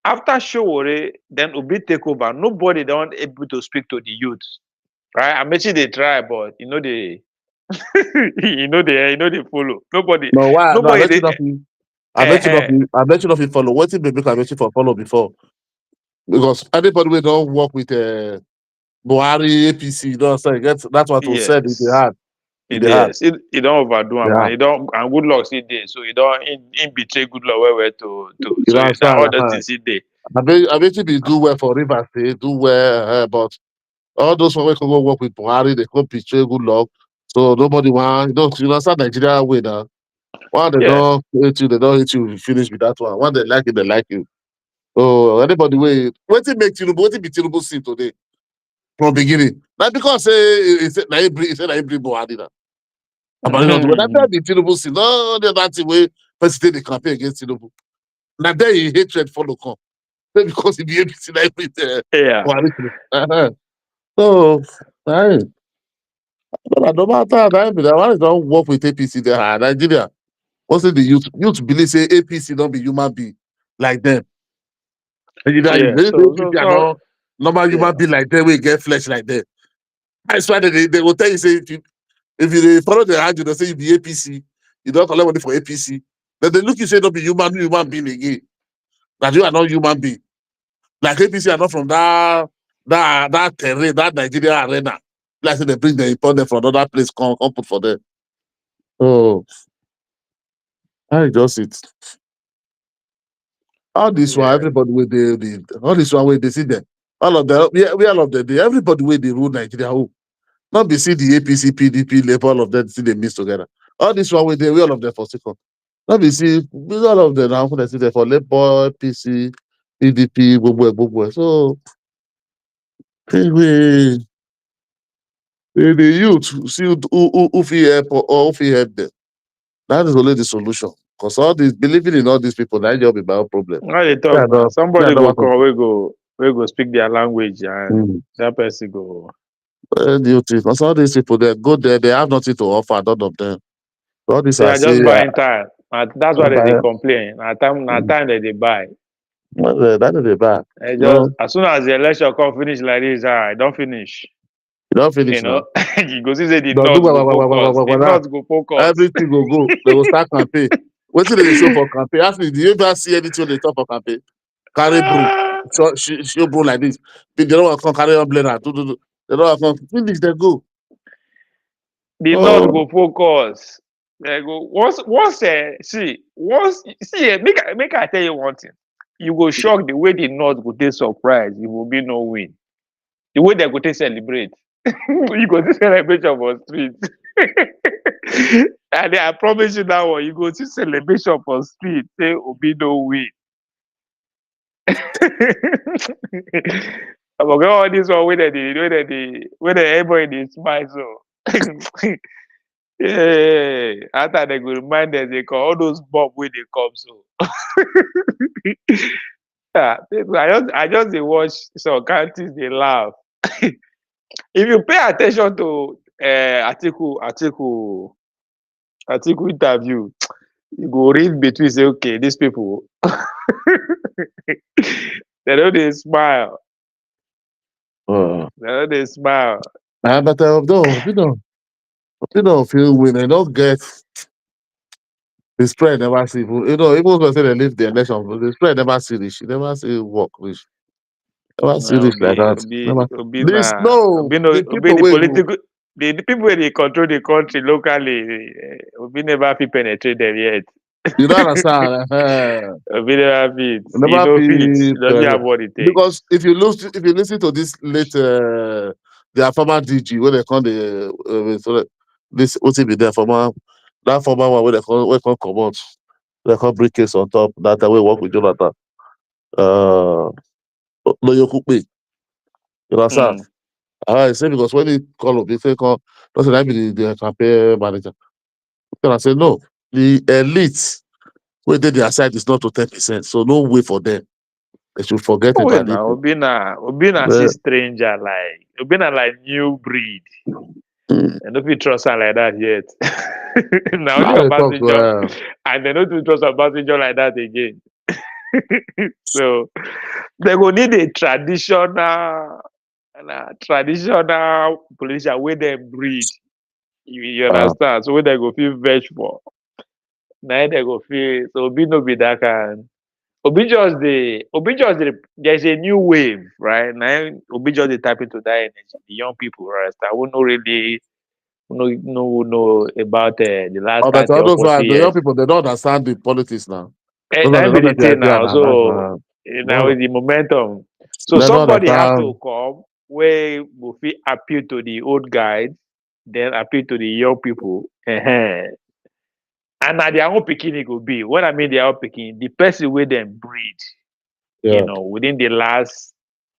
after Showore, then Obi take over. Nobody don't able to speak to the youth. Right? I mentioned they try, but they they follow. Nobody, No, why? No, I nobody bet you they nothing. I bet you nothing. I bet you nothing follow. What did make I bet you for follow before? Because anybody we don't work with Buhari, APC, you know what I'm saying? That's what was said in the yes. heart. In It the heart. is. It don't overdo him, Yeah. and it don't and good luck see day. So it don't in betray good luck where to You so know now what all I'm the saying? things see day. I bet you be do well for Rivers State, do well, but all those one we can go work with Buhari, they could betray good luck. So nobody want, you know, understand Nigeria way now. One they Yeah. don't hate you, they don't hate you, you finish with that one. One they like it, they like you. So anybody way, what it make Tinubu, what it be Tinubu see today from beginning? Not because it's na every Buhari now. About not when that be Tinubu see, no, that's the way president they campaign against Tinubu. Now there he hatred follow come. Because he be APC na every Yeah. Buhari. So, I no matter that, the one don't work with APC there. Nigeria, also the youth believe say APC don't be human being like them. Nigeria, Yeah. the So APC are not normal yeah. human being like them. We get flesh like them. That's why they will tell you say if you dey follow the hand, they say you be APC, you don't collect money for APC. Then they look you say don't be human being again. That you are not human being. Like APC are not from that terrain, that Nigeria arena. Like say they bring them, import them from another place, come put for them. Oh, I just it. All this one, Yeah. everybody with all this one where they see them. All of them, yeah, we all of them, everybody where they rule Nigeria. Who? Not be see the APC, PDP, Labour, all of them see they mix together. All this one where they we all of them for second. Not be see all of them now who they see there for Labour, PC, PDP, Bobo. So we the youth see who fit help or who fit help them. That is only the solution. Because all this believing in all these people, that job be my own problem. Now they Yeah, talk now. no, yeah, Somebody no go want to. come, we go speak their language, and that person go. Duty. Because all these people, they go there, they have nothing to offer, none of them. All this They I are say, just buying time. And that's why they buy, complain. Time that they buy. that is the bad. They just No, as soon as the election come finish like this, don't finish. you don't finish now. You go see say the Don't do North go focus. The now. North go focus. Everything will go. They will start campaign. What did they show for campaign? Ask me, do you ever see anything they talk for campaign? Carry broom. So show broom like this. They don't want to come carry umbrella. Do. They don't want to come. Finish, they go. The North Oh, go focus. They go make I tell you one thing. You go shock the way the North go take surprise. It will be no win. The way they go take celebrate. You go see celebration for street. And I promise you that one. You go see celebration for street. Say Obi no win. I forget all this one where everybody smile so. Yeah, after they go remind us, they call all those bomb where they come so. Yeah, I just dey watch some countries they laugh. If you pay attention to article interview, you go read between say okay, these people they know they smile. They know they smile. but no, you don't feel when they don't get the spread never see. Even when say they leave the election, but the spread never see this. You never see work this. Never see this like that. Never. This no the Obi people the will go. political the people where they control the country locally, Obi never fit penetrate them yet. You don't understand. Obi never fit. He Never no fit. He be doesn't have what it takes. because if you listen to this late their former DG when they come the this what's it be there former that former one where they come come out they come bring case on top that way work with Jonathan no you cook me you understand. I say because when he call up, they say call doesn't that be the campaign manager. Then I say no, the elite where they their side is not to 10%, so no way for them. They should forget Wait about it. now, Obi na see stranger like Obi na like new breed. And don't be trust her like that yet. Now only Now they talk Obasanjo, and they don't do trust Obasanjo like that again. So they go need a traditional politician where they breed. You understand? So where they go feel veg for. Now they go feel so Obi no be that kind. There's a new wave, right? Now Obi just dey tap into that energy. The young people, right? I will not really know about the last Oh, but 30 all or those 40 ones, the young years. people, they don't understand the politics now. And Those ones, that they be don't the get the thing idea now. now. That's So now well, is the momentum. So they don't somebody have to understand. come where will fit appeal to the old guys, then appeal to the young people. And now their own picking it could be. What I mean their own picking, the person with them breed, Yeah. within the last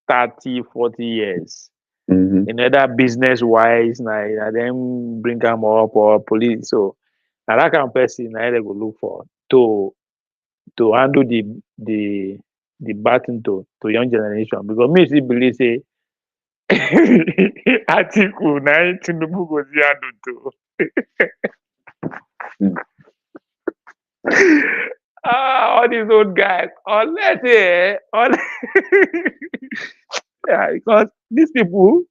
30, 40 years. Mm-hmm. In other business wise, now them bring them up or police. So now that kind of person now they go look for to handle the baton to young generation. Because me still believe say Atiku na Tinubu go see handle to. All these old guys, unless yeah, because these people,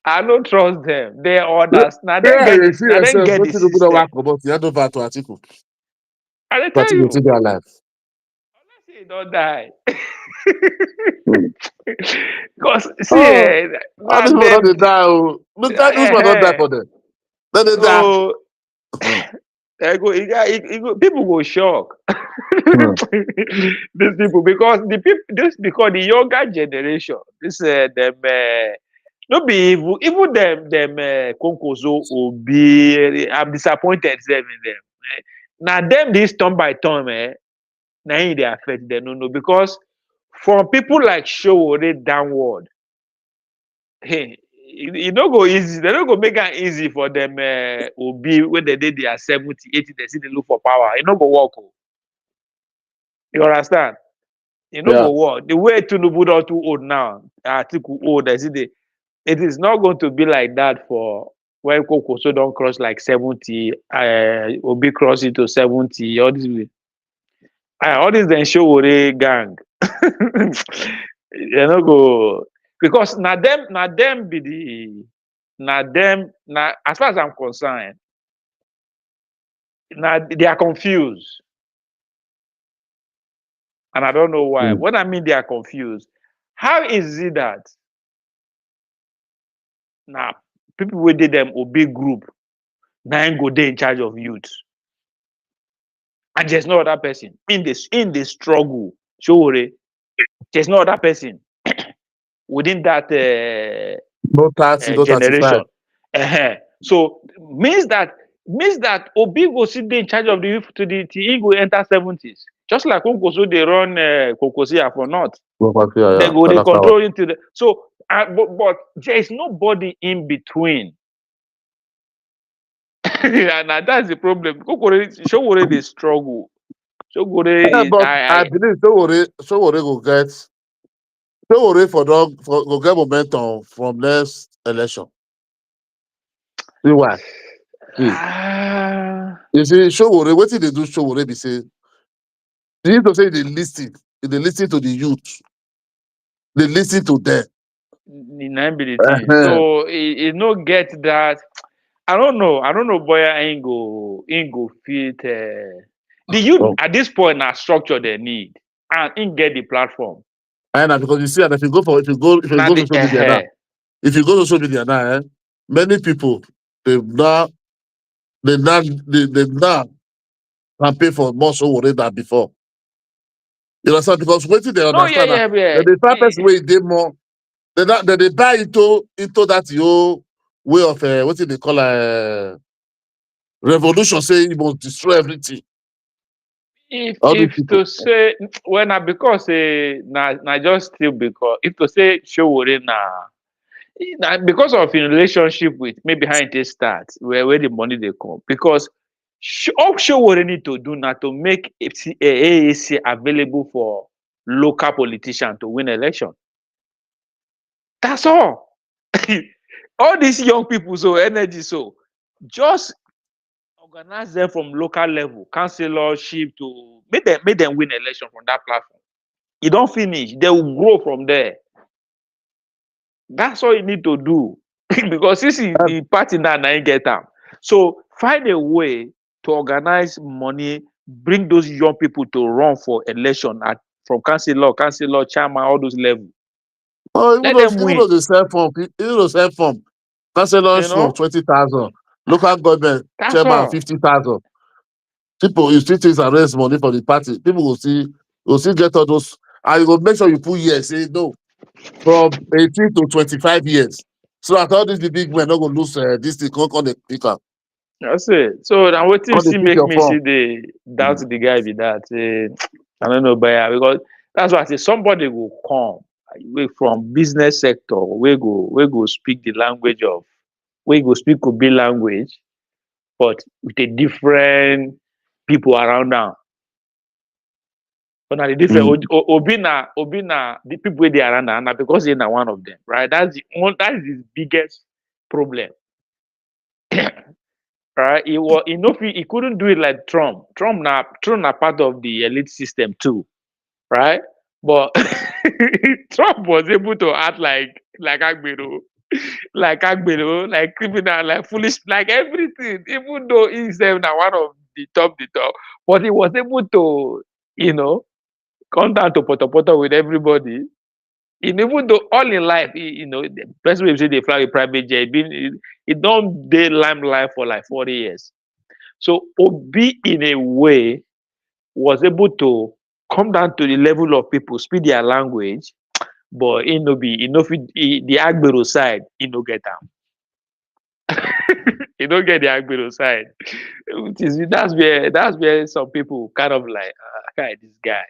I don't trust them. They understand. They Yeah, get you this. see Now they yourself, get what the you do system. about about you hand over to Atiku. I tell Atiku to you, their life. say don't die. Because Oh, all now these people them. don't die. Oh. Look, that these people don't die for them. Then they die. So people go shock. These people because the younger generation, this them no be even them Konkoso Obi. I'm disappointed them in them. Now them this turn by turn, now they affect them no because from people like Showore downward, hey, it don't go easy. They don't go make it easy for them Obi when they did their 70, 80, they see they look for power. It don't go work. You understand? You know Yeah. go work. The way Tinubu not too old now, Atiku old, it is not going to be like that for when Kokoso don't cross like 70, Obi cross it to 70, all this then show gang. You know go because now them be the now as far as I'm concerned, now they are confused. And I don't know why. What I mean they are confused. How is it that now people who did them a big group now go there in charge of youth and there's no other person in the struggle show there's no other person within that No taxi, no 35. generation. So means that Obi go sit there in charge of the youth to the till he go enter 70s. Just like Konkoso they run Kokosia for North. They go they control into the so but there is nobody in between. And that's the problem. Showore they struggle. Yeah, Showore but I believe Sowore go get Sowore for go get momentum from next election. See why? See. You see, Sowore, what did they do Sowore be say? They need to say they listen to the youth. They listen to them. the thing. So it no get that. I don't know, boy. I ain't go fit. The youth at this point now structure they need and in get the platform. And because you see, and if you go to social media now, many people they now campaign for more Sowore than before. You understand? Because waiting they No, yeah, understand that yeah. the type person way they more they buy into that your way of what they call revolution, saying you must destroy everything. All these If people. to say when I because na just still because if to say Showore na because of in relationship with maybe how it start where the money they come because all Showore need to do now to make AAC available for local politicians to win election. That's all. All these young people so energy so just organize them from local level, councillorship to make them win election from that platform. You don't finish, they will grow from there. That's all you need to do. Because this is the party now I get them. So find a way to organize money, bring those young people to run for election from councillor, chairman, all those levels. Oh, even Let those, them even win. though they sell form, councillors You know? 20,000, local government That's chairman all. 50,000. People, you still things and raise money for the party. People will still get all those, and you go make sure you put years. Say no, from 18 to 25 years. So that all these the big men not gonna lose this thing. Can't the pick up. That's it. So now what you Can't they see pick make your me see form? the doubt the guy be that. I don't know, but because that's why I say somebody will come from business sector, we go speak the language of, we go speak Kobe language, but with a different people around now. But now the different Obina, the people where they are around now because they're not one of them, right? That is the biggest problem. Right? He couldn't do it like Trump. Trump na part of the elite system too, right? But Trump was able to act like Agbero, like criminal, like foolish, like everything. Even though he's now one of the top, but he was able to, come down to poto with everybody. And even though all in life, the person will say they fly a private jet, it don't day limelight for like 40 years. So Obi, in a way, was able to come down to the level of people, speak their language, but the Agbero side, he no get them. He don't get the Agbero side. That's where some people kind of like, this guy,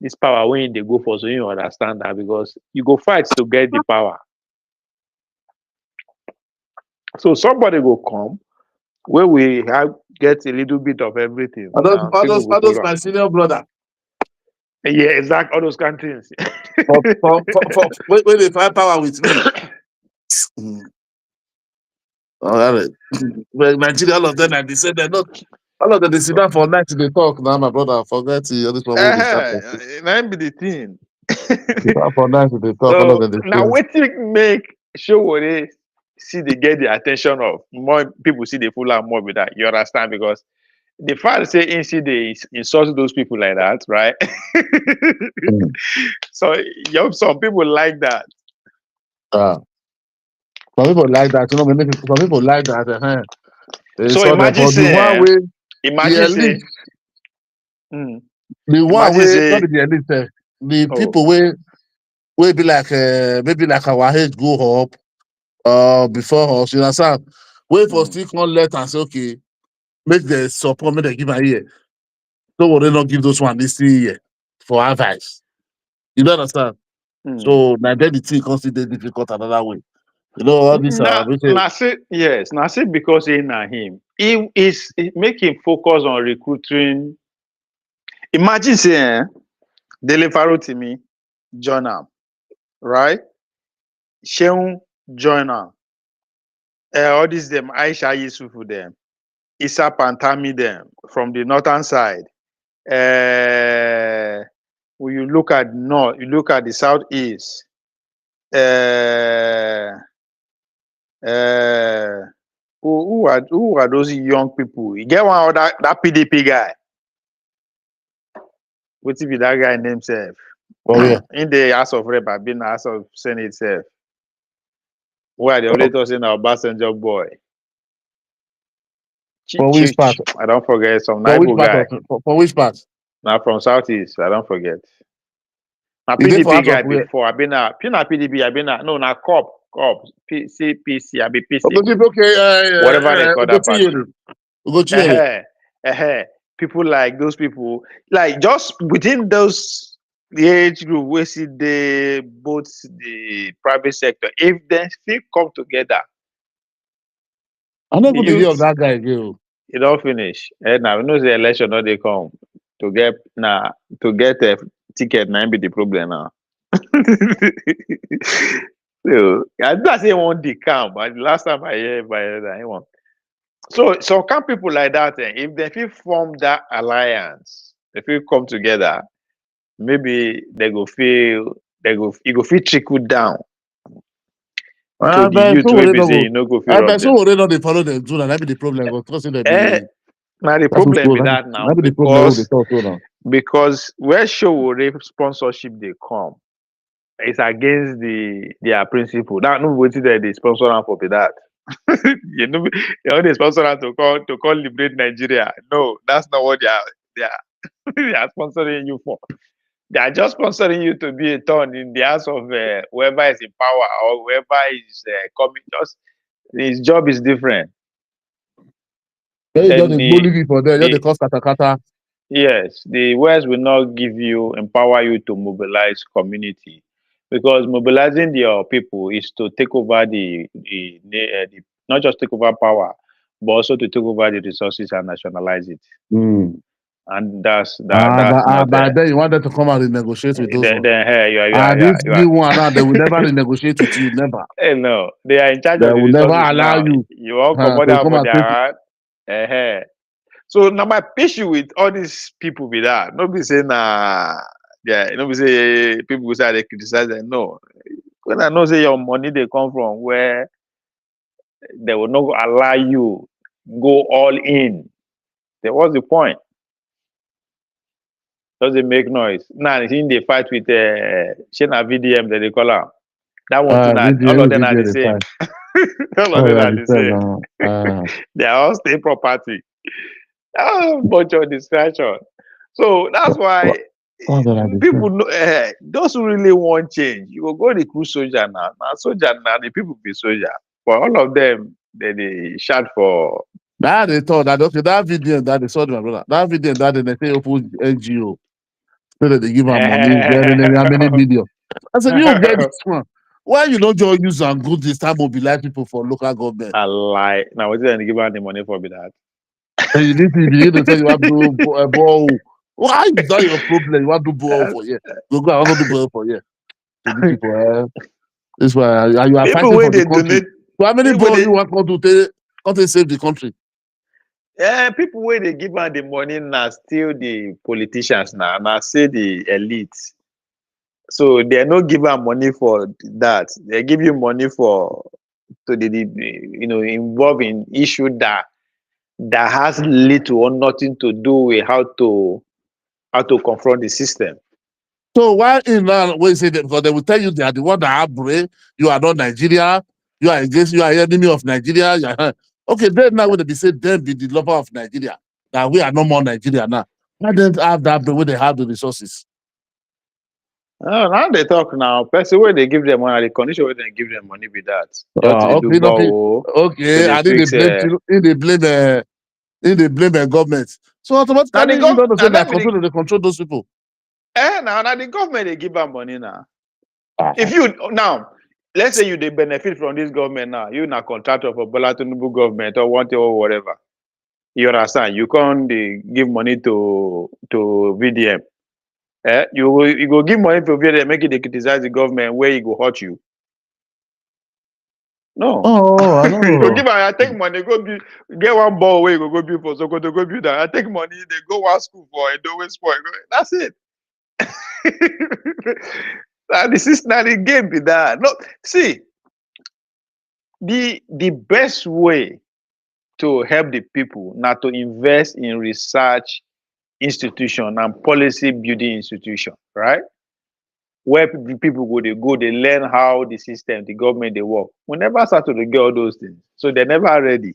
this power when they go for, so you understand that because you go fight to get the power. So somebody will come where we get a little bit of everything. All those my senior brother. Yeah, exactly. All those countries. When they find power with me. All right. Well, Nigeria, all of them, and they say they're not. All of them, they sit down for night they talk. Now, my brother, forget all this one where they start. That be the thing. For night they talk. All of So them, they now, say. what you make show what they see they get the attention of more people, see the full and more with that. You understand? Because the fact say in see they insult those people like that, right? So some people like that. Some people like that. You know, some people like that. So saw them, imagine but the one say, way the imagine say, elite, the one imagine way say, not the elite, the people way be like maybe like our age go up before us. You understand? Wait for still come let and say okay, make the support, make them give a year. So will they not give those one this year for advice? You don't understand? So now then the thing consider difficult another way. You know all this now say because he na him. He make him focus on recruiting. Imagine say Dele Farotimi join am, right? Sheun join am. All these them Aisha Yusufu them, Isa Pantami them from the northern side. When you look at north, you look at the southeast. Who are those young people? You get one other that PDP guy. What if that guy named himself? Oh yeah. In the House of Rep, I've been House of Senate itself. Where the only talking about Obasanjo boy. For which part? I don't forget some For which Naibu part guy. for which part? Now from Southeast, I don't forget. Now Is it for PDP House guy of where? before. I've been PDP. I've been no now COP. PC. I be PC. Whatever they call that party. People like those people, like just within those the age group, we see both the private sector. If they still come together, I'm not going to hear of that guy again. It all finish. Now we know the election not they come to get a ticket. Now be the problem now. So I don't say one decamp, but the last time I hear by I want. So some kind of people like that, if they feel form that alliance, they feel come together, maybe they go feel it go feel trickle down to the But youth so wey they be don't say go. you no go fit rob But them. so they don't they follow them too. And that be the problem. But trust them Eh, be now the that's what's problem cool. be that now That be the problem. What they because talk to now. where Showore sponsorship they come, it's against their principle. Now no waiting that they sponsor am for be that. you know, they only sponsor am to call liberate Nigeria. No, that's not what they are they are sponsoring you for. They are just sponsoring you to be a thorn in the hands of whoever is in power or whoever is coming. Just his job is different. Then you just Then the bully for there. Just the cost kata. yes, the West will not empower you to mobilize community, because mobilizing your people is to take over the not just take over power, but also to take over the resources and nationalize it. And that's not But then you wanted to come out and negotiate with those ones. hey, And this new one now, they will never renegotiate with you, never. Hey, no, they are in charge They of the will never resources allow now. you You won't come to out come for and take it. their hand. So now my issue with all these people be that nobody say yeah, nobody say people say they criticize them. No, when I know say your money they come from where they will not allow you go all in. Then what's the point? Does it make noise? Now in they fight with Shena VDM that they call her. That one too. All of them are the same. All of them are the same. They are all state property. Bunch of distraction. So that's why people know those who really want change, you will go recruit soldier now. Now soldier now the people be soldier. But all of them they shout for that they thought that okay, that video that they saw my brother. That video that they say open NGO. So that they give her money, getting how many million. I said, you get this one. Why you don't just use and go this time mobilize people for local government? I lie. Now what did they give her the money for be that? And you need to say you have to do a ball. Why is that your problem? You want to do ball for you? Go, I want to do ball for you. To the people, this why you are People fighting for the country. Donate, so how many balls you want to save the country? Yeah, people where they give her the money now still the politicians now. Now say the elite. So they're not giving her money for that. They give you money for involve in issue that has little or nothing to do with how to confront the system. So why in now when you say that, because they will tell you they are the one that have brain, you are not Nigeria, you are enemy of Nigeria. Okay, then now when they be said then be the lover of Nigeria. That we are no more Nigeria now. Why don't have that brain when they have the resources? Now they talk now. Person where they give them money, the condition where they give them money be that. Okay. I think they blame the government. So automatically you don't understand that they control those people. Now the government they give them money now. If you now, let's say you they benefit from this government now, you na contractor for Bola Tinubu government or one or whatever. You understand? You can't give money to VDM. You go give money to VDM, make it they criticize the government where it go hurt you. No. Oh, I don't know. You go give I take money, get one ball where you go build for Sokoto, go build that. I take money, they go one school for a don't spoil. That's it. This is not a game with that. No, see, the best way to help the people now to invest in research institution and policy building institution, right? Where people they learn how the system, the government they work. We never start to get all those things, so they're never ready.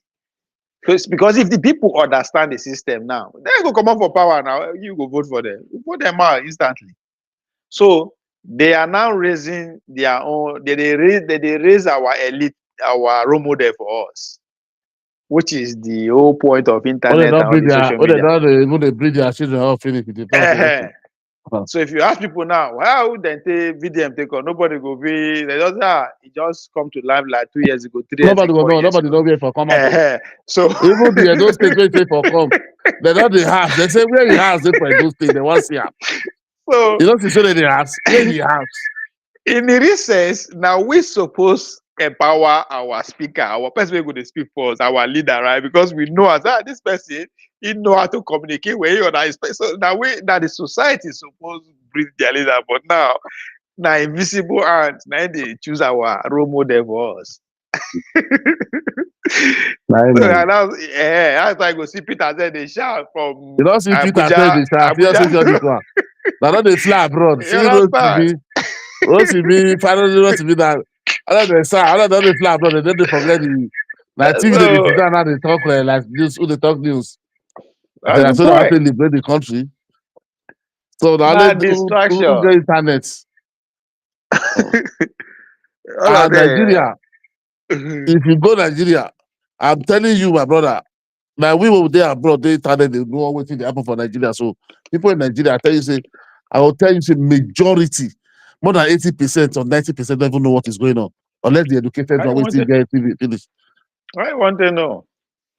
Because if the people understand the system now, they go come up for power now. You go vote for them. You vote them out instantly. So they are now raising their own. They raise our elite, our role model for us, which is the whole point of internet and all the social media. They bring their children out finish it. So if you ask people now, how would they take VDM take on? Nobody go be. They just come to life like 2 years ago, 3 years ago. Nobody know where for come out. So even those states where they for come, they not the house. They say where he has they for those states. They want to see him. So you don't see so they house where he house. In the recess, now we suppose empower our speaker, our person who going to speak for us, our leader, right? Because we know as this person, he know how to communicate with you. So that way that the society is supposed to breathe their leader, but now invisible hands, now they choose our role model for us. So and that's why I go see Peter say they shout from You don't see Peter say Abuja. they shout. You don't see this one. Now don't they fly abroad. See those TV. OCB, finally OCB that. I don't say, I don't they fly abroad. They forget the. Like TV they sit down and they talk like news. Who they talk news? They are so that they liberate the country. So now they who get internet. And Nigeria. If you go Nigeria, I'm telling you, my brother. Now we were there abroad, they started, they know what they happen for Nigeria. So people in Nigeria, I will tell you, say majority, more than 80% or 90% don't even know what is going on. Unless the educated one will still get it finished. I want to know.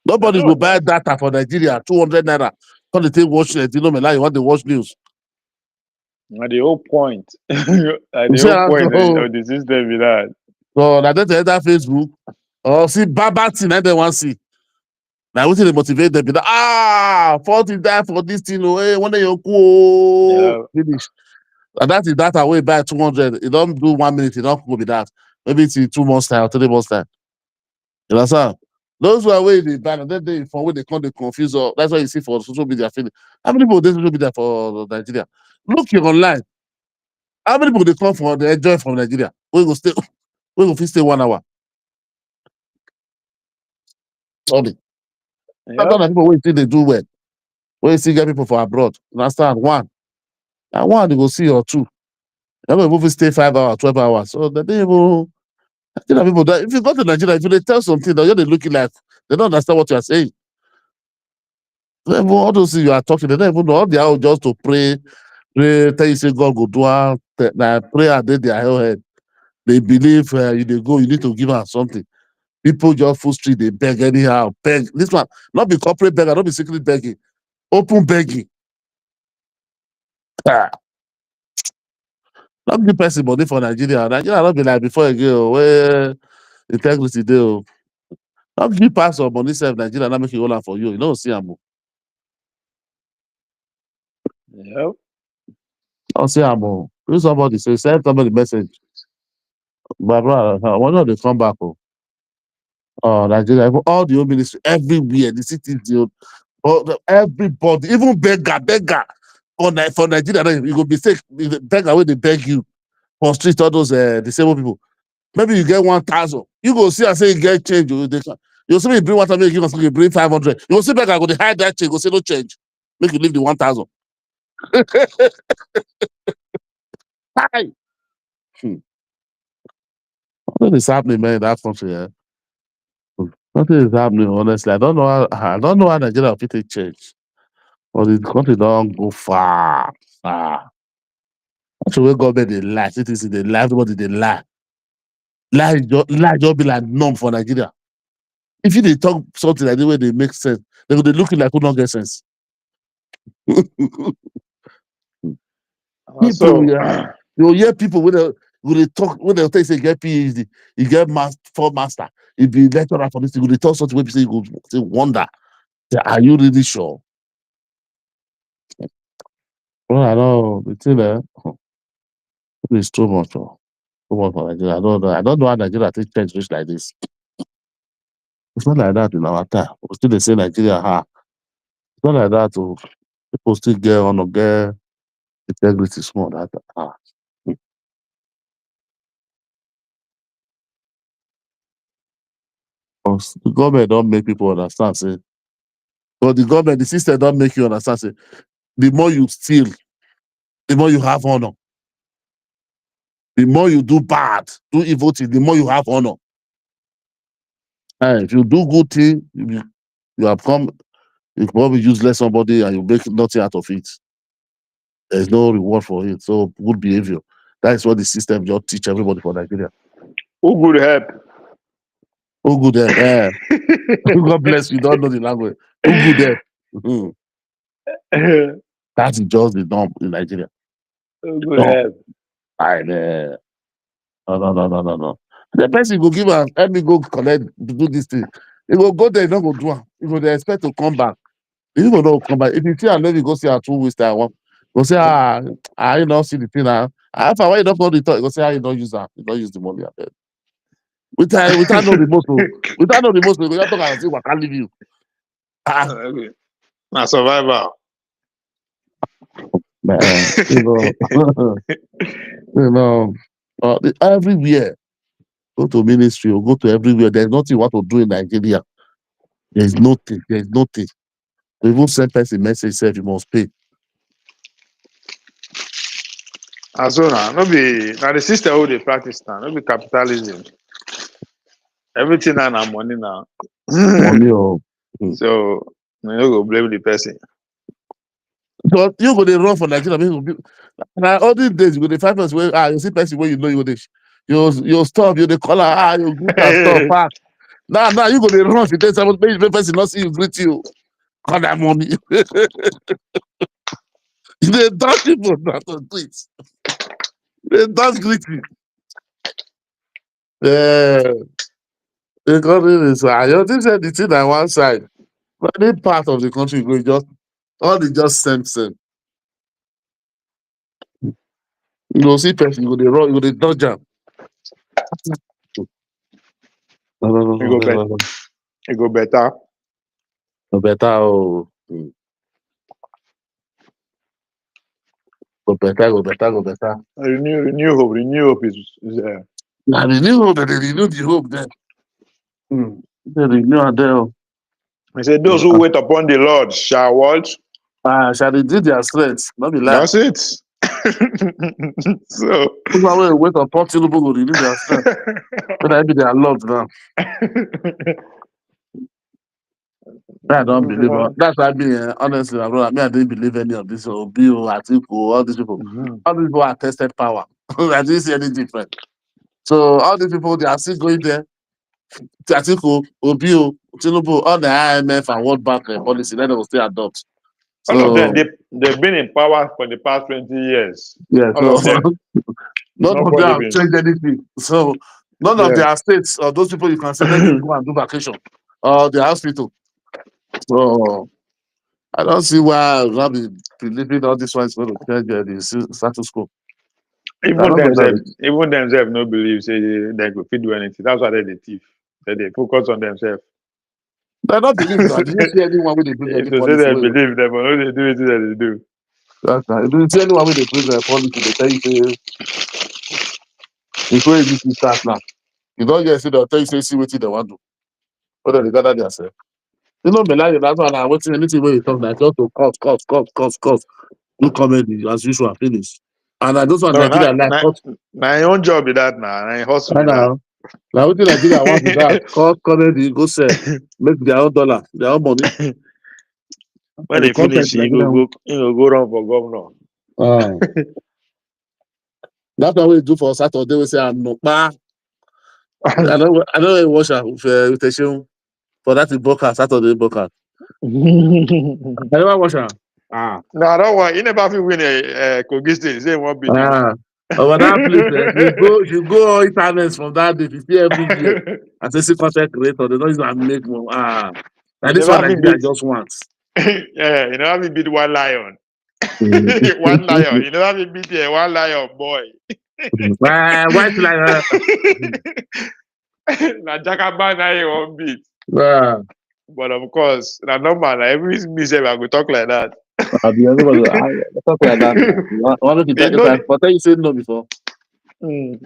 Nobody will buy data for Nigeria, 200 naira. Come they watch it, you know, you want to watch news. At the whole point. At the whole point of the system is that. So now they enter Facebook. Or see Baba thing, and they want to see. Now, what they motivate them? 40 die for this thing. Hey, one day you go finish. And that is data way by 200. You don't do 1 minute, you don't go with that. Maybe it's in 2 months' time or 3 months' time. You understand? Those who are way they ban, and then they for when they come, they confuse. Or that's why you see for social media. How many people they social media for Nigeria? Look here online. How many people they come for the enjoy from Nigeria? We go stay. We go stay 1 hour. Sorry. Yep. Not people wait till they do well. When you see get people from abroad, you understand? One. And one they go see or two. They're not even stay 5 hours, 12 hours. So the people, people that if you go to Nigeria, if you tell something, they're looking like they don't understand what you are saying. All those things you are talking, they don't even know. All they are just to pray, tell you say God go do prayer and then their head. They believe you they go, you need to give her something. People just full street, they beg anyhow. Beg. This one, not be corporate beggar, not be secret begging. Open begging. Not give person money for Nigeria. Nigeria not be like before again, where integrity deal. Not give pass or money self Nigeria, not make it all for you. You don't see them. Yep. Don't see them. Do somebody say, send somebody the message. My brother, why not they come back? Nigeria, all the old ministry, everywhere, the cities, everybody, even beggar. For Nigeria, you go be sick, beggar where they beg you for street, all those disabled people. Maybe you get 1,000. You go see and say you get change. You see me bring 1,000, you bring 500. You go see beggar go to hide that change, go say no change. Make you leave the 1,000. Hi. Nothing is happening, man, in that country. Yeah. Nothing is happening, honestly. I don't know how Nigeria will take change. But the country don't go far. That's the way government they lie. Citizens they lie, everybody they lie. Lie just be like norm for Nigeria. If you they talk something like the way they make sense, they looking like who don't get sense. People, you hear people when they talk, when they say get PhD, you get full master, you be lecturer for this thing, they talk something where people say you go say wonder. Say, are you really sure? Well, I know the thing there. It's too much. Too much for Nigeria. I don't know how Nigeria take change just like this. It's not like that in our time. We still they say Nigeria It's not like that. People still get on or get integrity small that The government don't make people understand, say, but the government, the system don't make you understand, say, the more you steal, the more you have honor. The more you do bad, do evil thing, the more you have honor. And if you do good thing, you have come, you probably useless somebody and you make nothing out of it. There's no reward for it. So good behavior. That is what the system just teach everybody for Nigeria. Who good help? Who good help? God bless you. Don't know the language. Who good help? That's just the norm in Nigeria. Who good help? No. The person go give am, help me go collect, do this thing. He go there, he no go do am. He go dey expect to come back. If you don't come back, if you see am, let me go see her 2 weeks time. Go say, you don't see the thing now. After why you don't go return, go say, you don't use her. You don't use the money. Without know the most, without know the most, we go just talk and say, what can leave you? Na survival. Man, everywhere. Go to ministry or go to everywhere. There's nothing you want to do in Nigeria. There's nothing. There's nothing. To even send person message, say you must pay. Aso no be the system who they practice now, no be capitalism. Everything now money now. Money or so you no go blame the person. But you go dey run for Nigeria. Now all these days you go dey find person where you see person where you know you go stop, you dey call her, you greet and stop, pack. Now you go dey run for days, maybe person not see you greet you. Call that money. You dey dodge people not to greet. They don't greet you. The country is I don't think the thing on one side. But any part of the country go just all the just same. You go see person, you go dey run, you go dey dodge am. It go better. No better, oh. Go better. Renew hope is there. Now renew hope, they renew the hope then. They renew and then. I said, those who wait upon the Lord shall what? Shall they do their strength? Not be lie. That's it. So people will wait upon Tinubu will renew their strength. But I be their Lord now. I don't believe. That's why I mean, honestly, I didn't believe any of this. Or Bill, Atiku, all these people. All these people are tested power. I didn't see any different. So all these people, they are still going there. Atiku, Obio, Tinubu, all the IMF and World Bank policy, then they will still adopt. So, all of them, they've been in power for the past 20 years. Yeah, all of them. None of them have changed anything. So none of their states or those people you can say let them go and do vacation or the hospital. So I don't see why I will be believing all this one is going to change the status quo. Even themselves no believe say they could fit do anything. That's why they're the thief. They focus on themselves. They don't believe that. Did you see anyone with they bring any policy? They believe them, but no, they do it that they do. That's right. Did you see anyone with they bring their policy? They tell you say before you start now. You don't get see they'll tell you say see what they want to do. Whether they gather themselves. You know, Melania, that's why I'm waiting anything where you talk like just to cut. Do comedy as usual, finish. And I just want Nigeria like cut. My own job is that now. I hustle with that. Now what Nigeria want with that? Cut comedy, go sell, make their own dollar, their own money. When they finish, you go run for governor. That's what we do for Saturday. We say I'm no I know watch with the show for that broadcast Saturday broadcast. I never watch her. No, I don't want. You never feel win a Kogi State. Say one beat. Over that place, you go all internet from that day. You see everywhere. As a see content creator, they don't even make more. Like this one Nigeria just wants. Yeah, you know how we beat one lion. One lion. You know how we beat one lion, boy. White lion. Na Jackaman na you won't beat. But of course, na normal. Every myself I go talk like that. Talk like that. But you said no before. You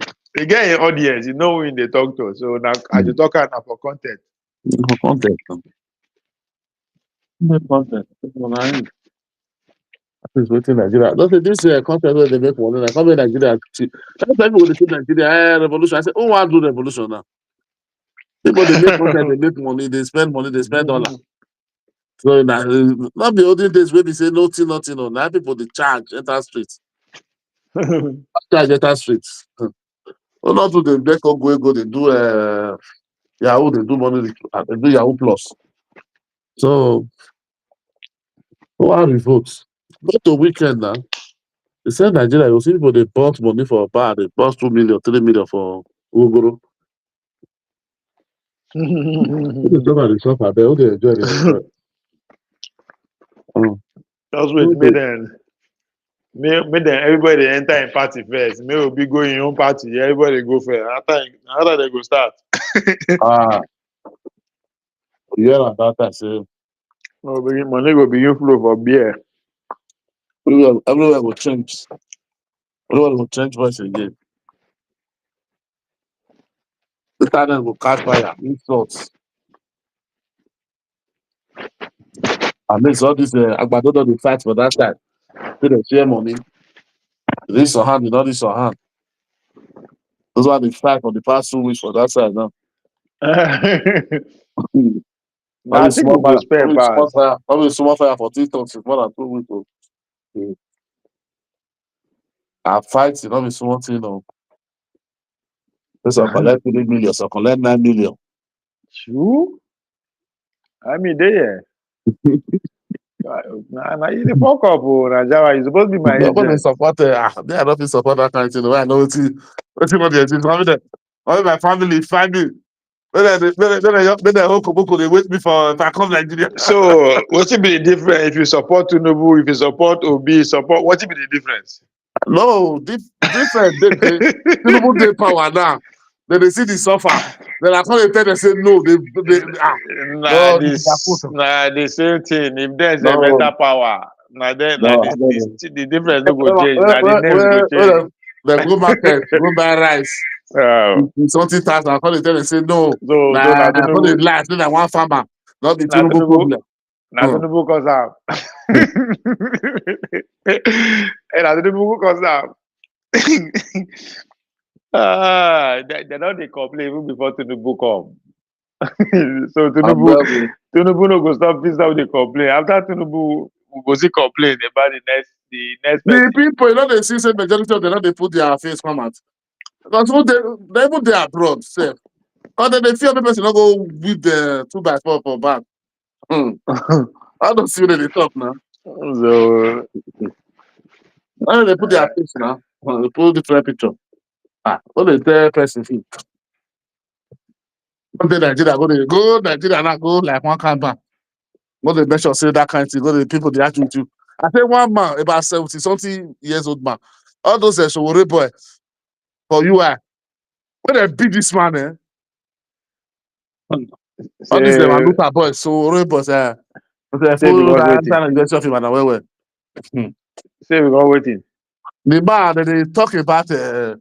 get an audience, you know when they talk to. So now I just talk now for content. For content. Is waiting Nigeria. Don't say this content where they make money. Like, come in Nigeria. That's why people they say Nigeria revolution. I say, oh, I do revolution now. People they make content, they make money, they spend dollar. So now, not the olden days where they say nothing. No. Now people they charge enter streets. Charge enter streets. Oh, not to the black or go. They do Yahoo. They do money. They do Yahoo Plus. So, why revolt? Go to weekend now. They said Nigeria, you see people they bought money for a bar, they bought 2 million, 3 million for Uguru. Who dey suffer, dey suffer. Who dey enjoy, dey enjoy. Just wait, make them everybody dey enter in party first. May Obi go in own party, everybody go first. After they go start. You hear about that? Say Money go begin flow for beer. everywhere will change. Everywhere will change once again. The internet will catch fire, insults. And this all this agbada don dey fight for that side. Say they share money. This your hand, not this your hand. Those one dey fight for the past 2 weeks for that side now. I think we go spare pass. Only small fire for TikTok since more than 2 weeks. I fight, not be small thing. This one collect 3 million, so collect 9 million. True. I mean, there. Now you the fuck up, Najawa. You supposed to be my agent. Nobody support. They are not support that kind of thing. I know it's not the agent. Only my family. Then they hope they wait me for if I come Nigeria. So what will be the difference if you support Tinubu, if you support Obi, support what will be the difference? No, different. Tinubu dey power now. Then they see the suffer. Then I call them say no. The same thing. If there's a better power, the difference no go change. The names go change. They go market, go buy rice. Something tax. I call them say no. I call it lie. Say that one farmer, not the Tinubu problem. Na Tinubu cause am. Na Tinubu cause am. They don't dey complain even before Tinubu come. So Tinubu no go stop dey complain. After Tinubu, we go see complain about the next The people, they see say majority of them not they put their face come out. Because they even they abroad, say. But then they fear the person not go with the 2x4 for back. I don't see where they talk now. So they put their face now. They put different picture. What they tell person feel. One day Nigeria go Nigeria now go like one campaign. Go they make sure say that kind of thing. Go the people they ask with you. I think one man about 70-something years old man. All those Showore boy for UI. When they beat this man, all these them are Luta boys. Showore boys. Full university of him and well. Say we go waiting. The man they talk about the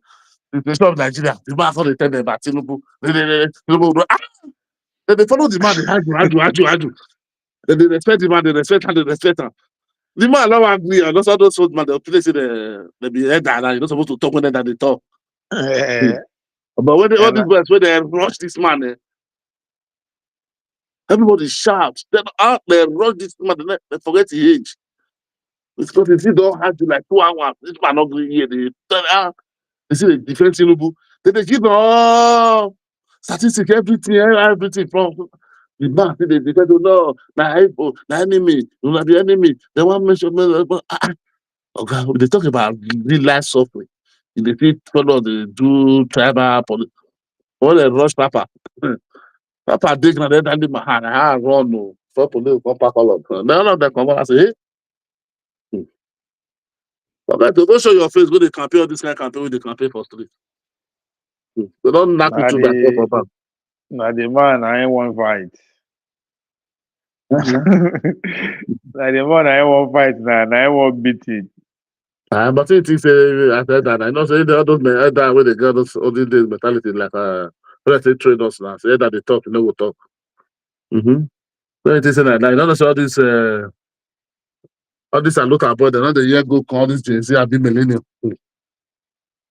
situation of Nigeria. The man they tell them about Tinubu. They follow the man. They argue. They respect the man. They respect him. The man not angry. And also those old man they say they be head and you're not supposed to talk when they talk. But when all these guys when they rush this man, everybody shout. They rush this man. They forget the age. Because if you don't have to like 2 hours, this man not going here. They see the defense Tinubu. Then they give all statistic, everything from the man. They defend no, na enemy, not the enemy. They want mention. Okay, they talk about real life suffering. They fit follow the do tribal politics. All the rush Papa. Papa dig na then my hand. I run no. For police come pack all of them. None of them come out and say, hey. Okay, to go show your face, go they campaign all this kind of campaign with the campaign for street. They don't knock you through that for back. Now the man I ain't one fight. Now the man I ain't one fight now. I ain't one beat it. But it is I said that I know say the other men that way they got those all these days mentality like let's say traders now. Say that they talk, you know we talk. So it is that like not all this are local boy, they're not the year go come all this Gen Z have been millennium.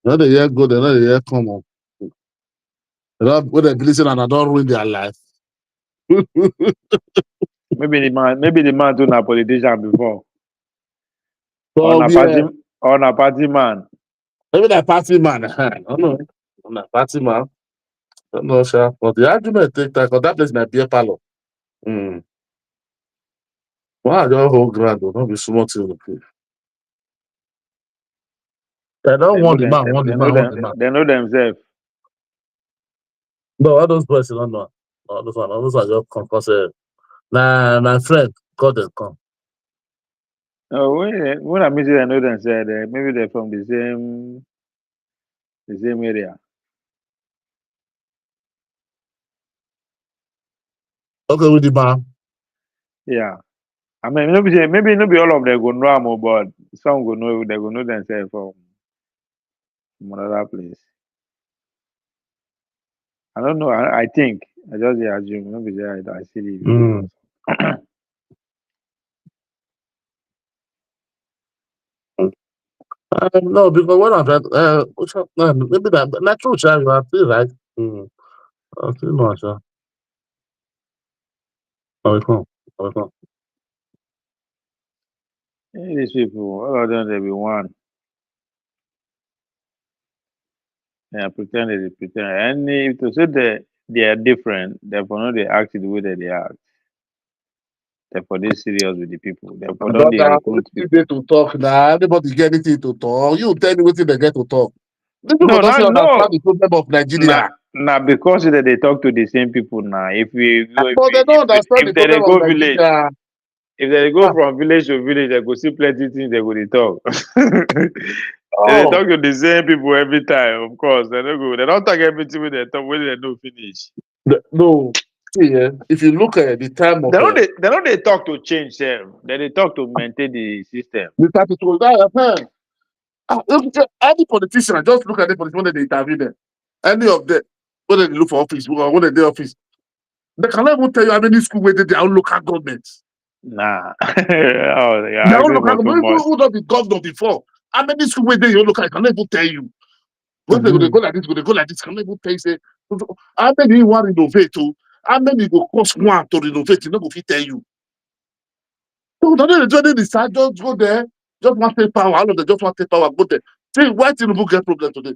Not the year go, they're not the year come on. When they believe and I don't ruin their life. Maybe the man do not politician before. On a party man. Maybe that party man. I don't know. On a party man. I don't know, sir. But the argument take time because that place might be a parlor. Why your whole ground will not be small to the They don't want the man, want the man. They know themselves. No, all those boys don't know. All those are just come because my friend called them come. Oh, when I meet you, I know them said maybe they're from the same area. Okay, with the man. Yeah. I mean, maybe not be all of them go know am, but some go know they go know themselves from another place. I don't know. I think I just dey assume. Maybe I see the video. No, because when I've maybe that natural child, you are still right. I still not sure. Come. These people, all of them, they be one. Yeah, pretend they pretend. And if to say they are different, therefore not they act the way that they act. Therefore they serious with the people. Therefore don't they Brother, recruit you people. get to talk now. Anybody get anything to talk? You tell me what they get to talk. These people No, don't not understand no. the problem of Nigeria. Now because that they talk to the same people now. But they don't understand the If they problem of go village, Nigeria. if they go from village to village, they go see plenty things they go dey talk. They Oh, talk to the same people every time, of course. They don't go. They don't talk everything when they talk when they don't finish. no. See, if you look at the time of They don't they talk to change them. They talk to maintain the system. the 32, any politician, just look at the politician when they interview them. Any of them, when they look for office, or when they do office, they cannot even tell you how many school where they their own local governments. Nah. Their own local government, who don't be governor before. How many school where they your local, I cannot even tell you. When they go like this, go like this, cannot even tell you, say, how many you want to renovate to, how many go cost one to renovate, you know, go fit tell you. So they don't decide, just go there, just want to take power, all of them just want to take power, go there. See, why Tinubu get problem today?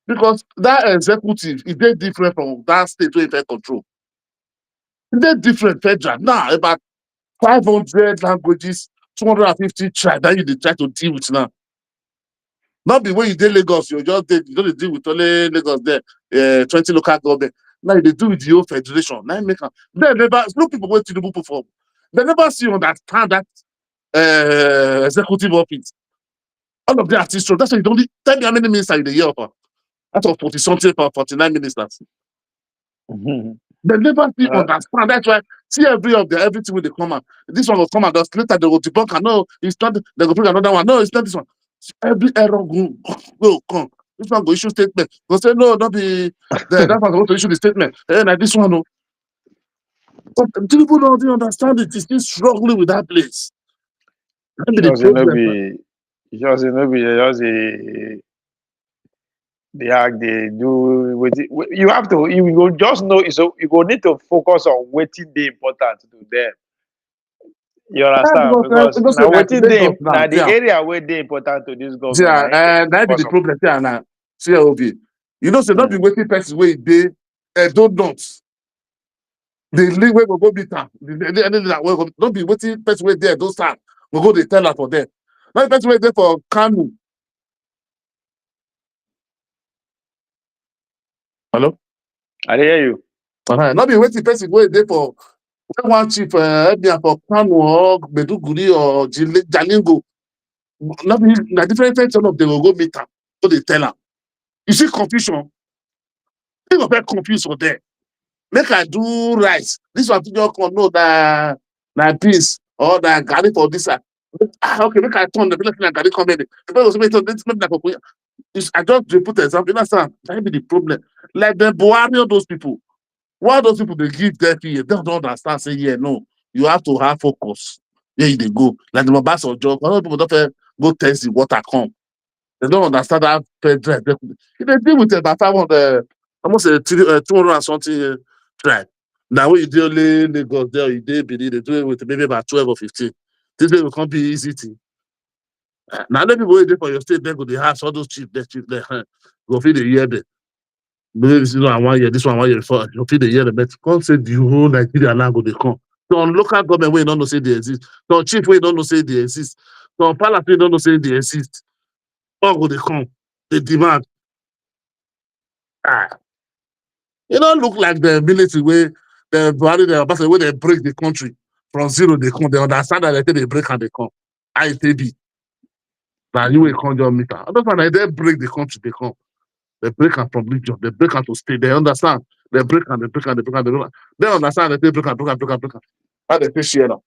Because that executive is very different from that state where they control. They're different federal. Now, about 500 languages, 250 tribes that you try to deal with now. Not be when you deal Lagos, you don't deal with only Lagos there, 20 local government. Now they do with the whole federation. Now make they never, no people wait to perform. They never see understand that executive office. All of them are still. That's why you don't tell me how many ministers in the year of out of 40 something for 49 ministers. They never see understand. That's why see everything when they come out. This one will come out, just later they will debunk and no, it's not, they will bring another one. No, it's not this one. Every error will come. This one go issue statement. Go say no, don't be there. That one go to issue the statement. And like this one, no. But people don't understand it. It's still struggling with that place. Just no be the act they do with it. You have to you go just know so you go need to focus on waiting the important to them. You understand? Because now waiting the now the area where they important to this government. That be the problem here now. CLB. You know, so not be waiting person where they don't not. The link where we go beat them. Don't be waiting person where there don't start. We go they tell her for them. Not person where there for Kanu. Hello? I hear you. Not be waiting person where there for one chief for Kanu or Beduguri or Jalingo. Not be na different some of them will go meet her. So they tell her. You see confusion. People get confused for them. Make I do rice. This one just come no that peace or that garlic for this side. Okay, make I turn the place like garlic come in. People say I just put example. You understand? That be the problem. Like the Buhari, all those people. Why those people they give their PA? They don't understand. Say yeah, no. You have to have focus. Yeah, they go. Like the Mabas or job. A lot of people don't go test the water come. They don't understand that federal. They deal with about 500, almost 200 and something tribe. Now when you deal only Lagos there, you deal Benin, they do it with maybe about 12 or 15. This way will come be easy thing. Now the people waiting for your state, they go they have all those chief, go feed the year there. Maybe this one 1 year, this one 1 year before, you feed the year the better. Come say the whole Nigeria now go they come. So on local government where you don't know say they exist. So on chief where you don't know say they exist. So on palace where you don't know say they exist. All go they come. They demand. You don't look like the military way the Buhari, the ambassador, where they break the country from zero, they come. They understand that they break and they come. ITB. Now you will come your meter. I don't find they break the country, they come. They break and from region, they break and to state. They understand. They break and they break and they break and they break. They understand that they break and break and break and break. How they fish here now.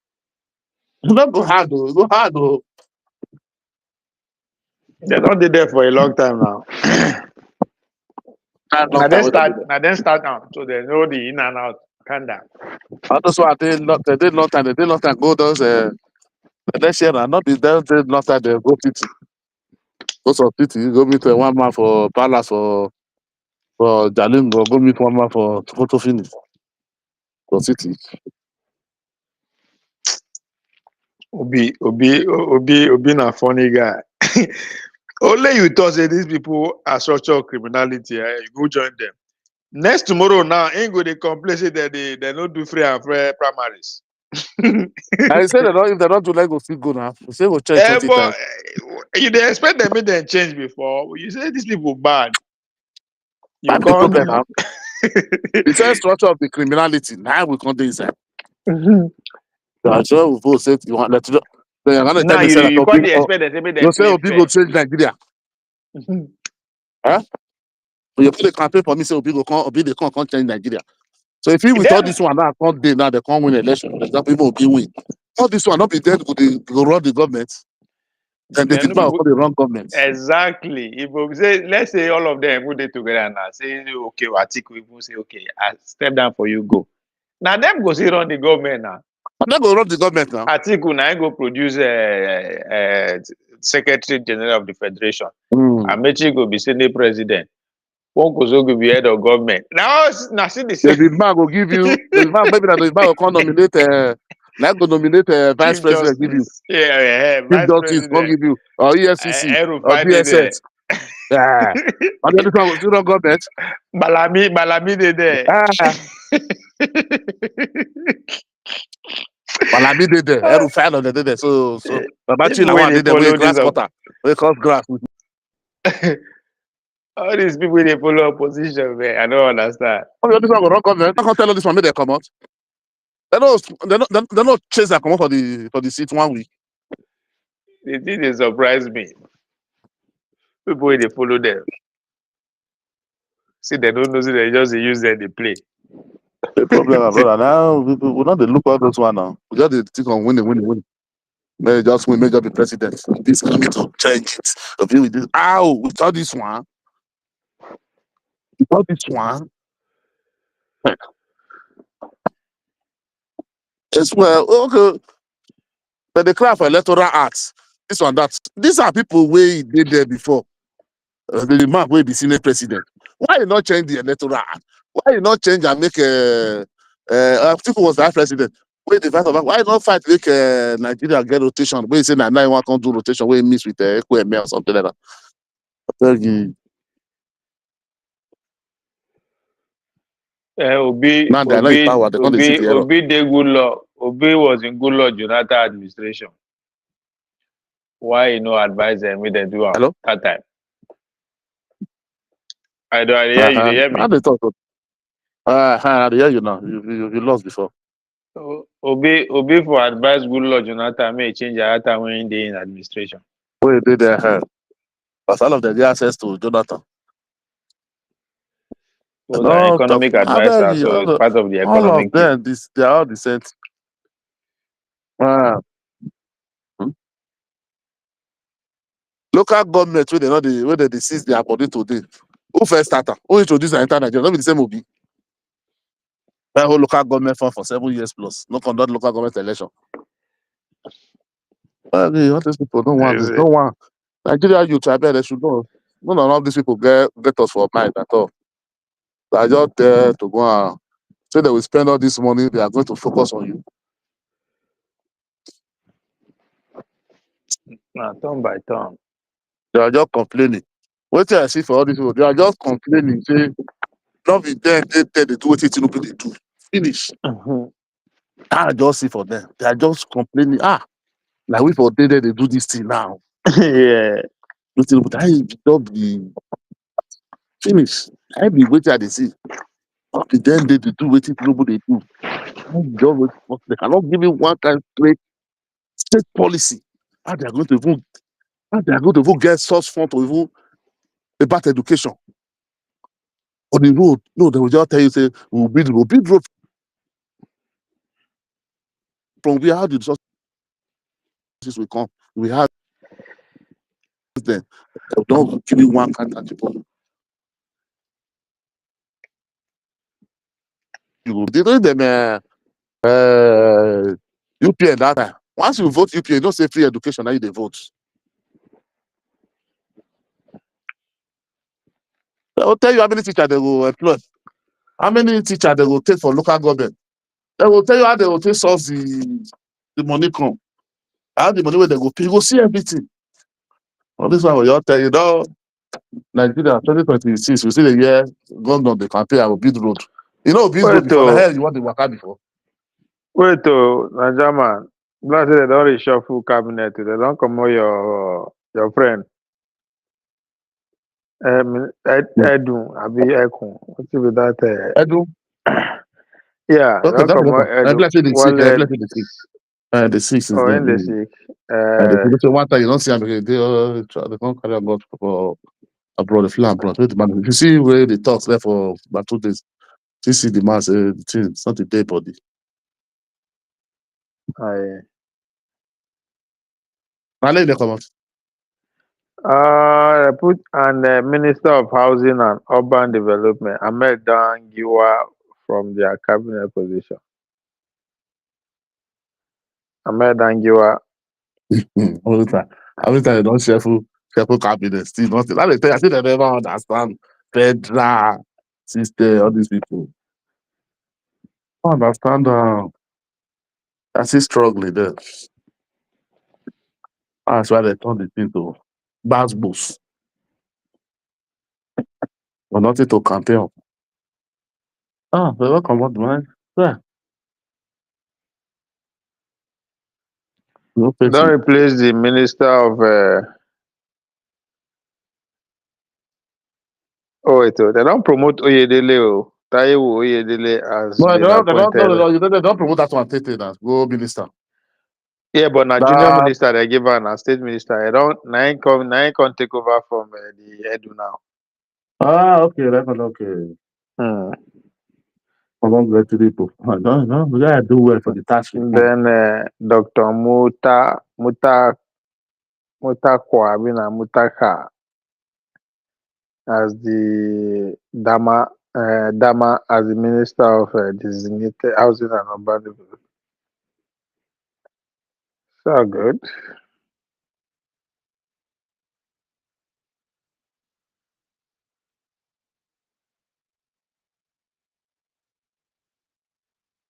Not go hard though. Go hard though. They don't did there for a long time now. Now they start now, so they know the in and out. Kinda. That's why they did not time. They did not time go those next year and not be there. They not time they go city. Go some city. Go meet one man for Palace for Jalingo. Go meet one man for photo finish for city. Obi, na funny guy. Only you thought say these people are structural criminality. You go join them. Next tomorrow now, ain't go they complain say that they don't do free and fair primaries. I say they don't if they don't do like go still go now. We say go change 20 But times. you they expect them make them change before. You say these people bad. You That's the can't. problem now. The same structure of the criminality. Now we can't do inside. I'm sure we both say you want let you. Then I'm gonna tell Now me say that you Obi, can't expect them to make you them say play Obi fair. go change Nigeria. Huh? But you put the campaign for me say Obi they can't change Nigeria. So if you with all this one now can't they now they can't win election. For example, even Obi win. All this one not be dead go run the government. Then the people for the wrong government. Exactly. If we say, let's say all of them put it together now, say okay, Atiku even say okay, I step down for you, go. Now them go sit on the government now. I'm not gonna run the government now. Atiku now go produce Secretary General of the Federation. Amechi go be Senate President. Wonkozo go be head of government. Now see the same. The man will give you the man maybe that the man will come nominate like go nominate vice Chief president give you. Justice. Yeah, Chief Vice Justice won't President. give you or EFCC or Erufai dey there. DSS. Yeah. And then this one will still run government. Malami dey there. Malami did there. Erufai on the day there. So Babachi People Lawan wey did there. We grass cutter. We cut grass. All these people they follow opposition, man. I don't understand. Oh, this one will run government. I can't tell all this one make they come out. They don't chase that come out for the seat 1 week. The thing they surprise me. People wey they follow them. See, they don't know, see, they just use them, they play. The problem, brother. Now we not the look at those one now. We just the think on winning. May just win, may just be president. This coming to change it. The view with this. Ow, without this one. As well, okay. But they cry for electoral acts. This one, that. These are people way did there before. The man will be Senate president. Why you not change the electoral act? Why you not change and make Atiku was that president? Wait, the fact of why not fight make Nigeria get rotation? Where you say that 9-1 can't do rotation, where you miss with Echo or something like that. I tell you. Obi Now they are not in power, they can't see the error. Obi dey good law. Obi was in good law Jonathan administration. Why you no advise them with them do that time? I hear you. They hear me. How they talk? I hear you now. You lost before. Obi for advise good law Jonathan may change the time when they in administration. Where they there? Because all of them get access to Jonathan. Was an economic advisor, so it's part of the economic. All of them, they are all the same. Local government where they seize their body today. Who first starter? Who introduced the entire Nigeria? Not be the same Obi. That whole local government fund for 7 years plus. No conduct local government election. All these people don't want this. Don't want Nigeria youth. I bet they should know. None of these people get us for mind at all. They are just there to go and say they will spend all this money. They are going to focus on you. Turn by turn. They are just complaining. What I see for all these people, they are just complaining. Say, don't be there, they do what they do. Finish. I just see for them. They are just complaining. Like we for day they do this thing now. Yeah. But I don't be finished. I be waiting at the see. Then they do what nobody do. They cannot give you one kind of state policy. How they are going to even get source fund to even about education. On the road, no, they will just tell you, say, we'll build road from where, how the resources will come. We have them. They don't give you one kind of people. They don't them UPN that time. Once you vote UPN, you don't say free education, now you they vote. They will tell you how many teachers they will employ, how many teachers they will take for local government. They will tell you how they will take source the money come. How the money where they go pay, you go see everything. Well, this one will just tell you, no, Nigeria 2026, we see the year governor the campaign, I will build road. You know, build road before the hell you want the worker before. Wait, Najaman. Blast they don't reshuffle cabinet. They don't come out your friend. Edu, Abi Ekun. What's with that? Edu? Yeah, Okay, don't that's come out I'm Edu. blessed the sick. I'm blessed the sick. The sick is Oh, there. in the sick. The one time you don't see them, they can't carry about for abroad, the fly abroad. Wait, man, if you see where they talk there for about 2 days, you see the man say the thing, it's not a dead body. Aye. Now let them come out. Put and Minister of Housing and Urban Development, Ahmed Dangiwa, from their cabinet position. Ahmed Dangiwa. All the time. Every time they don't shuffle cabinet, still nothing. That they tell you, I think they never understand federal system, all these people. I don't understand. I see struggling there. That's why they turn the thing to bass boost. But nothing to campaign. They will come out, man. Yeah. No Don't person. replace the Minister of. They don't promote Oyedele. Taiwo Oyedele has No, been appointed. they don't promote that one. Take that. Go minister. Yeah, but now junior That minister they give her now state minister. I don't nine come take over from the Edu now. okay, okay. Hmm. I don't get to people. No, we gotta do well for the tax reform. Then Dr. Mutakwa, I mean Mutaka, as the Dama as the Minister of Designated Housing and Urban Development. So good.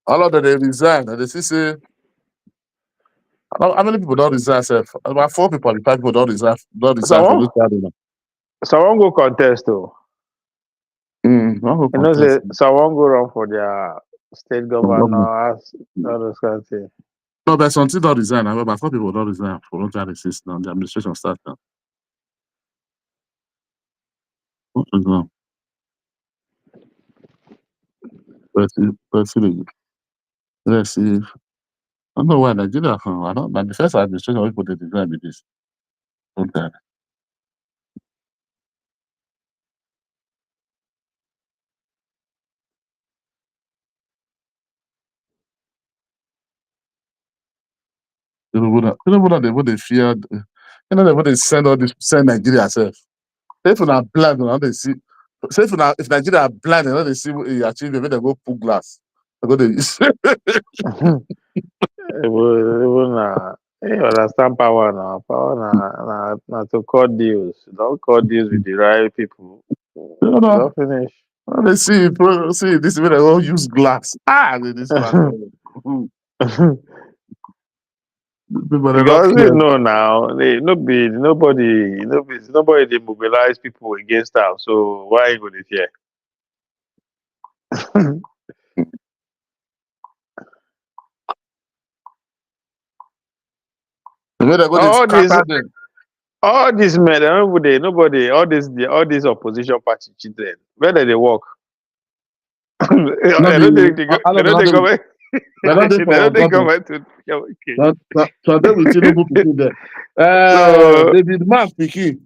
All of them they resign, and they say, how many people don't resign? Sef? About 4 people, 5 people don't resign for this party. Someone go contest though. No go You know, contest. say someone go run for their state governor, as all those kind of things. No, but something don't resign. About 4 people don't resign for voluntary assist now. The administration starts now. What is wrong? Let's see. I don't know why Nigeria. I don't. But the first administration people they design with this. Okay. They fear. They send all this send Nigeria self. If you are blind, they see. So if Nigeria are blind, they see what you achieve. They go put glass. They go they You understand power now. Power now to cut deals. Don't cut deals with the right people. Don't finish. They see this way they all use glass. This one. Because you know now, nobody they mobilize people against them. So why you gonna fear? All these men, nobody, all these opposition party children, where do they work? They don't think they don't think government. They don't think They don't for think government. government to okay. So they will Tinubu pikin there. So David Mark pikin.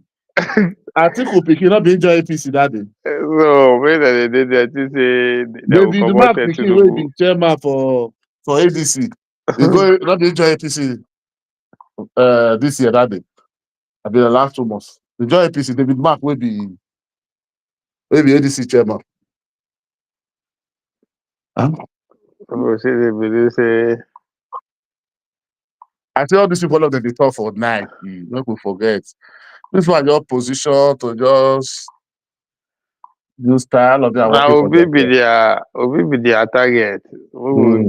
Atiku pikin not being join APC that day. so when they did that, they say they will David come out Mark to pikin will Tinubu. be chairman for ADC. He go not being join APC this year that day. I been the last 2 months. The join APC David Mark will be ADC chairman. Huh? Oh, they say I tell all these people that they talk for night. You don't forget. This one your position to just use style of them working now for themselves. Obi be their target. Mm.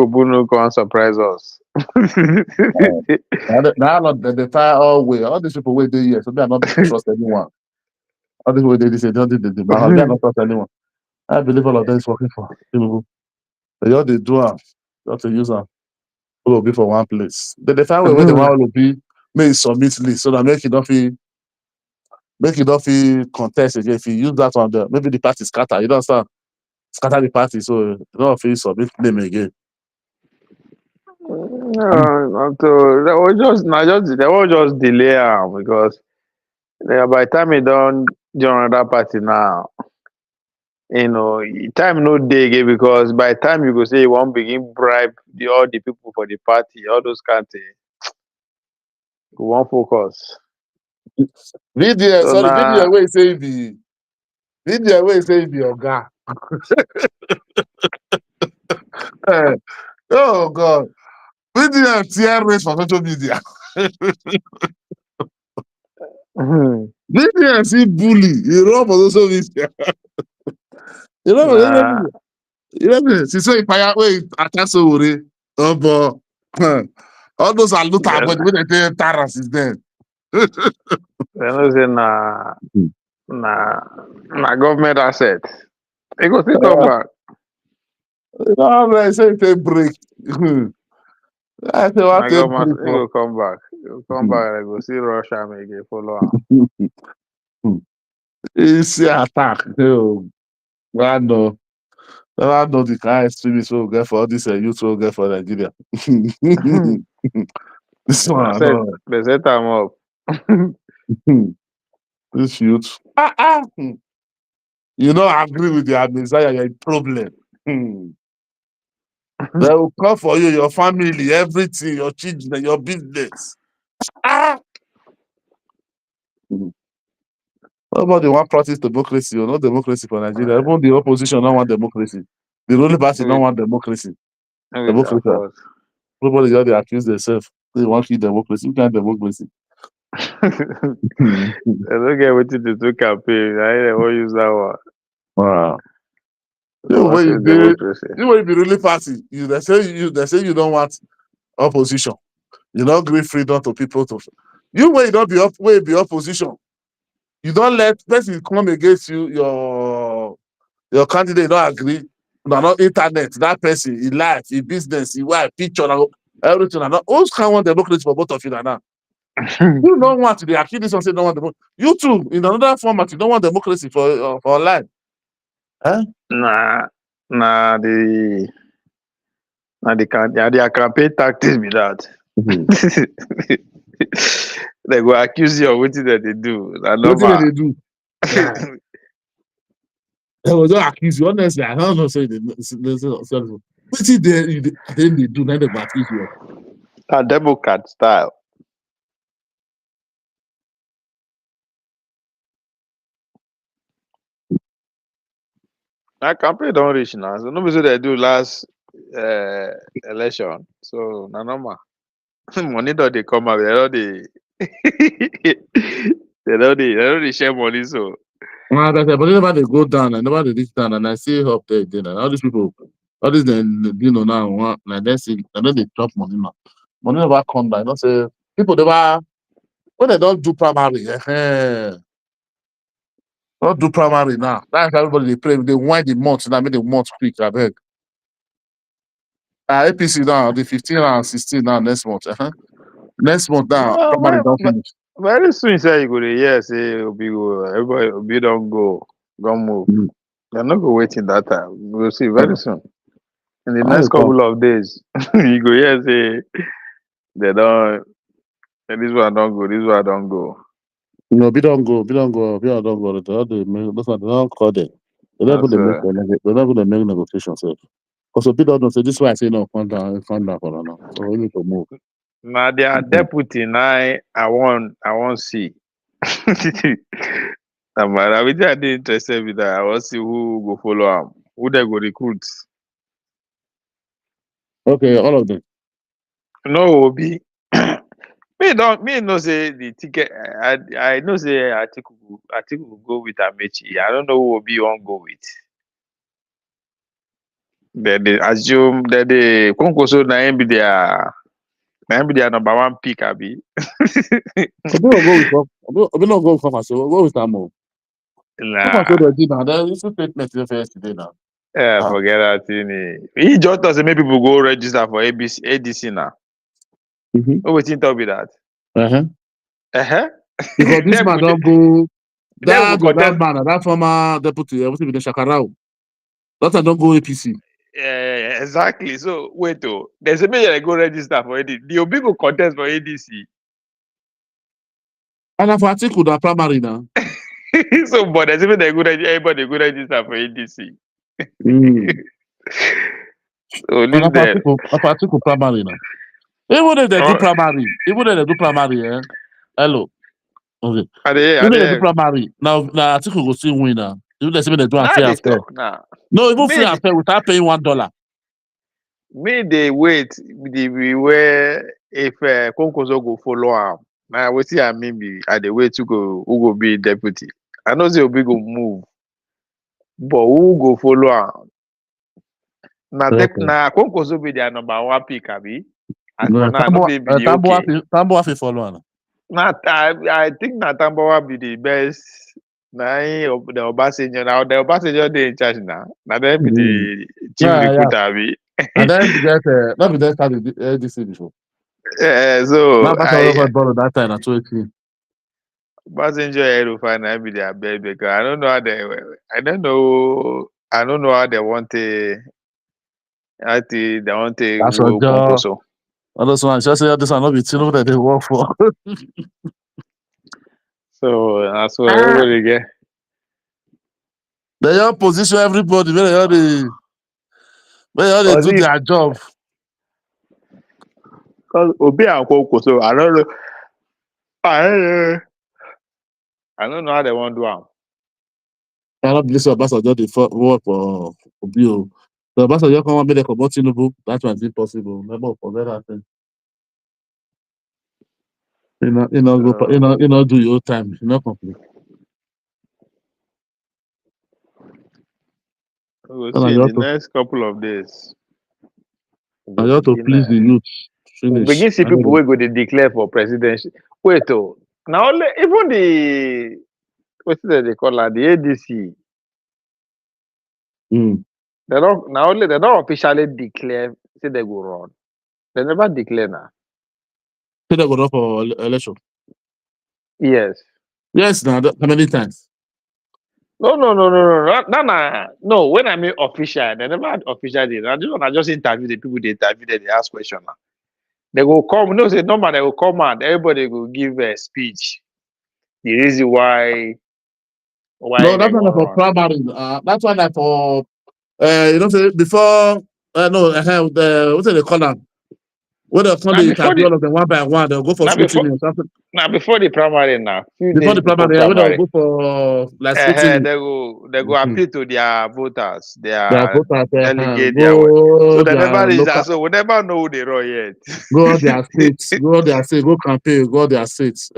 We no can surprise us. Now the fire all way. All these people wait there, yes, so they are not trust anyone. All these people they say don't do the demand. They are not trust anyone. I believe all of them is working for people. They all they do just to use them. All will be for one place. Then the fire where they want all will be may submit list so that make it not feel contest again. If you use that one there, maybe the party scatter. You don't understand? Scatter the party, so you don't feel submit name again. No, they will just delay am because by the time you don't join another party now, time no dey again because by the time you go say you wan begin bribe all the people for the party, all those kind thing, you wan focus. VDM, So sorry, now, VDM where he say be Oga. Oh God. VDM tear race for social media. VDM see bully. He run for social media. You know what I mean? You know what I mean? She say fire way attack so but all those are loot but when they say Taras is there. they know say na government asset. They go still come back. You know, I say take break. I say what Na take government, break he for. go come back. He go come back. They go see rush am again, follow am. You see attack. Oh, I know. I know the kind of extremists will get for all this youth will get for Nigeria. This one, no. They set am up. This youth. You don't agree with the Messiah, you're a problem. They will come for you, your family, everything, your children, your business. Nobody want practice democracy or no democracy for Nigeria. Even the opposition don't want democracy. The ruling party don't want democracy. Democracy. Nobody just they accuse themselves. They want to democracy. You can't democracy. They don't get wetin to do campaign. I won't use that one. Wow. You when you democracy. be ruling party, they say you don't want opposition. You don't give freedom to people to. You when you don't be opposition. You don't let person come against you. Your candidate don't agree. Not internet. That person, in life, in business, in wife, picture, everything. Who's can want democracy for both of you now? You don't want to. They accuse this one say don't want democracy. You too, in another format, you don't want democracy for online. Huh? Their campaign tactics be that. They go accuse you of wetin that they do. What did they do? They will just accuse you. Honestly, I don't know. Say what did they do? Now they accuse you. A Democrat style. That campaign don't reach now. So nobody say they do last election. So na normal. Money don't they come out. They don't they share money. So But whenever they go down and never they reach down, and I see up there again, and all these people, all these now, like they see, and then they drop money now. Money never come down. Don't say people never when they don't do primary. Don't do primary now. That's everybody they pray. They wind the month now, make the month quick. I beg. APC now, the 15 and 16 now next month. Next month now, primary don't finish. very soon say you go to say everybody Obi don't go move. They're not going to wait in that time. We'll see very soon. In the How next they come? couple of days, you go here say they don't. This one don't go. This one don't go. No, we don't go. We don't go. We don't go. That's why they don't call them. They never That's they make. They never they make negotiations. Because people don't say this is why I say no. Calm down for now. So we need to move. now their deputy now I want see. I mean, I dey interested with that. I want see who go follow him. Who they go recruit. Okay, all of them. No, Obi. Me no say the ticket. I know say Atiku will go with Amechi. I don't know who Obi won't go with. They assume that the Konkoso na be their number one pick, Abi. Obi will go with Obi not go with Kwamaso. We'll go with Amo. Kwamaso Nah, the did now. There is a statement yesterday now. forget that thing. He just doesn't make people go register for ADC now. Mm-hmm. What we think talk be that? Uh-huh. Because this man don't go. That man, that former deputy, what's the Shakarao. That don't go APC. Exactly. So wait, there's a major go register for ADC. The Obi go contest for ADC. And for Atiku, the primary now. So, but there's even everybody go register for ADC. So leave there. Atiku primary now. Even if they do primary, hello. Okay. Even if they do primary, now Atiku go still win now. Even they say they do a fair affair. No, even free affair without paying $1. Me they wait the where if Konkoso go follow am. Now we see I mean be at the way to go who go be deputy. I know say Obi go move, but who go follow am? Now Konkoso be their number one pick, Abi. As for now, no be the okay. Tambo have follow. Now I think that Tambo be the best. Now the Obasanjo now the Obasanjo they in charge now. Now they be the chief recruiter, Abi. And then let me just start the this before. So I borrowed that time at 20. Passenger Aerofine be their best because I don't know how they want to That's a job. This one, just say this one not be Tinubu that they work for. So that's what everybody get. They all position everybody. They all do their job. Because Obi and Koko, so I don't know how they want to do them. I don't believe Obasanjo the work for Obi. So Obasanjo come and make the comot Tinubu. That was impossible. Never forget that thing. You know, do your time. You know, complete. We'll see in the next couple of days. I have to please the youth. We begin see people wey go dey declare for presidential. Wait, now only even the what they call that the ADC. They don't officially declare say they go run. They never declare now. Say they go run for election. Yes. Yes, now how many times? No. No, when I mean official, they never had official day. I just interview the people they interview, they ask question now. They go come, no, say normal, they will come out, everybody will give a speech. The reason why no, that's not for primary. That's why for you know, say before what do they call them? When they come, they interview all of them one by one, they'll go for scrutiny or something. Now before the primary now. Before the primary, when they'll go for like scrutiny. They go appeal to their voters, their voters, delegate, so they never reach that. So we never know who they run yet. Go their states, go campaign, go their states.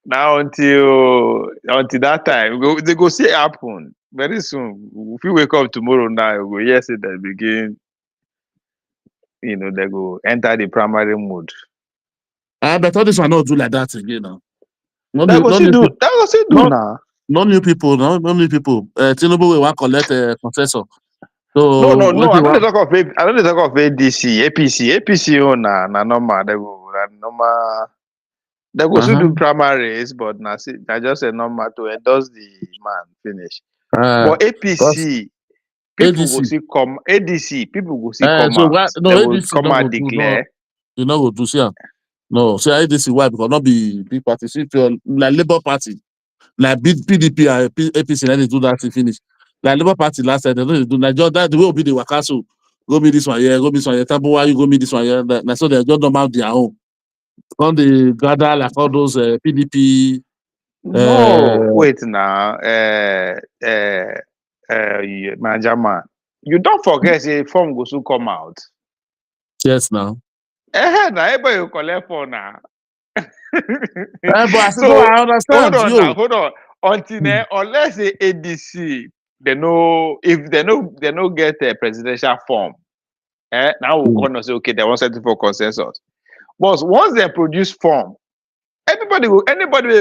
Now until that time, they go see it happen very soon. If you wake up tomorrow now, you go yes, they begin. You know, they go enter the primary mode. But all this one not do like that again now. That was do now. No new people. Tinubu will want collect a consensus. So no. I don't talk of ADC, APC na normal. They go normal. They go still do primaries, but na just a normal to endorse the man finish. But APC, people go ADC. see come ADC, people go see come So out. why no They will ADC come no out go do no, declare. you know go do see am. No, say ADC why? Because not be big party. See if you're like Labour Party, like PDP and APC, then they do that to finish. Like Labour Party last time, they don't do like just that the way will be the wakaso. Go me this one here, go me this one here. Why you go me this one here? That so they just don't have their own. When they gather like all those PDP. No, wait now. Manjama, you don't forget say form go soon come out. Yes, now. Now everybody will collect for now. But I said, no, So I hold understand on you. now, hold on. Unless the ADC, they know if they no get a presidential form. Now we'll come and say okay, they want settle for consensus. But once they produce form, anybody will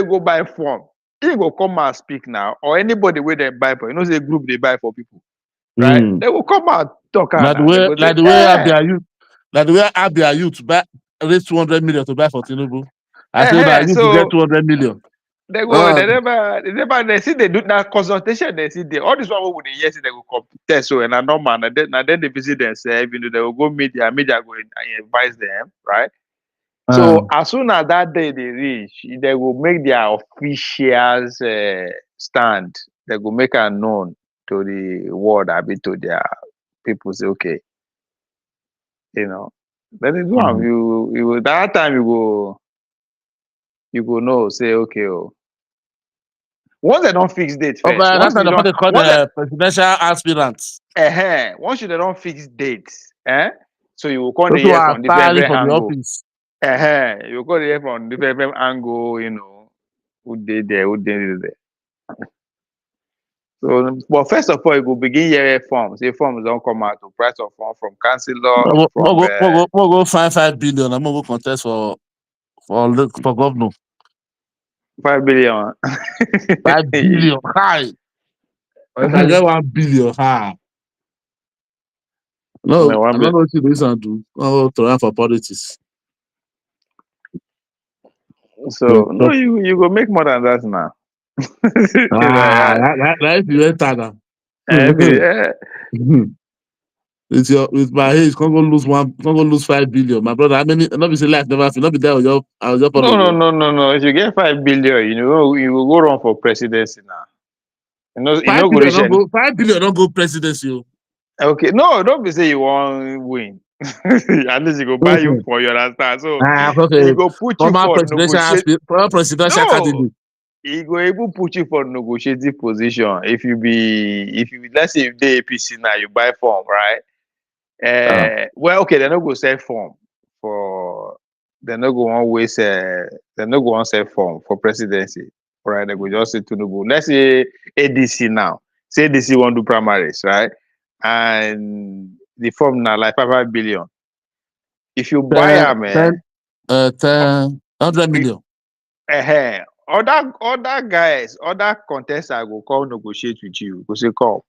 go buy form. He go come and speak now, or anybody where they buy for, you know, say group they buy for people, right? They will come out talk Like the now. They way, go say, like the way Abia youth, like the way Abia youth buy raise 200 million to buy for Tinubu. I say that youth to get So 200 million. they go, they see they do that consultation. They see all this one with the yes, they go contest. So and a normal, and then they visit themselves. You know, they will go media go and advise them, right? So as soon as that day they reach, they will make their officials stand. They will make it known to the world, a bit to their people. Say okay, you know. Let it do. You will, that time you go know. Say okay, oh. Once they don't fix date Oh, first, but that's once not you the what don't, they call the presidential aspirants. once you don't fix dates, so you will come Those the who hear are from different aspiring for the angle. office. You will come the hear from different angle, you know, who did there, who did there. So, but first of all, you will begin hearing forms. Say forms don't come out to price of form from councillor, from Go find 5 billion. I'm gonna go contest for governor. 5 billion. 5 billion high. If I get 1 billion high. No, I'm not going to this and do. Oh, to run for politics. So no, you go make more than that now. That you enter now. With my age, can't go lose 5 billion. My brother, how many? Not be say life never feel. Not be there. I was No. If you get 5 billion, you know you will go run for presidency now. You know, 5 billion don't go presidency. Okay, no, don't be say you want win. At least you go buy you for your understand. So he go put you for negotiate. Presidential candidate. He go able put you for negotiating position. If you let's say if the APC now you buy form, right? Well, okay, they're not go sell form for. They're not go on waste. They're not go on sell form for presidency, right? They go just say Tinubu. Let's say ADC now. Say ADC want to do primaries, right? And the form now like 5 billion. If you buy them, 100 million. Other guys, other contestants will come negotiate with you. Go say, come,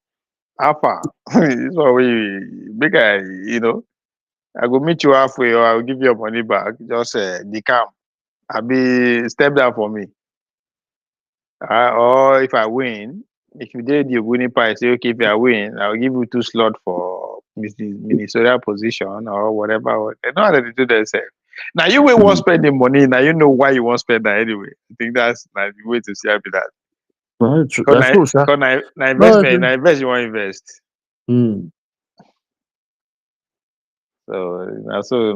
Alpha. This one we make you know. I go meet you halfway, or I'll give you your money back. Just decamp. I'll be step down for me. Or if I win, if you did the winning prize, say okay, if I win, I'll give you 2 slots for ministerial position or whatever. They know how to do themselves. Now you will want spend the money. Now you know why you want spend that anyway. I think that's the way to see happy that. That's true, sir. Because investment, invest you want invest. So that's so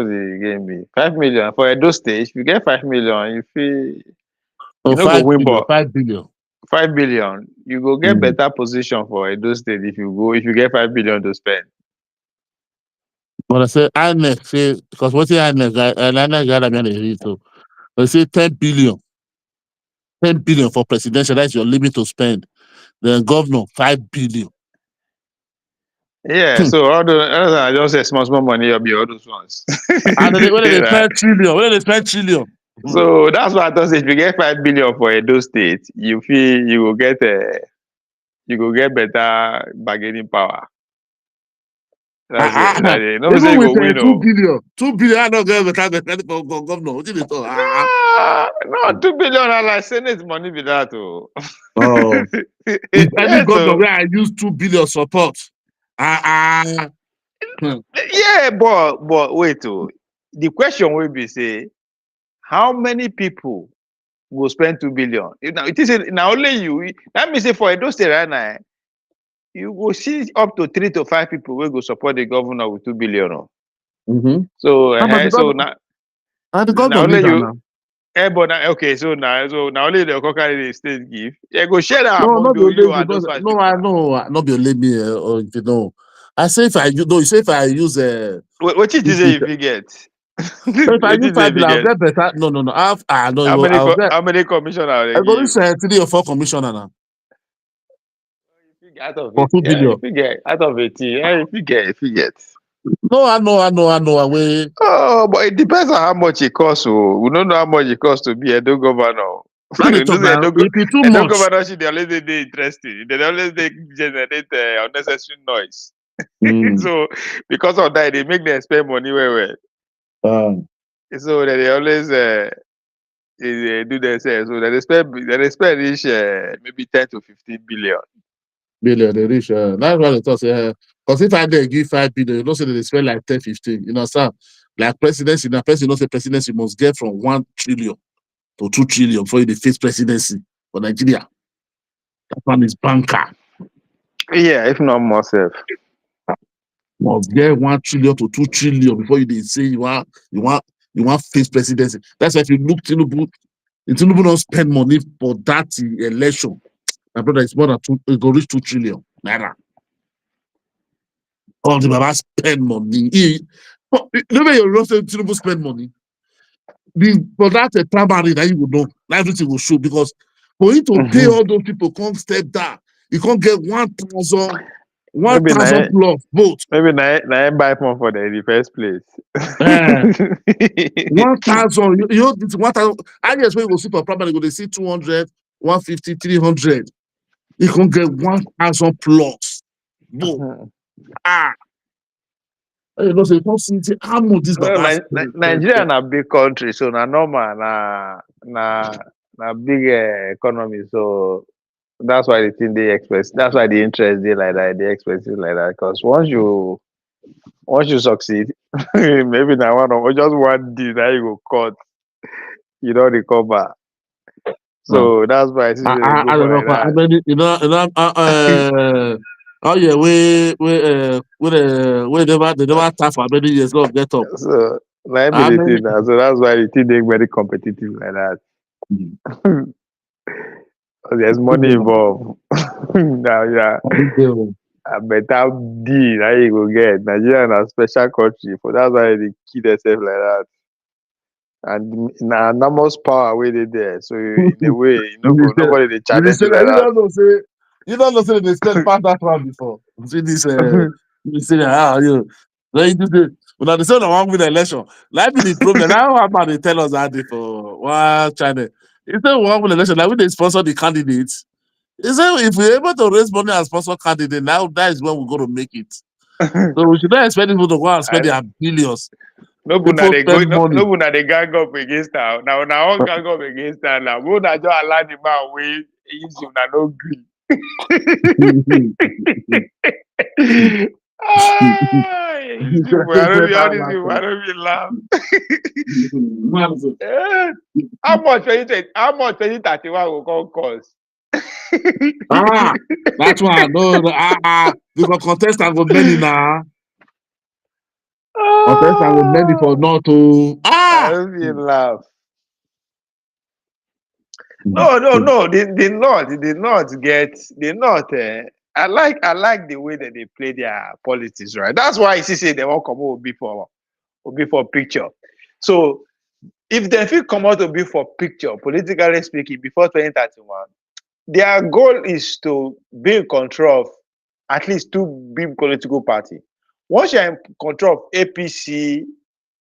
the game be 5 million for Edo stage. If you get 5 million, you feel you know go win, but 5 billion. 5 billion, you go get better position for Edo state if you get 5 billion to spend. But I say INEC say because what INEC got I mean so they say 10 billion. 10 billion for presidential, that's your limit to spend. Then governor, 5 billion. Yeah, so all those I just say small money will be all those ones. And then when they spend trillion, So that's why I thought if you get 5 billion for Edo state, you feel you will get better bargaining power. That's it. That's it. No say Even you with go win. 2 billion, I don't get better than governor. What did they talk? No, 2 billion like Senate money be that. Oh. Oh, if any Yeah, governor so where I use 2 billion support, hmm. yeah, but wait. Oh, the question will be say, how many people will spend 2 billion? Now it is now only you. Let me say for Edo State right now, you go see up to 3 to 5 people will go support the governor with 2 billion. Oh. Mm-hmm. So so The now governor only leader you. now. But okay, so now only the Kokari state give. Yeah, go share that No, among not be you only and because those 5 no, people. I know, not be only me. Or if you know, I say if I use no, you say if I use What did you say if you get? so if I What use did you say 5 if you billion, I'll get? get better. No. I'll get. How many commissioner I they go give? reach 3 or 4 commissioner now Out of for 80, 2 billion. if you get out of 80, if you get. No, I know. Away. Oh, but it depends on how much it costs. So we don't know how much it costs to be a Edo governor. Now they talk now. If it's too Edo much, governorship, they always they interesting. They always they generate unnecessary noise. So because of that, they make them spend money well. So they always do themselves. So they spend each maybe 10 to 15 billion. billion they reach. That's why they talk say. Because if I dey give 5 billion, you know, say they spend like 10, 15. You know, sir. Like presidency, now person, you know, say presidency must get from 1 trillion to 2 trillion for you to face presidency for Nigeria. That one is banker. Yeah, if not more self. Must get 1 trillion to 2 trillion before you say you want face presidency. That's why if you look Tinubu don't spend money for that election. My brother, it's more than it go reach 2 trillion naira. All the Baba spend money. The way you say Tinubu spend money, for that primary that you will know, everything will show because for you to pay all those people, can't step down. You can't get 1,000 plus votes. Maybe I buy more for in the first place. 1,000. You know, 1,000. I guess when you go see for primary, you go to see 200, 150, 300. You can get 1,000 plus vote. You know, so you can't see how much this Baba Nigeria na big country, so na normal, na big economy, so that's why the thing they express. That's why the interest they like that, they expensive like that. Because once you succeed, maybe now just one deal that you go cut, you don't recover. So that's why it's go for like that. I mean, oh yeah, we never tap for many years, go get up. So like the thing now. So that's why the thing they very competitive like that. There's money involved. Now, yeah. A better deal that you go get. Nigeria is a special country, for that's why they keep themselves like that. And na enormous power where they there. So in a way, nobody they challenge you like that. You don't know say they spend past that round before. See this you say you when they say they want win the election. Like be the problem. Now how about they tell us that day for one channel. If they want win the election, like when they sponsor the candidates. He said if we're able to raise money and sponsor candidate, now that is when we're going to make it. So we should not expect people to go and spend their billions. Nobody they gang up against her. Now one gang up against her. Now we not just allow the man way easy na no green. I don't be laugh. How much 2031 will come cost? That's why because contestant go many now. Contestant go many for not to I don't be laugh. No. The North. I like the way that they play their politics, right? That's why you say they won't come out be for picture. So if they feel come out to be for picture, politically speaking, before 2031, their goal is to be in control of at least 2 big political parties. Once you're in control of APC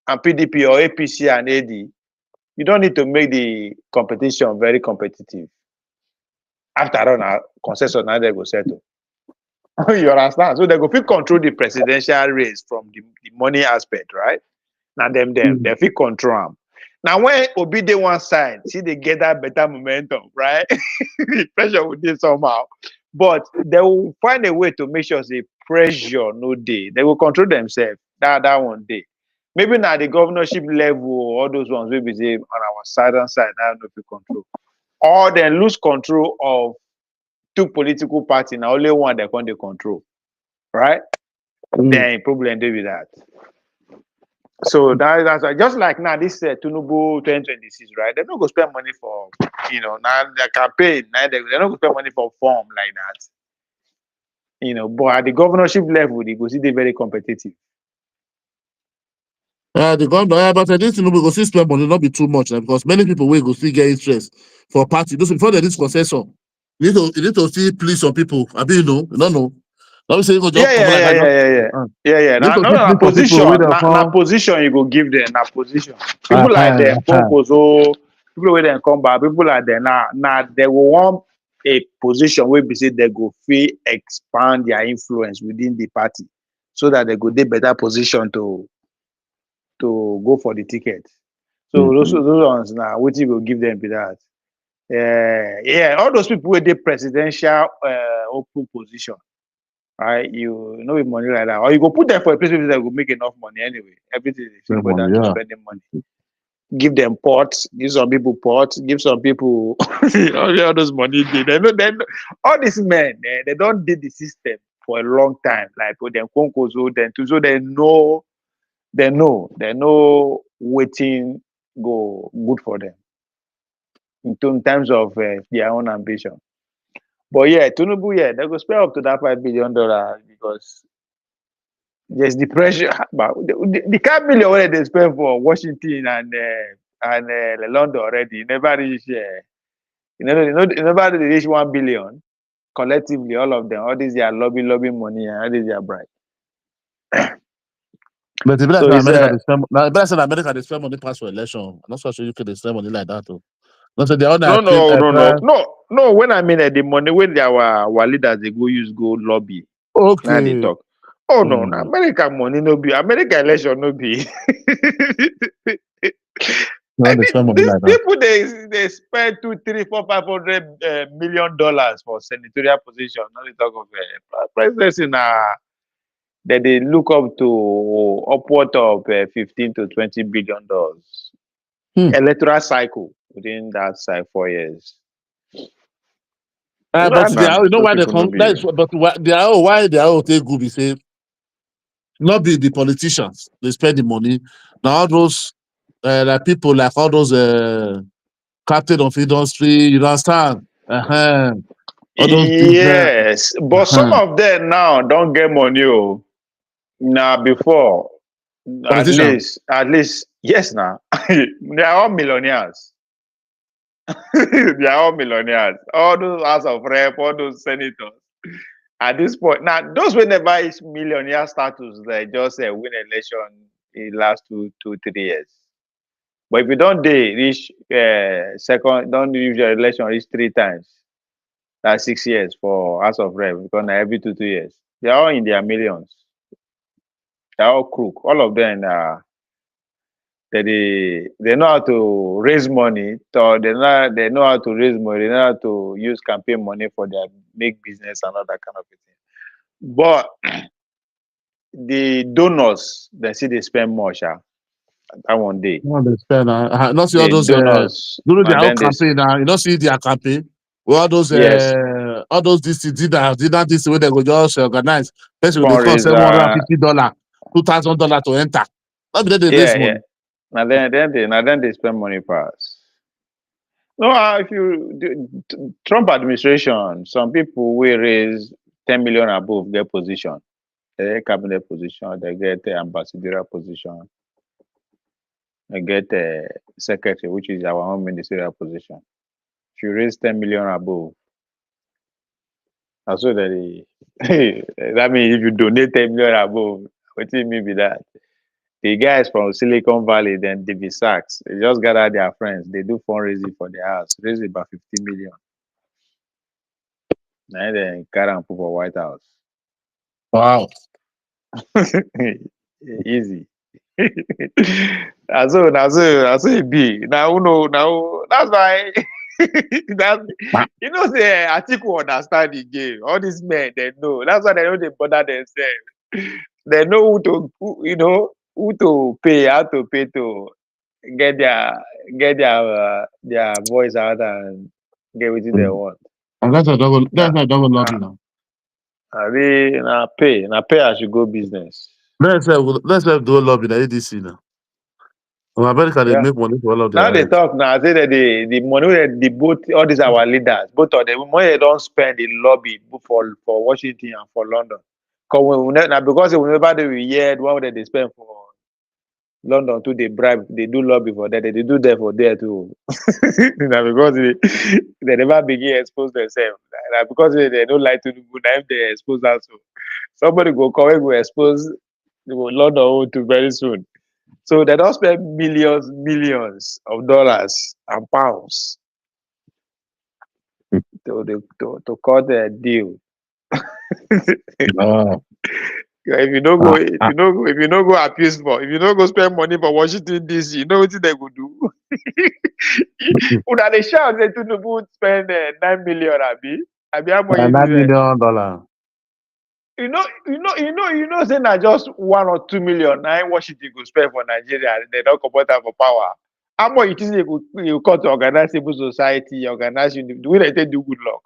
and PDP or APC and AD, you don't need to make the competition very competitive. After all, consensus now they go settle. You understand? So they go fit control the presidential race from the money aspect, right? Now them they fit control them. Now when Obi dey one side, see they get that better momentum, right? Pressure will dey somehow, but they will find a way to make sure the pressure no day. They will control themselves. That one day. Maybe now the governorship level, all those ones will be say on our southern side. Now no fit control, or then lose control of two political parties. Now only one they can dey control, right? Then problem dey with that. So that's just like now this Tinubu 2026, right? They're not going to spend money for, now the campaign. Now they're not going to spend money for form like that. But at the governorship level, they go see they're very competitive. The governor, but this Tinubu go still spend money, not be too much, because many people will go still get interest for party. Those before they this concession, you need to still please some people. I mean, you don't know. Let me say you go just come like that. Yeah. Now position you go give them. Now position. People like them, people where they come back, people like them. Now they will want a position where say they go feel expand their influence within the party, so that they go get better position to go for the ticket. So those ones now, what you will give them be that. All those people with the presidential open position, right? You know with money like that, or you go put them for a place where they will make enough money anyway. Everything is without spending money. Give them pots, give some people pots, give some people all those money. They know all these men, they don't did the system for a long time. Like with them so they know waiting go good for them in terms of their own ambition. But yeah, Tinubu, they go spend up to that $5 billion because there's the pressure. But the kind of million where they spend for Washington and London already, never reach. Never reach 1 billion collectively. All of them, all these are lobby money, and all these are bribe. But the so America, America they spend money pass for election. I'm not so sure UK they spend money like that too. No. When I mean the money when our leaders they go use go lobby. Okay. Now they talk. Oh no, America money no be. America election no be. People they spend $200, $300, $400, $500 for senatorial position. Now they talk of presidency now. That they look up to upward of $15 to $20 billion electoral cycle within that 4 years. But you know why they come? But why they are take good? Be say not be the politicians. They spend the money. Now all those like people like all those captain of industry. You understand? Yes, but some of them now don't get money. Now before, at least, yes. Now they are all millionaires. They are all millionaires. All those House of Rep, all those senators. At this point, now those will never reach millionaire status. They just win election in the last 2, 3 years. But if you don't reach second, don't reach your election reach 3 times. That's 6 years for House of Rep because now every 2 years. They are all in their millions. They are all crook. All of them they know how to raise money. So they know how to raise money. They know how to use campaign money for their big business and all that kind of thing. But the donors, they see they spend more. That one day. They spend. Not see all those donors. Do their own campaign now. You don't see their campaign. Well, all those this way they go just organize. Person will come $750, $2,000 to enter. Not be they raise money. Now then they spend money pass. No, if you Trump administration, some people will raise 10 million above their position. They get cabinet position, they get ambassadorial position, they get secretary, which is our own ministerial position. If you raise 10 million above, also that means if you donate 10 million above, what do you mean by that? The guys from Silicon Valley, then David Sachs, they just gather their friends. They do fundraising for their house, raise about 50 million. Now they carry and put for White House. Wow. Easy. That's it be. Now, that's why. That you know, say Atiku understand the game. All these men, they know. That's why they don't they bother themselves. They know who to pay, how to pay to get their voice out and get what they want. And that's a double lobby now. I mean, pay as you go business. Let's have dual lobby in the ADC now. Well, America they Yeah. make money for all of Now their they heads. talk now. Say that the money that the both all these our leaders, both of them, money they don't spend in lobby for Washington and for London. Now because whenever they hear what they spend for London too, they bribe, they do lobby for that, they do that for there too. Now because they never begin expose themselves. Now because they don't like to do good, now if they expose also. Somebody go come and go expose London to very soon. So they don't spend millions of dollars and pounds to cut a deal. Oh. If you don't go, if you don't go appease for, if you don't go spend money for Washington DC, you know what they go do? Una dey shout say Tinubu spend 9 million, abi how much $9 you do? million. You know, say na just 1 or 2 million na Washington go spend for Nigeria, and they don't comot am for power. How much you think they go cut to organize civil society, organize the way they take do good luck?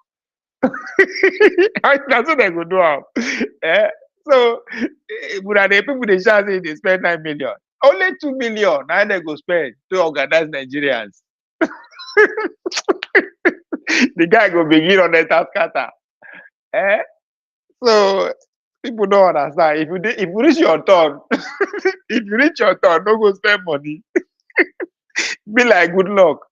That's what they go do am. So, but the people they shout say they spend 9 million. Only 2 million now they go spend to organize Nigerians. The guy go begin on the task scatter. So people don't understand. If you reach your turn, if you reach your turn, don't go spend money. Be like good luck.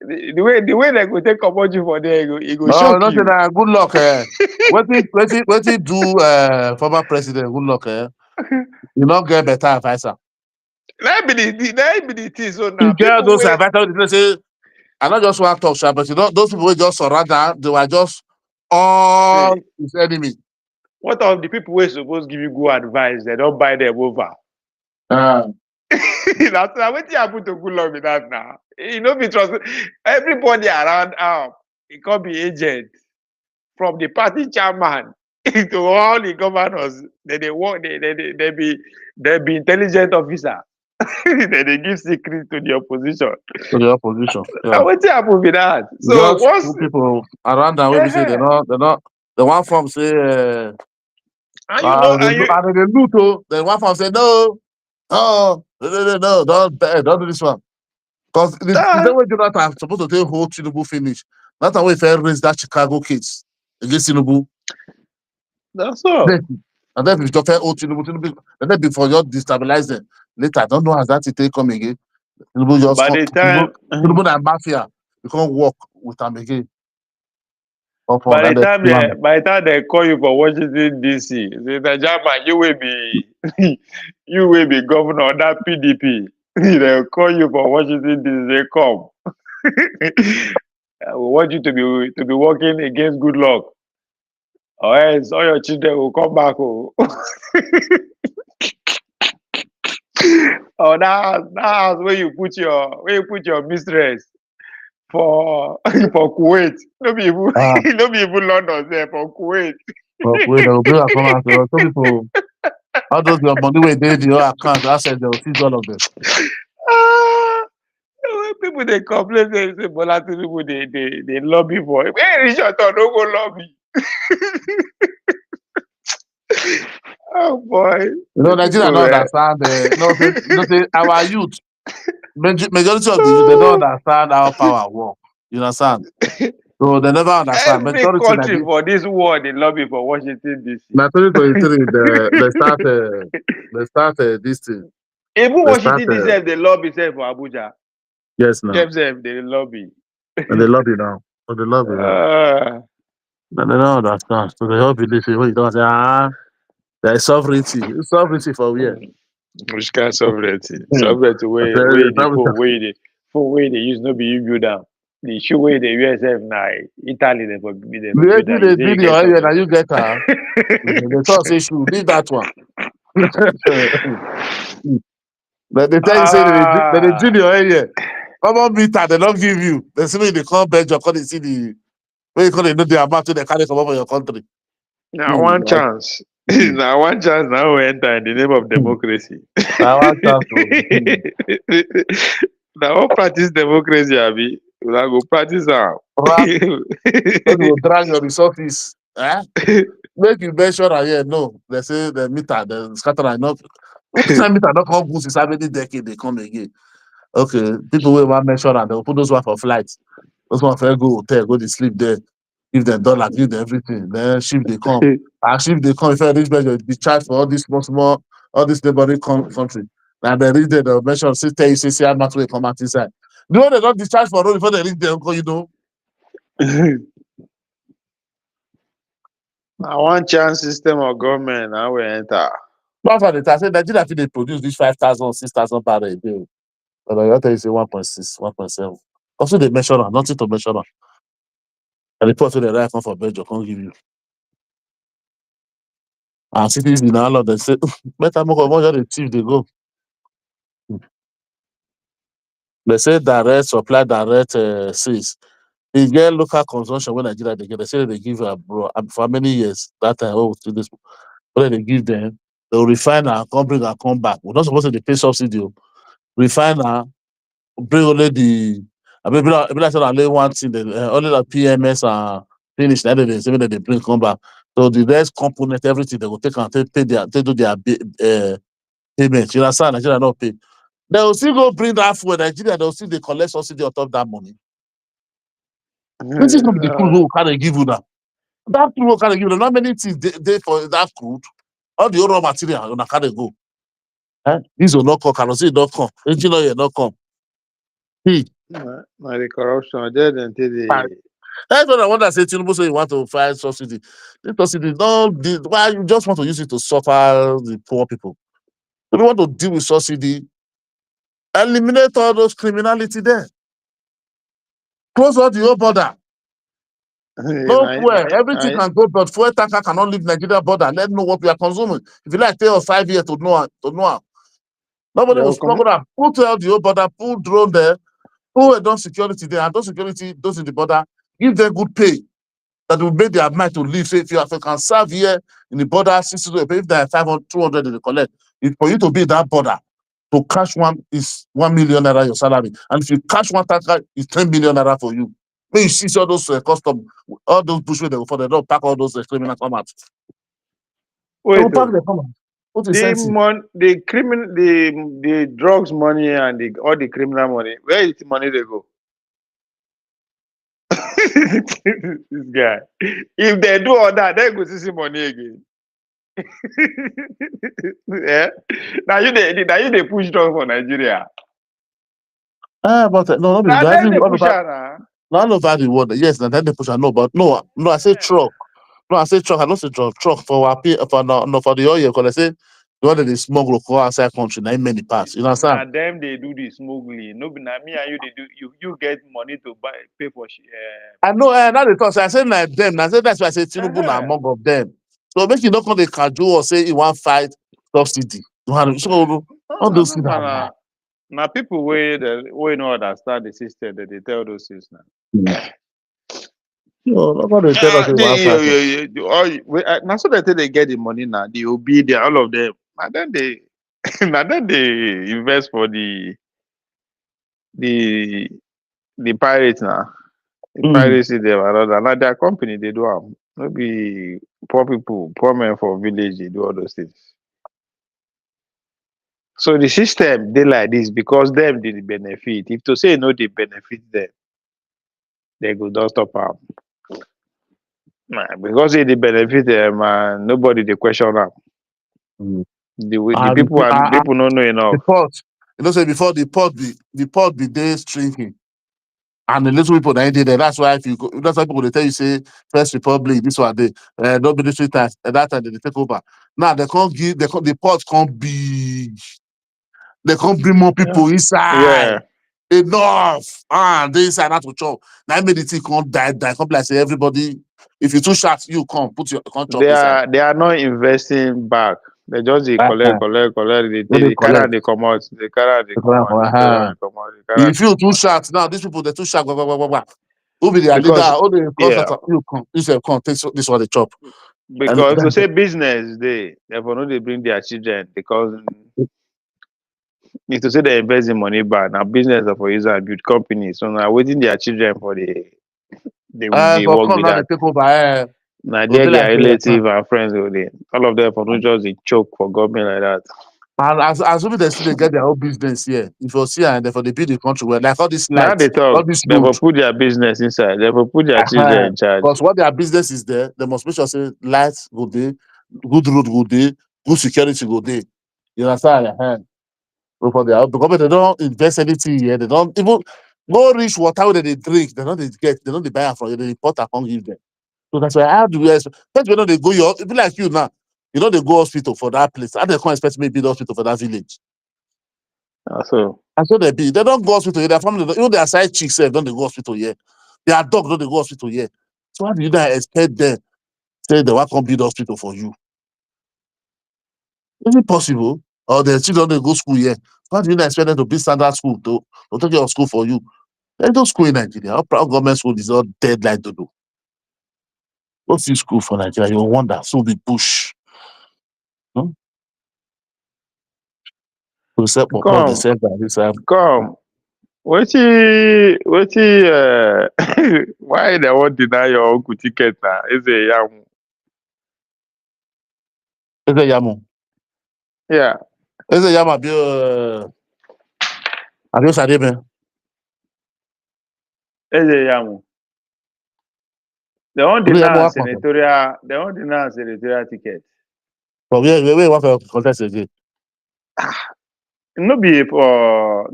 The way they go take about you for there, it go No, shock not you. that. Good luck. What he do former president? Good luck. You not get better advisor. That be the thing. So now You get people those wait. advisors. They say, I not just want to talk shit, but you know those people who just surround her, they were just all his enemy. What of the people who supposed give you good advice? They don't buy them over. That's what you happen to good luck with that now. You know, be trust everybody around. It can be agent from the party chairman to all the governors. They work. They be intelligent officer. They give secret to the opposition. To the opposition. Yeah. What you happen with that? So Just once people around that way, we say they're not the one from say and you know, and you they loot. The one from say no, don't do this one. Because the way Jonathan supposed to take whole Tinubu finish. That's how we fair raise that Chicago case against Tinubu. That's all. And then if you fair old Tinubu, and then before you destabilize them. Later, I don't know how that take come again. Tinubu just by the time Tinubu and mafia, you can't work with them again. by the time they call you for Washington DC, say Najama, you will be governor of that PDP. They'll call you for Washington DC. They come. We want you to be working against good luck. Or else all your children will come back. Or that house where you put your mistress for Kuwait. No be even London there for Kuwait. Wait, they'll bring account. Some people, all those your money where they your account, asset, they'll seize all of them. People they complain, say Bola Tinubu they lobby for him. Hey, Richard, don't go lobby. Oh boy. You know, Nigeria don't understand. Our youth, majority of the youth, they don't understand how power work. You understand? So they never understand. Every country for this war, they lobby for Washington DC. Now 2023, they start this thing. Even Washington DC, they lobby for Abuja. Yes, now. Themselves, they lobby. And they lobby now. And they lobby now. And they don't understand. So they all believe it. When you don't say, there is sovereignty. Sovereignty for where? Which kind of sovereignty? Sovereignty where the phone where they use no be you build down. the shoe way the USF now, Italy they for The AG they you say bid you your get area, now something. you get her. They talk say should leave that one. They tell you say they do your area. Come on, meter, they don't give you. They say they come Belgium, come they see the when you call they know the amount they carry come up for your country. Now one chance. Now one chance now we enter in the name of democracy. Now one chance. Now all practice democracy, Abi. We go practice now. When you drag your resources, make you measure here. No, they say the meter, the scatter enough. What is that meter? Don't come boost is how many decade they come again. Okay, people will want measure and they'll put those one for flights. Those one for go hotel, go to sleep there, give them dollar, give them everything. Then ship they come. And ship they come, if I reach Belgium, be charged for all this small, all this neighboring country. And they reach there, they'll measure, tell you, say how much will come out inside. The one they don't discharge for road before they reach there, you know. Now one chance system of government, now we enter. That's why I say Nigeria they produce this 5,000, 6,000 barrel a day. But I tell you say 1.6, 1.7. Also they measure on, nothing to measure on. And the report to the right come for Belgium, can't give you. And cities in all of them say, better more of the chief they go. They say direct supply, direct sales. They get local consumption when Nigeria they get. They say they give for many years. That time, this, when they give them, they'll refine and come bring and come back. We're not supposed to pay subsidy. Refine and bring only the. I mean, like only one thing. Only the PMS and finish. Then they say that they bring come back. So the rest component, everything they will take and pay their, they do their payment. You understand? Nigeria not pay. They will still go bring that for Nigeria. They will still they collect subsidy on top of that money. This is not the crude who can give you that. That crude who can give you not many things they for that crude. All the raw material on can go. This will not come. Cannot see not come. Engine oil not come. The corruption. That's what I want to say. Tinubu say you want to find subsidy. This subsidy, why you just want to use it to suffer the poor people? If you want to deal with subsidy, eliminate all those criminality there. Close all the whole border. No fuel. Everything can go, but fuel tanker cannot leave Nigeria border. Let know what we are consuming. If you like, 3 or 5 years to know. Nobody will struggle that. Put out the whole border, put drone there, put done security there, and those security, those in the border, give them good pay. That will make their mind to live. So if you can serve here in the border, 60, if they are 500, 200 they collect, for you to be in that border, to cash one is 1 million naira your salary. And if you cash one tanker, it's 10 million naira for you. When you see all those custom, all those bushway they go for, they don't pack all those criminal come out. Wait, they will pack the come out. The drugs money and all the criminal money, where is the money they go? This guy. If they do all that, they go see money again. Yeah. Now you they push drugs for Nigeria. But no, now then they push not over the world. Yes, and then they push. No, but no, I say truck. No, I say truck. I don't say truck for our for the oil. Because I say the one that they smuggle go outside country. Now many parts. You know what I'm saying? Now them they do the smuggling. No, now me and you they do. You get money to pay for. I know. Now they talk. So I say like them. I say that's why I say Tinubu na among of them. So make you not come the cajole or say you want fight subsidy. So all those things are bad. Now people way no understand the system that they tell those things now. No, nobody tell us now so they get the money now, the obedient, all of them. And then they invest for the pirates now. The piracy they are now their company they do have. Maybe poor people, poor men for village, they do all those things. So the system they like this because them did benefit. If to say no, they benefit them, they go don't stop up. Because they benefit them, nobody they question them. The people people don't know enough. The pot, you know, say before the pot be there shrinking, and the little people that did there. That's why that's why people they tell you say First Republic, this one they no military times. At that time they take over. Now they can't give the pot can't big. They can't bring more people inside. Yeah. enough. They inside not to chop. Now made the thing come die. Come like say everybody. If you too short, you come put your chop inside. They are not investing back. They just collect. They carry and they come out. They carry and they come out. If you too short now, these people they too short. Who be their Because, leader? Who the yeah. you come. You say come take this one the chop. Because to say business, therefore no they bring their children because if to say they invest in money back now business for user build companies. So now waiting their children for the for work come with now that. they take over. Now their relative and friends all of them for no just a choke for government like that. And assuming they still get their own business here, if you see and therefore they build the country well, like all these Now lights, they talk, all this they will road. put their business inside, they will put their children in charge. Because what their business is there, they must make sure say lights go there, good road go there, good security go there. You understand? Because they don't invest anything here, they don't even go reach water where they drink, they don't they buy it from you, they import and can't give them. So that's why how do we expect? First, you know they go your people like you now, you know they go hospital for that place. How they can't expect me to build hospital for that village? And so they be. They don't go hospital here. Their family, even their side chicks don't they go hospital here. Their dog don't they go hospital here. So how do you not expect them say they want to build hospital for you? Is it possible? Or the children they go school here. So how do you not expect them to build standard school to take care of school for you? There's no school in Nigeria. Our proud government school is all dead like dodo. Go see school for Nigeria, you will wonder. So be push. Hmm? To set more the same by this Come. What's why they won't deny your uncle ticket now? Is it young? Is it Yamu? Yeah. Is it Yamu? Abio Sadebe. Is it young? They won't deny senatorial ticket. But we want to contest again. No be for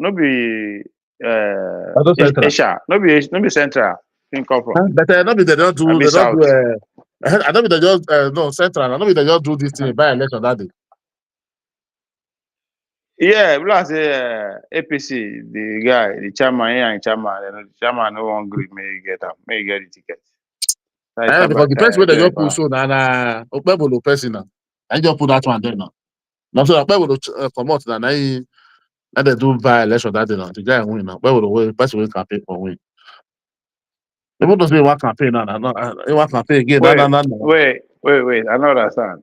Asia. No be central. Come from. But I know they don't do. They don't do. I know they just no central. I know they just do this thing by election that day. Yeah, plus APC, the guy, the chairman, the chairman no one agree may get the ticket. Because the person where they just put so na Okpebolo person na. I just put that one there now. Now so Okpebolo come out na they do by election that day now. The guy win now. Okpebolo person will campaign for win. Even though they want campaign now, they want campaign again. Wait. I don't understand.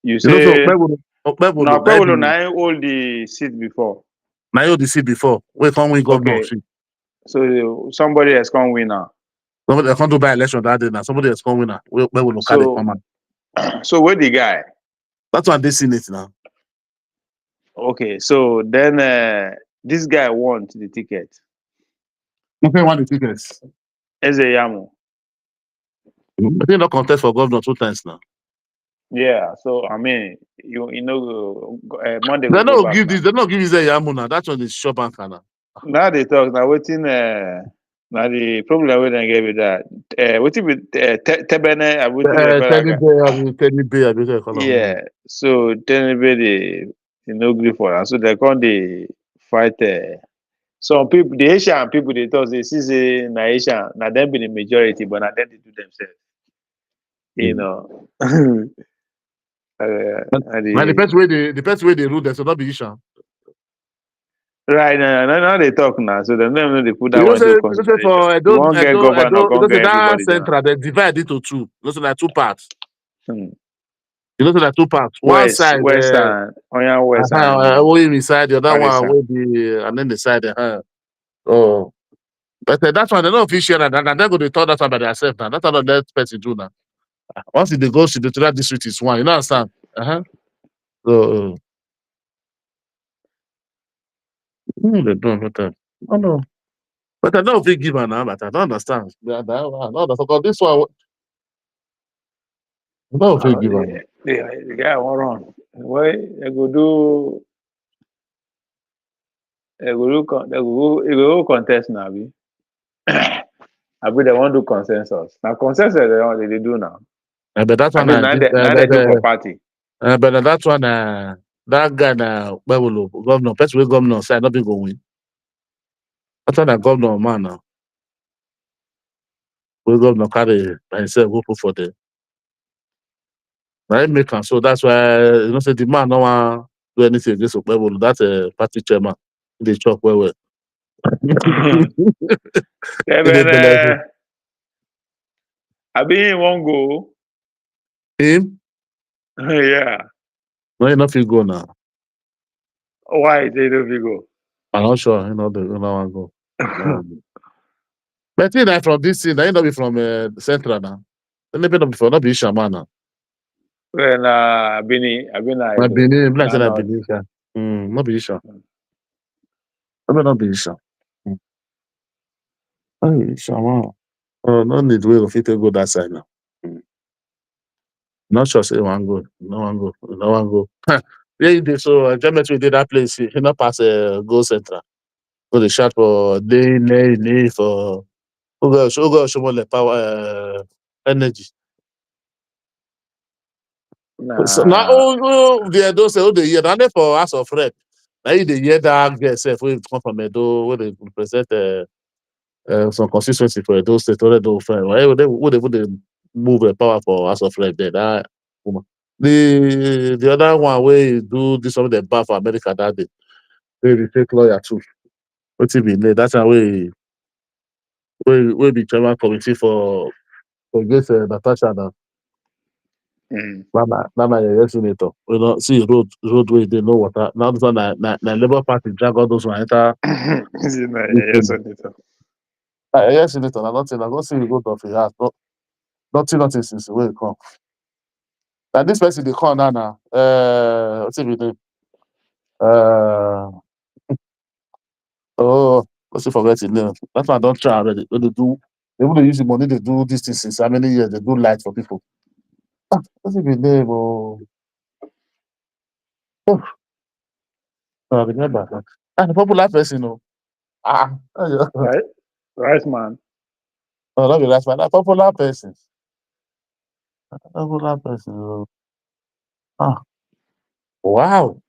You say Okpebolo na hold the seat before. Na hold the seat before. We can't win governor seat. So somebody else can't win now. Somebody else can't do by election that day now. Somebody else can't win now. Where will carry come on? So where the guy? That's why they seen it now. Okay, so then this guy wants the ticket. Okay, want the tickets. Ezeyamu. I think not contest for governor 2 times now. Yeah, so I mean, you know, Monday. They don't give this. They don't give Ezeyamu now. That's on the shop banker now. Now they talk. Now waiting. Now the problem we don't get with that. Waiting with Tebene. Teddy Bear. Yeah. So Teddy Bear, they no agree for that. So they come they fight. Some people, the Asian people, they thought they see na Asian, na them be the majority, but na them they do themselves. You know. The best way they rule, there's not be Asian. Right now they talk now, so them know they put that one into consideration. For you won't get governor, can't get everybody. Central, they divide it into 2. You know, so there are 2 parts. You know, so there are 2 parts. One side, west and west inside, the other one will be, and then the side. Oh, but that's why they don't official and they're going to talk that one by themselves now. That's what that person do now. Once they go to the district is one, you know understand? So they don't know. Oh no. But I don't think give her now, but I don't understand. Because this one I don't think give her. The guy won't run. Why they go contest now. I bet they won't do consensus. Now consensus they do now. But that one now they do for party. But that one that guy na governor, person wey governor say not be go win. After that governor man now, we governor carry by himself go put for there. Now he make am so that's why you know say the man no wan do anything against Okpebolo. That's a party chairman. They chop well. I been won't go. Him? Yeah. No, he not fit go now. Why they don't fit go? I'm not sure. You know, they don't want to go. But he from this thing. He not be from Central now. He not be from not be Shaman now. When I been My Benin, like I Benin, not be Isha. Not be Isha. Hey, Shaman. Oh, no need way of it to go that side now. Not sure say one go. No one go. Yeah, he did so enjoyment we did that place. He not pass go Central. Go the shot for day for show power energy. So now those the year now for Aso Rock. Now you the year that girl self wey come from Edo where they present some consistency for Edo State where they would move power for Aso Rock there. That woman. The other one where do this one the bar for America that day. They take lawyer too. What's it be? That's how we be chairman committee for against Natasha now. Mama, yes, senator. We don't see roadway, they know water. Now this one, na Labour Party drag all those one enter. Yes, senator. Yes, senator. Nothing. I don't see you go to the house. Nothing since where you come. And this person they call now. What's it name? What's it forget his name? That's why I don't try already. When they do, they want to use the money. They do this thing since how many years? They do light for people. What's it name? I remember. The popular person, Right, man. Oh, not be last man. A popular person. Popular person. Wow.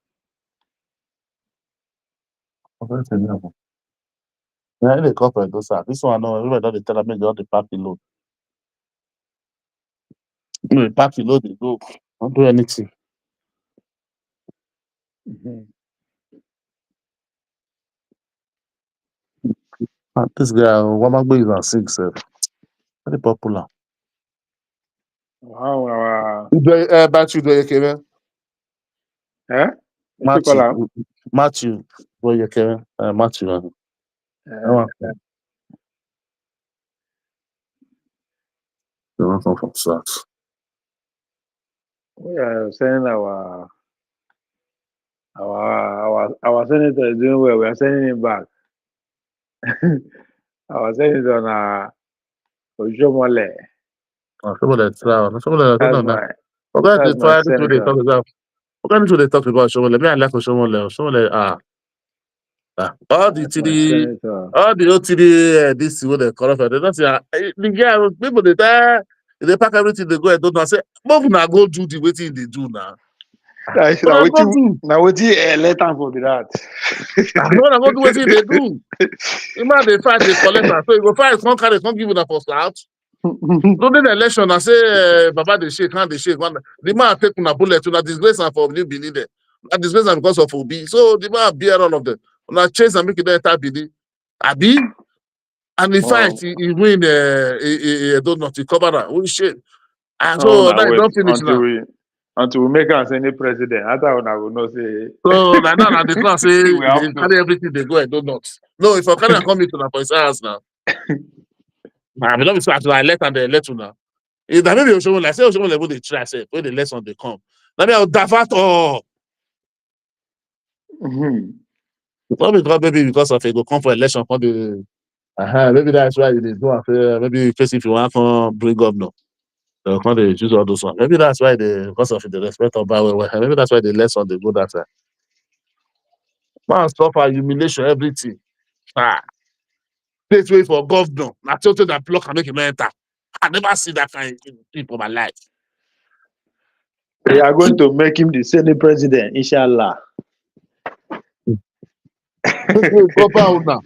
Yeah, they corporate those are. This one, no, everybody don't tell me they all the party load. The party load, they go. Don't do anything. This guy, Wamagbe is on 6. Very popular. Wow. Battery do you care? Matthew, do you care? Matthew. They want come from Saks. We are sending our senator is doing well. We are sending him back. Our senator na Ojomole. That's my senator. We're going to talk about Shomole. Me, I like Shomole. Shomole, all the OTD, this what they call for. They don't say the guy. People they pack everything. They go and don't say. Move now, go do the waiting they do now. Now what you let them for that? No, go do waiting they do. The man they fight, they collect. So you go fight, can't carry, can't give you the post out. During the election, I say, Baba they shake, hand they shake. The man take una bullet, una disgrace and for new Benin there. I disgrace am because of Obi. So the man bear all of them. Una chase and make it enter Benin. Abi, and in fact, he win. Don't know to cover that. Oh shit! And so now it don't finish now. Until we make us any president, I thought I would not say. So now they plan say they carry everything they go and do not. No, if I carry and come into the police house now. I don't be so I let and they let you now. If that maybe Oshomole, like say Oshomole level they try say when the lesson they come. Now me I'll divert all. Not maybe because of it go come for election for the. Maybe that's why they do after maybe first if you want to bring governor. They'll come they choose all those ones. Maybe that's why they because of the respect of power. Maybe that's why the lesson they go that side. Man, suffer humiliation, everything. Place way for governor. I told you that block and make him enter. I never see that kind of thing for my life. They are going to make him the Senate president, inshallah. Governor.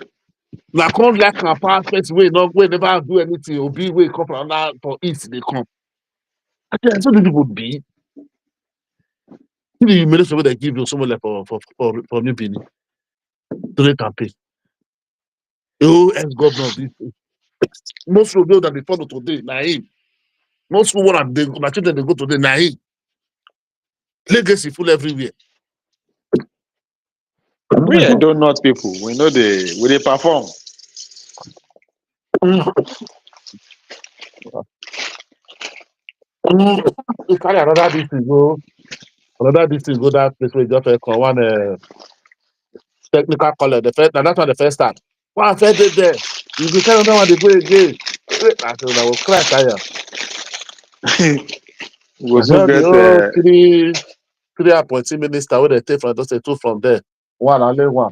Now come like a perfect way, not way never do anything. Or be way come from that for east they come. I tell you, so the people be. The humiliation they give you someone like for New Benin during campaign. Oh, ex-governor of this. Most of those that they follow today, na him. Most people that they my children they go today, na him. Legacy full everywhere. We do not people. We know they perform. You carry another district go that place where you just one technical college. The first, that's when the first start. One first day there. You go tell them when they go again. I said, I will cry tire. We I also know the get whole three appointing minister where they take from those two from there. One only one.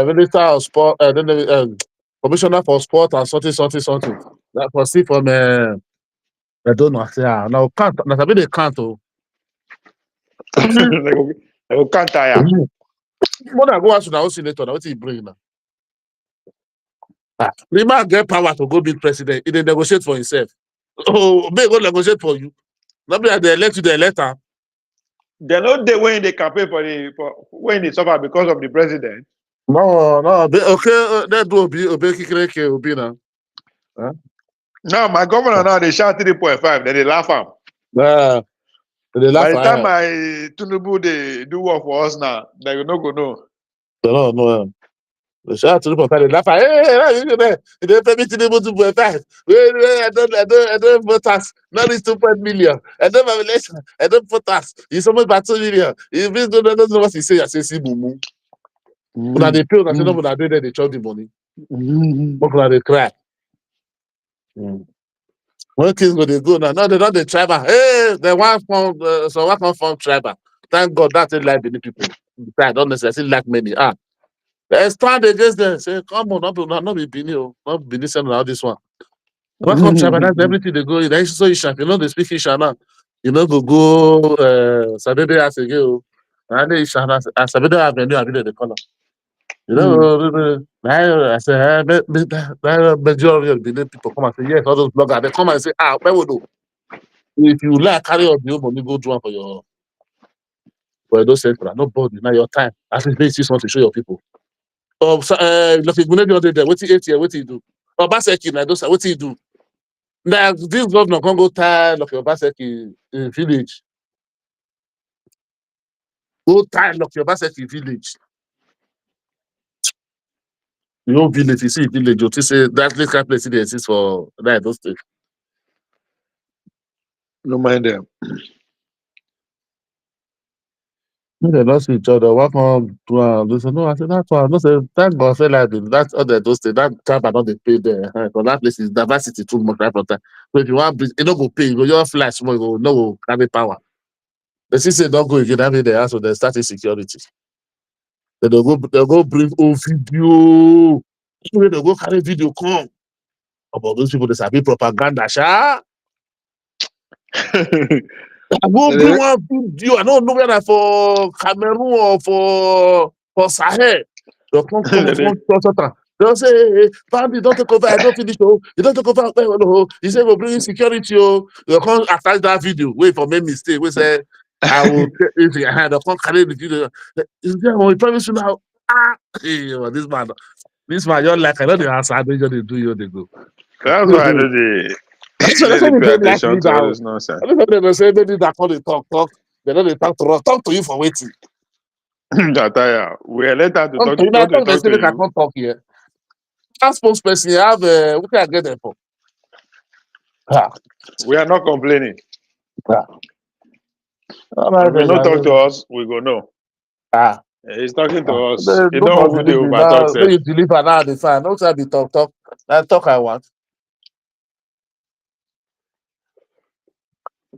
Minister of sport, then commissioner for sport and something. That was see from I don't know. I say now can't. Now they can't. they go can't tire. More than go ask to the house senator. Now what he bring now? The man get power to go be president. He dey negotiate for himself. Oh, may go negotiate for you. Nobody they elect you, they elect her. They know the way they campaign for when they suffer because of the president. No. Okay, that do obey kikireke obi now. Huh? No, my governor now they shout 3.5, then they laugh at him. They laugh By the at time her. my Tinubu they do work for us now, they will not go know. They don't know. They shout to the people, they laugh at hey, they pay me Tinubu 2.5. I don't vote tax. Now it's 2 million. I don't have election. I don't vote tax. It's almost about 2 million. If you don't know what he say, I say, see, boom. When they pay, I say, no, when I do that, they charge the money. But when they cry. When things go, they go now. No, they don't the tribal. Hey, they want from so what come from tribal. Thank God that's a like many people. I don't necessarily like many. They stand against them. Say, come on, not be Bini, not Bini sending out this one. What come tribal? That's everything they go. They so Isha. You know they speak Isha now. You know go Saturday as again. And they Isha as Saturday Avenue. I really the color. You know, I say, majority of the people come and say, yes, all those bloggers, they come and say, where would do? If you like, carry on your money, go do one for those central. Nobody, now your time. At least they 6 months to show your people. Look, if you know there, what you 8 years, what you do? Obaseki, now those, what you do? Now, this governor can't go tired of your Obaseki village. Go tired of your Obaseki village. Your village, you see village, you say that little place they exist for that those things. No mind them. They lost each other. What come to they say, no, I said that's why. No, say thank God say like that's other those things. That tribe are not they pay there. Because that place is diversity too much right from time. So if you want you don't go pay, you go just fly small, you go no carry power. The say don't go again, that mean they ask for the starting security. Then they'll go bring old video. They'll go carry video come. About those people, they sabi propaganda, sha. I go bring one video. I don't know whether for Cameroon or for Sahel. They'll come something. They'll say, hey, Bambi, don't take over. I don't finish. Oh, you don't take over. Oh, he said, we'll bring in security. Oh, they'll come attach that video. Wait for me mistake. We say, I will take it in your hand. They'll come carry the video. We promise you now. Hey, this man, you're like, I know the answer. I know they do you, they go. That's why I know they That's why we pay don't like attention to all leader. this nonsense. I don't know they say maybe that call they talk. They know they talk to us. Talk to you for waiting. Jataya, we are later to talk You know, I to talk they talk say to make I you. can't talk here. That spokesperson, you have what can I get them for? We are not complaining. If you not talk to us, we go no. He's talking to us. He No don't God even the believe me over now. talk When self. you deliver now, the fine. Don't say be talk. That talk I want.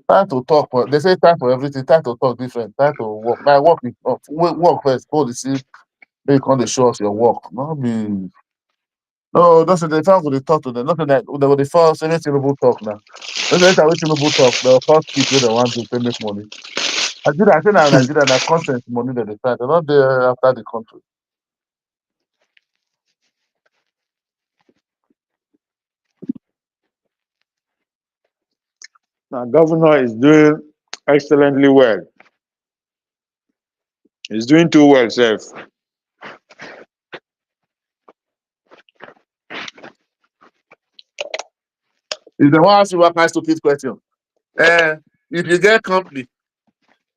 Time to talk. They say time for everything. Time to talk different. Time to work. My work is work first. Go to see. They come to show us your work. Not be. No, that's the time when they talk to them. Nothing that they will first anything about talk now. Let's say which Tinubu talk, the first speech where they want to make money. I think Nigeria that content money that they start. They're not there after the country. Now, governor is doing excellently well. He's doing too well, Chef. If they want to ask you what kind of stupid question, if you get company,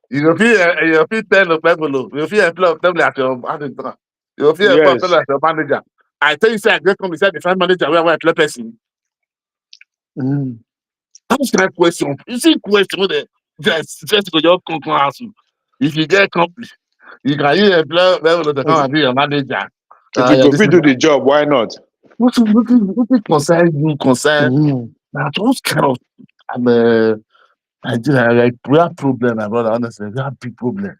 you feel 10 of people, you feel employ of them at your manager. You feel employ of them Yes. at your manager. I tell you, say I get company, say the find manager where I employ person. That's that question. You see question with the just go your come ask you. If you get company, you can you employ level to come and be your manager. If you Yeah, go this fit is do the job, why not? what concern you concern. Now those kind of Nigeria like real problem, my brother. Honestly, real big problem.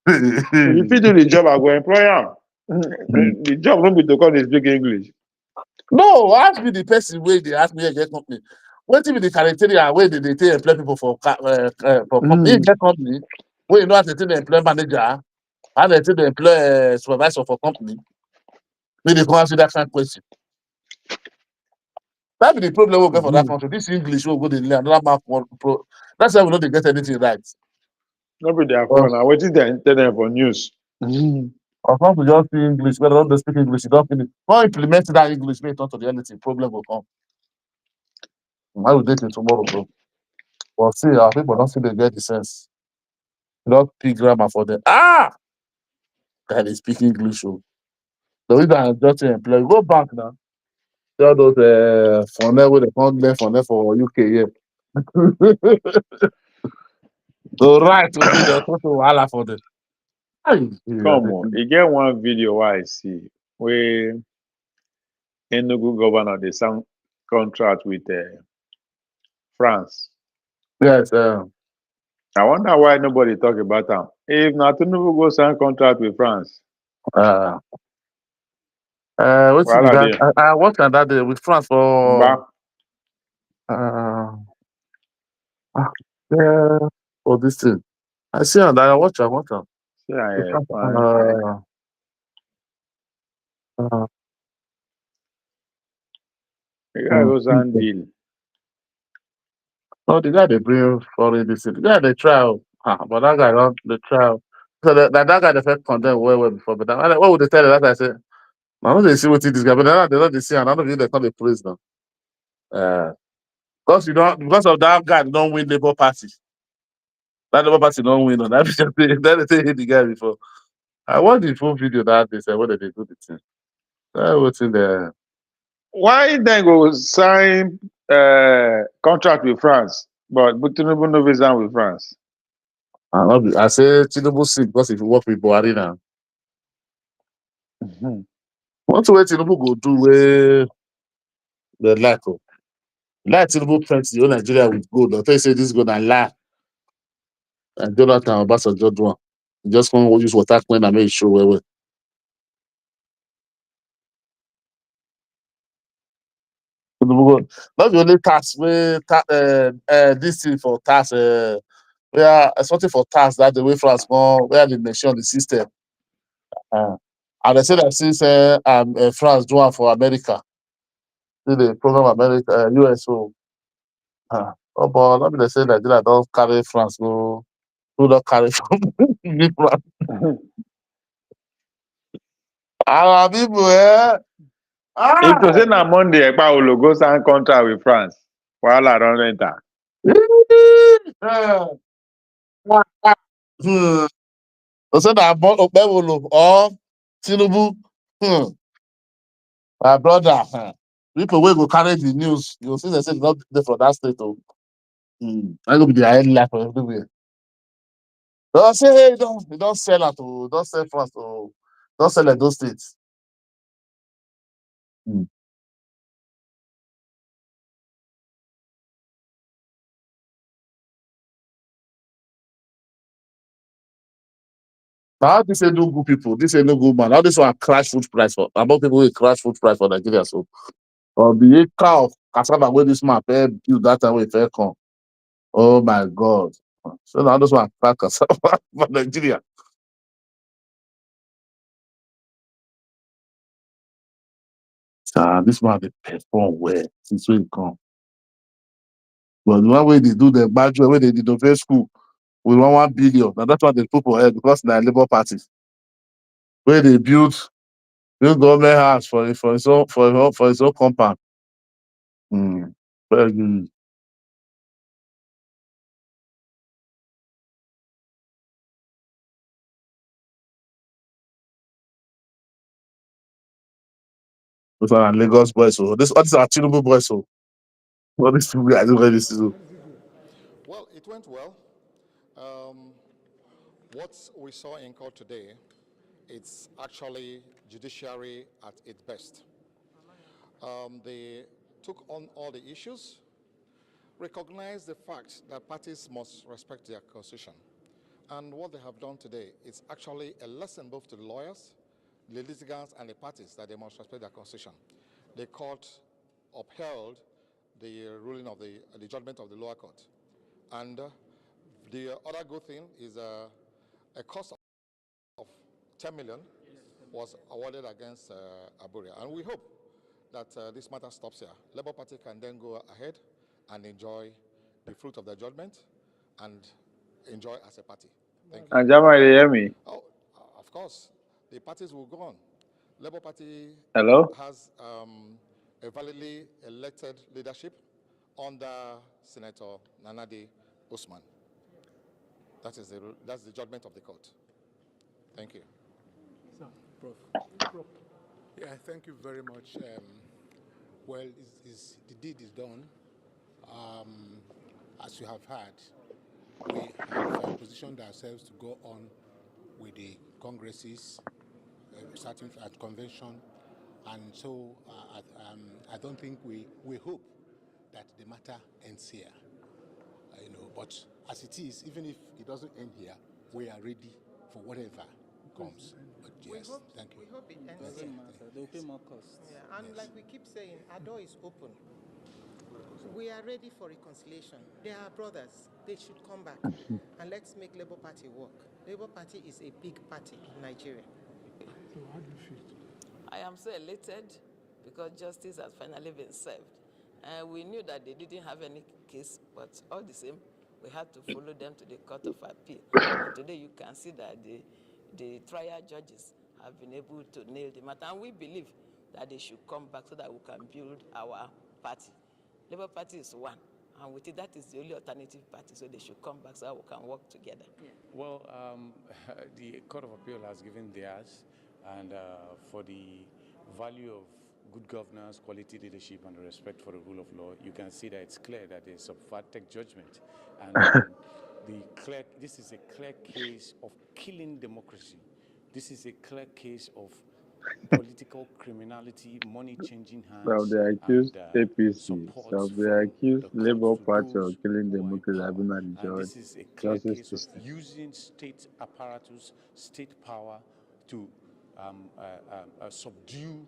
If you fit do the job, I go employ him. The job no be to come dey speak English. No, ask me the person where they ask me get company. What be the criteria where they take employ people for company? Get company where you know how to take the employ manager, how they take the employ supervisor for company. When they come ask you that kind of question. That be the problem we get for that country. This English will go to learn another mark one pro. That's why we don't get anything right. No be their fault. Now wetin dem tell them for news. Or come to just see English, whether don't they speak English, you don't finish. Don't implement that English, may turn to the anything, problem will come. Why would they till tomorrow, bro? But see, our people don't see they get the sense. You don't pick grammar for them. Guy, they speak English. Oh. The way that just employ, go back now. Tell those phone where they can't learn phone for UK here. So right to do the total wahala for them. Come on, e get one video wey I see wey Enugu governor dey sign contract with France. Yes. I wonder why nobody talk about am. If na Tinubu go sign contract with France, What's the wahala guy? dey. I worked on that day with France for Mba. yeah, for this thing. I see on that. I watch am. Yeah, fine. The guy go sign deal. Oh, the guy they bring foreign this thing. The guy they try. But that guy don't the try. So that guy they first condemn well before. But what would they tell you that I said? I don't they see what this guy, but they don't see and I don't think they call the praise now. Because you don't because of that guy, they don't win Labour Party. That Labour Party don't win on that. Then they hit the guy before. I watched the full video that they said what did they do the thing. What's in there? Why then go sign contract with France, but Tinubu no fit sign with France? I say Tinubu sick because if you work with Buhari now. One way Tinubu go do where the lack of like Tinubu print the whole Nigeria with gold. They'll tell you say this is gonna lie. And Jonathan Obasanjo do one. You just can't use water clean and make it show well. Not the only tax where this thing for tax where something for tax that the way France gone where they mention the system. And they say that since France do one for America, the program America USO. Oh, but let me they say Nigeria don't carry France go. Who don't carry from France? Our people, If to say na Monday, Ekpaolo go sign contract with France, wahala don enter. So say na Okpebholo or Tinubu. My brother, people wey go carry the news, you see they say not dey for that state. I go be the highest life for everywhere. Don't say hey, don't sell out to, don't sell France to, don't sell at those states. Now this ain't no good people, this ain't no good man. Now this one crash food price for about people will crash food price for Nigeria. So on the acre of cassava where this man pay build that time we fair come. Oh my God. So now this one pack cassava for Nigeria. This man they perform well since we come. But the one way they do the budget where they did the first school with 1 billion. Now that's what they put for head because they're Labour Party. Where they build government house for his own for his own compound. Very good. Those are Lagos boys. So this all these are Tinubu boys. So all these people I don't really see. So. Well, it went well. What we saw in court today, it's actually judiciary at its best. They took on all the issues, recognized the fact that parties must respect their constitution. And what they have done today is actually a lesson both to the lawyers, the litigants, and the parties that they must respect their constitution. The court upheld the ruling of the judgment of the lower court. And the other good thing is a cost of 10 million was awarded against Abuja. And we hope that this matter stops here. Labour Party can then go ahead and enjoy the fruit of the judgment and enjoy as a party. Thank you. And Jama, you hear me? Oh, of course. The parties will go on. Labour Party Hello? has a validly elected leadership under Senator Nanadi Usman. That's the judgment of the court. Thank you. So, Prof. Yeah, thank you very much. Well, the deed is done. As you have heard, we have positioned ourselves to go on with the congresses, starting at convention, and so I don't think we hope that the matter ends here. But as it is, even if it doesn't end here, we are ready for whatever comes. But yes, thank you. We hope it ends here. There will be more costs. Yeah, and like we keep saying, our door is open. We are ready for reconciliation. They are brothers. They should come back. And let's make Labour Party work. Labour Party is a big party in Nigeria. So how do you feel? I am so elated because justice has finally been served. We knew that they didn't have any case, but all the same, we had to follow them to the Court of Appeal. And today you can see that the trial judges have been able to nail the matter. And we believe that they should come back so that we can build our party. Labour Party is one, and we think that is the only alternative party, so they should come back so that we can work together. Yeah. Well, the Court of Appeal has given theirs, and for the value of good governance, quality leadership, and respect for the rule of law, you can see that it's clear that they subverted judgment. And this is a clear case of killing democracy. This is a clear case of political criminality, money changing hands. So they accused APC. So they accused Labour Party of killing democracy. I've been at the This is a clear justice case system. of using state apparatus, state power to subdue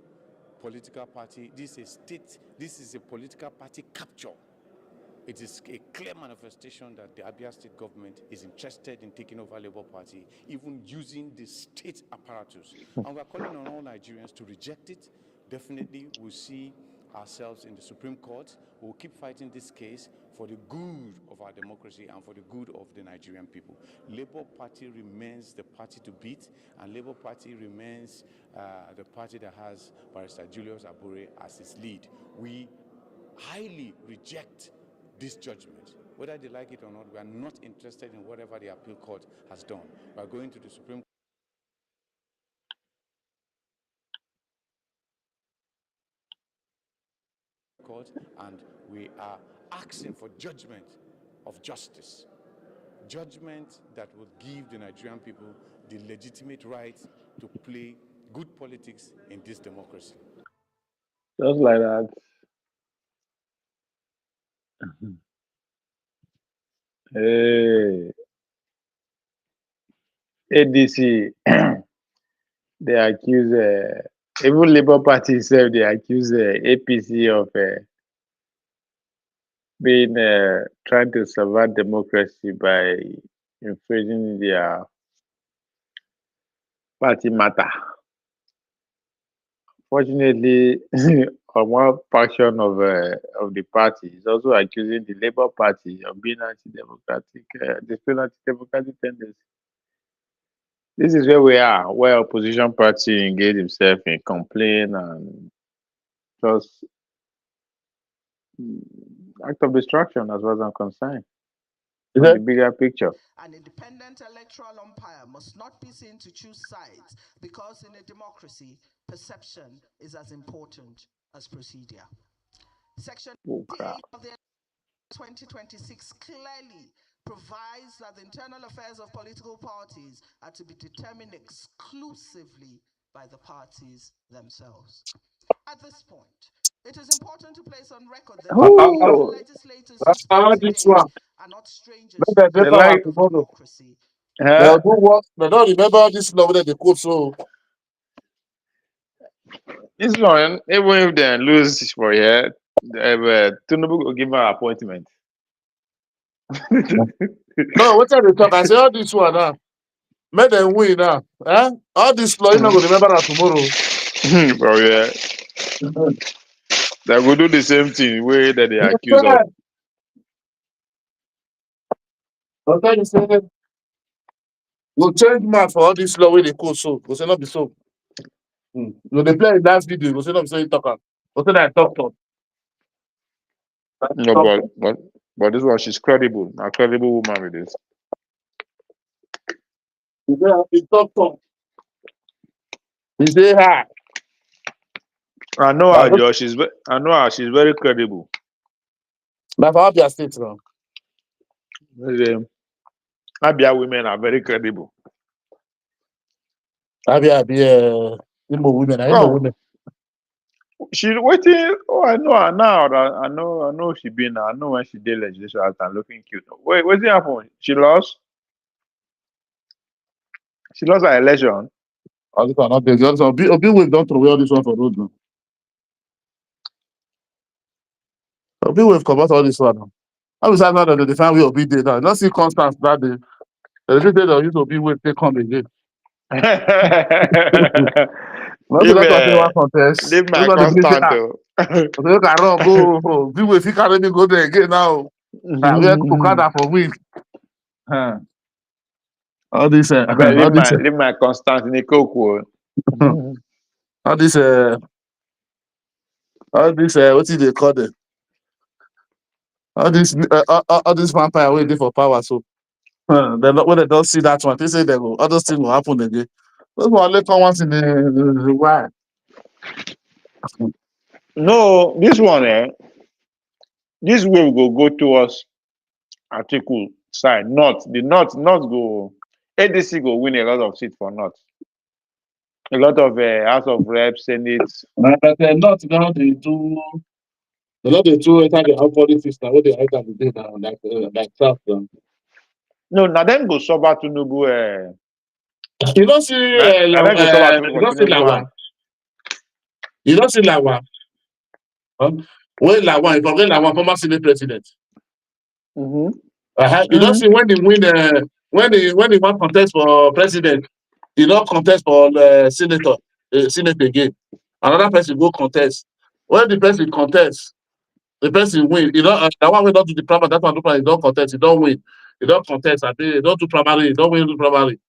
political party. This is a political party capture. It is a clear manifestation that the Abia state government is interested in taking over Labour Party, even using the state apparatus. And we're calling on all Nigerians to reject it. Definitely, we'll see ourselves in the Supreme Court. We'll keep fighting this case for the good of our democracy and for the good of the Nigerian people. Labour Party remains the party to beat, and Labour Party remains the party that has Barrister Julius Abure as its lead. We highly reject this judgment. Whether they like it or not, we are not interested in whatever the appeal court has done. We are going to the Supreme Court and we are asking for judgment of justice. Judgment that will give the Nigerian people the legitimate right to play good politics in this democracy. Just like that. Hey, ADC, they accuse even Labour Party itself. They accuse APC of been trying to subvert democracy by infringing their party matter. Fortunately, one faction of the party is also accusing the Labour Party of being anti-democratic, displaying anti-democratic tendency. This is where we are, where opposition party engage himself in complaint and just act of destruction as far as I'm concerned. The bigger picture. An independent electoral umpire must not be seen to choose sides because in a democracy, perception is as important as procedure. Section 8 of the 2026 clearly provides that the internal affairs of political parties are to be determined exclusively by the parties themselves. At this point, it is important to place on record that the legislators who speak today are not strangers to the like of democracy. They'll do what? They don't remember this law that they quote so. This one, even if they lose for here, Tinubu will give her appointment. No, what time they talk? I say all this one now. Make them win now. Eh? All this law, you're not gonna remember that tomorrow. Oh yeah. They will do the same thing way that they accuse of. Okay, you say we'll change map for all this law where they quote so. Go say not be so. No, they play last video. Go say not be so you talk. Go say that talk. No, but this one, she's credible. A credible woman with this. You talk. You say hi. I know her, Josh. I know her. She's very credible. Now for Abia State now. Abia women are very credible. Abia Imo women. Imo women. She's waiting. Oh, I know her now. I know she been. I know when she did legislation and looking cute. Wait, what's it happen? She lost. She lost her election. All this one not there. Obi Wave don't throw away all this one for road now. Obi Wave come out all this one now. How is that now that they define we Obi day now? Not see Constance that day. The day they use Obi Wave they come again. Leave my constant. You can run go. Obi Wave he carry me go there again now. We have Okada for week. All this leave my constant in the cocoa. All this what do they call them? All this vampire waiting for power. So when they don't see that one, they say they go. Other things will happen again. Those one later once in the why. No, this one, this way we go towards article side. Not go. ADC go win a lot of seats for North. A lot of House of Reps, Senate. But not now they do. A lot they do enter the politics now. What they enter the day now, like South. No, now them go sober to Nubu. You don't see Lawan. You don't see Lawan. When Lawan, if forget Lawan, former Senate president. You don't see when they win. When they want contest for president, he don't contest for senator, senate again. Another person go contest. When the person contest, the person win. You know, that one we don't do the primary. That one he don't contest. He don't win. He don't contest. He don't do primary. He don't win the primary.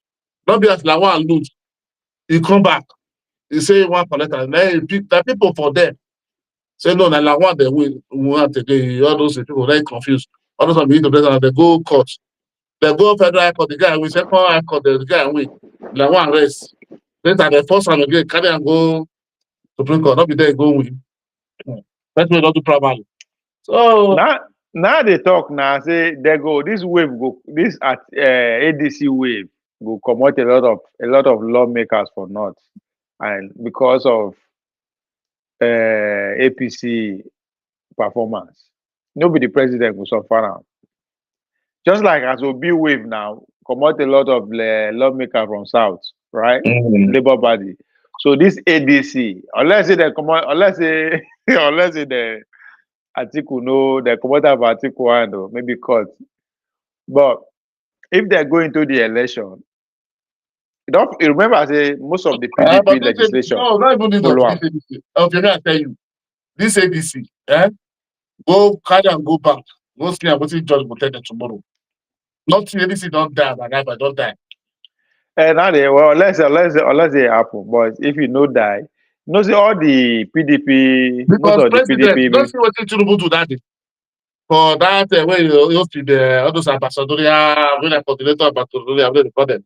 Don't be as Lawan lose. He come back. He say one collector. Then the people for them say no. Na Lawan they win today. All those people they confused. All those people president they go court. They go federal high court. The guy win. Second high court. The guy win. Lawan rest. Later the first one again carry and go Supreme Court. Not be there go win. That's why don't do primary. So now they talk now. Say they go this wave go this ADC wave go come out a lot of lawmakers for North, and because of APC performance, nobody president will suffer now. Just like as Obi wave now, come out a lot of lawmakers from South, right? Labour Party. So this ADC, unless they come out, unless they Atiku no, they come out of Atiku and maybe court. But if they go into the election, you remember I say most of the But PDP this ABC, legislation no, not even this of follow this up. ABC. Okay, may I tell you, this ABC, go carry and go back. Go see what judge will tell them tomorrow. Not see ABC don't die, my guy, but don't die. And now they well, unless they happen, but if you no die, no see all the PDP, most Because of the president, you don't PDP. see what Tinubu do that day. For that, when you see the all those ambassadorial, when the coordinator ambassadorial, when they call them.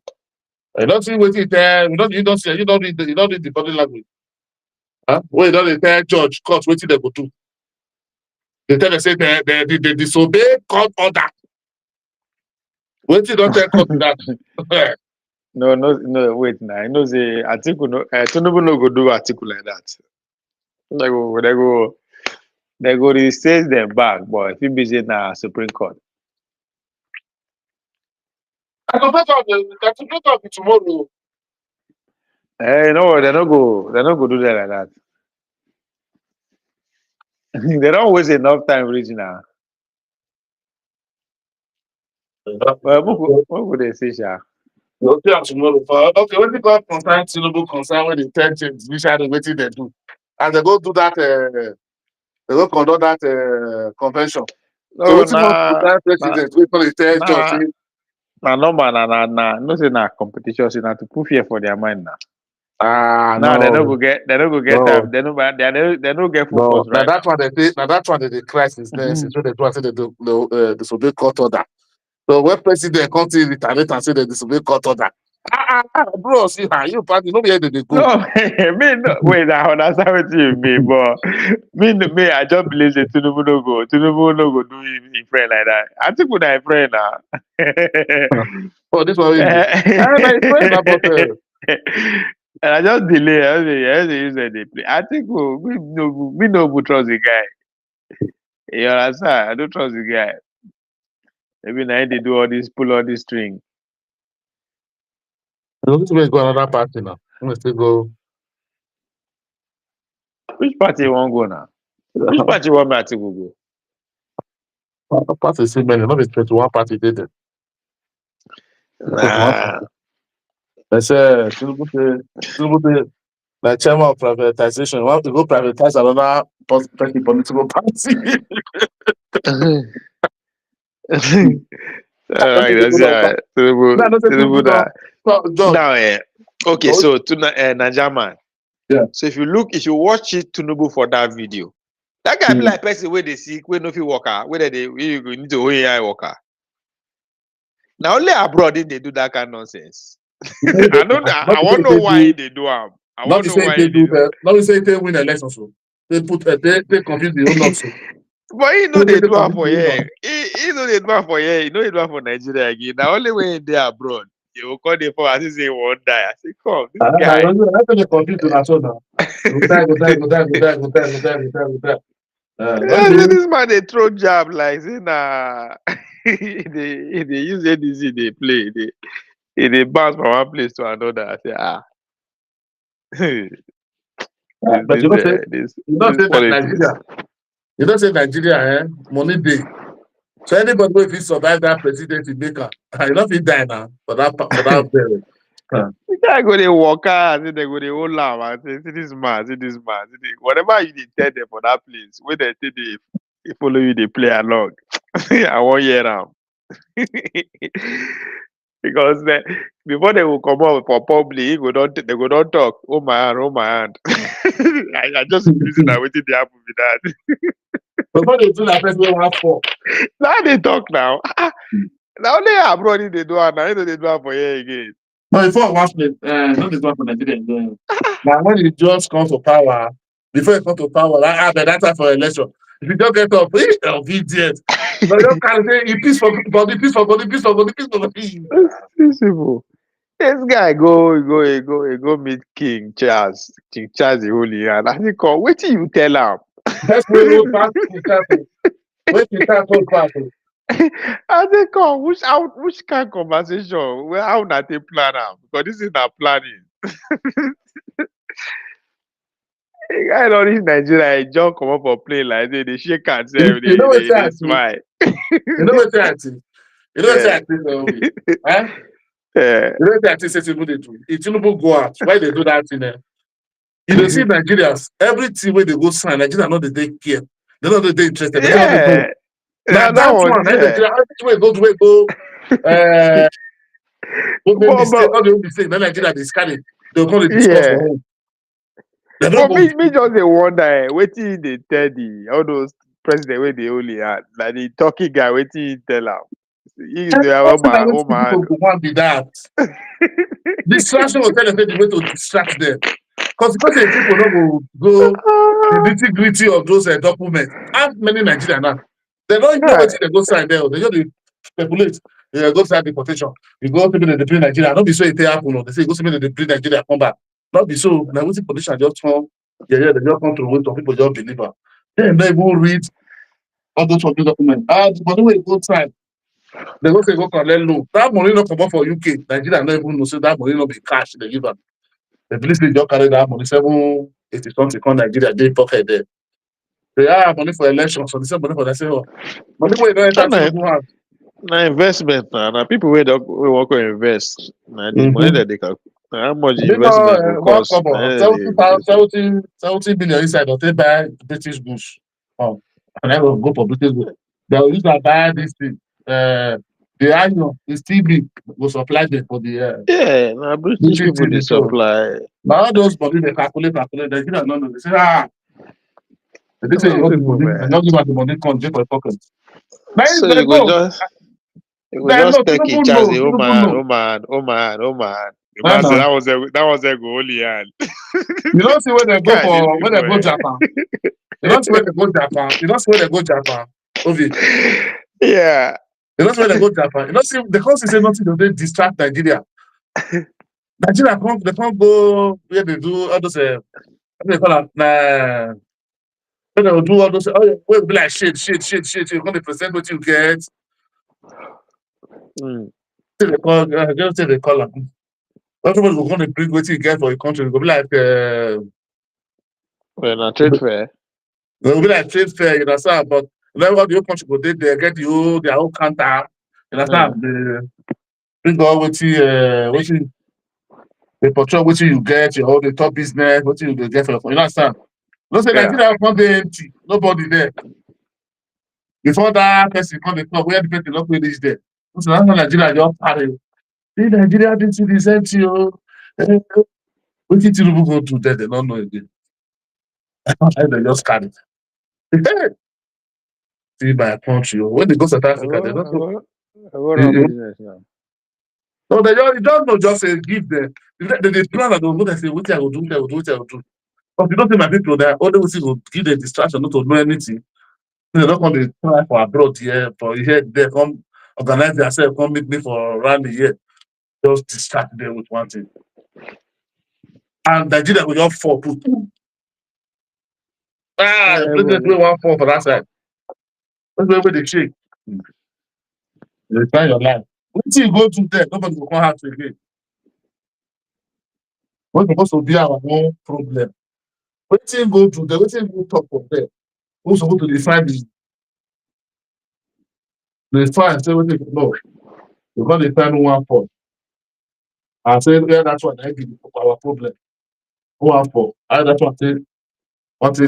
You don't see what it you don't see, you don't read the body language. Huh? When you don't tell judge, court, what they go do. They tell them say they disobey court order. What you don't tell court that. No, wait now. I know say Atiku no, Tinubu no go do Atiku like that. They go restate them back, but if you be say na Supreme Court. I go better on tomorrow. No, they no go do that like that. They don't waste enough time reaching now. Well, what would they say, sha? Okay, tomorrow. Okay, when people concern Tinubu concern when they tell James Bishop waiting they do. And they go do that they go conduct that convention. So No, what's that president we call it tell judge. Normal, no say na competition, say na to put fear for their mind now. Now No. they no go get time. They no get focus, Now right? that one they crisis there since when they do say they disobey court order. So when president come to retaliate and say they disobey court order. Bro, see how you party, no be here they go. No, wait, I understand what you mean, but I just believe that Tinubu no go do him friend like that. I think with a friend now. Oh, this one we do. My friend about And I just delay. I just use they play. I think we no trust the guy. You understand? I don't trust the guy. Maybe now they do all this, pull all this string. I don't think go another party now. I'm gonna still go. Which party you want go now? Which party you want me to go? Party see many, not be 21 party did it. Nah. They say Tinubu like chairman of privatization. You want to go privatize another political party. Alright, that's yeah. Tinubu now, okay, so to Naija man. Yeah. So if you watch it, Tinubu for that video, that guy be like person where they sick, where no fit worker, where you need to AI worker. Now only abroad they do that kind of nonsense. I want to know why they do them. I want to know why they do. Not to say they win election, so they put they confuse the whole lot. So. But he know they do am for here. He know they do am for here. He know they do am for Nigeria again. Now only when they abroad, you will call the phone as if they won't die. I say, come, this guy. I they confuse the nation now. Go die. This man they throw jab like say nah. they use ADC they play. They bounce from one place to another. I say but you don't say that Nigeria. You don't say Nigeria, money day. So anybody if you survive that presidency maker, you don't fit die now for that burial. The guy go they walk out, they go they hold am and say, see this man. Whatever you tell them for that place, when they say they follow you, they play along. I won't hear them. Because before they will come out for public, they go don't talk. Oh my hand. I just listen to waiting they happen with that. Before they do that, president have four. Now they talk now. Now only abroad they do it. Now they do it for here again. No, before one place, not this one for Nigeria again. Now when it just comes to power, before it comes to power, but that's time for election. If you don't get up, obedient. No, you can't say peace for body, peace for body, peace for body, peace for body. It's simple. This guy go meet King Charles the Holy, and I think, wait till you tell him. That's where we pass the castle. Wait till castle pass. I think, which kind of conversation? Well, how not they plan am? Because this is not planning. guy don't reach Nigeria, John come up for plane like they shake hands, You know what they I think? smile. You know what I think? You know what I Yeah. think? Huh? Yeah. You know what I think? Say Tinubu dey do. If Tinubu go out, why they do that thing? You don't see Nigerians. Everything where they go sign, Nigeria not they care. They're not they interested. They say what they Yeah. do. Now That that one, one, yeah. Nigeria, everything go make mistake. But All the mistake. Then Nigeria they scan it. They'll come to discuss for yeah. home. They don't But go. me just dey wonder, wetin they tell all those president where they only had, like the turkey guy, wetin he tell am. He's And the also that oh what man. people go want be that. Distraction will tell them the way to distract them. Because people don't go the nitty gritty of those documents. How many Nigerians now? They don't even know what they go sign there. They just dey speculate. They go sign deportation. You go to the bring Nigeria. Not be so it happen. They say go to the bring Nigeria come back. Not be so. Now what's the politician just come? Yeah, they just come to wait for people just believe her. Then they go read all those documents. But the way it go sign. They go say go collect loan. That money not come up for UK. Nigeria not even know say that money not be cash they give them. The police they just carry that money 780 something come Nigeria they pocket there. They have money for elections, so they say money for themselves. Money where don't enter Tinubu hand. Na investment na people wey want to invest. Na the money that they can. How much the They investment go know one cost? couple, Na they 70 billion inside, or they buy British goods. And I will go for British goods. They will use that buy this thing. The iron, the steel big, will supply them for the yeah, na British British people thing. they So, supply. now all those money they calculate, they give them no, they say, they say, you Those want the people, money, and man. not give us the money, come, take for your pocket. Now, So they know, you go they know, just take a Tinubu chance. know, Say, oh Tinubu man, know. oh man, oh man, oh man. The I man said know. that was a go only hand. You don't see where they go God, these for, where they people, go eh. Japan. You don't see where they go Japan. You don't see where they go Japan. Ovi. Yeah. You don't see where they go Japan. You don't see the cause say nothing they distract Nigeria. Nigeria they can't go where they do all those what do they call it? When they do all those where be like shit. You can't present what you get. Say they call just say they call them. Everybody will come to bring what you get for your country. It will be like Well, a trade fair. it will be like trade fair, you understand? But then what the whole country go they get their own counter. You understand? They bring all what you they portray what you get, your own the top business, what you get for your you understand? Don't say Yeah. Nigeria not dey empty, nobody there. Before that person come the top, where the person not reach there. So that's why Nigeria just party. See Nigeria didn't see this empty, what did Tinubu go do there? They don't know again. They just carry. See my country. When they go South Africa, they don't go. I go run business now. No, they don't know, just give them. They plan and they'll go and say, what I will do, what I will do, what I will do. But you don't think my people that all they will see will give them distraction, not to know anything. They don't come to try for abroad here, for here, they come organize themselves, come meet me for rally here. Just distract them with one thing. And Nigeria will just fall. The president will one fall for that side. That's where they shake. You try your life. Once you go to there, nobody will come out again. What's supposed to be our own problem? Waiting go to there, waiting go talk from there. Who's supposed to define the fine say what they know. Because they find one fault. I say, yeah, that's what I give our problem. One fault. That's what say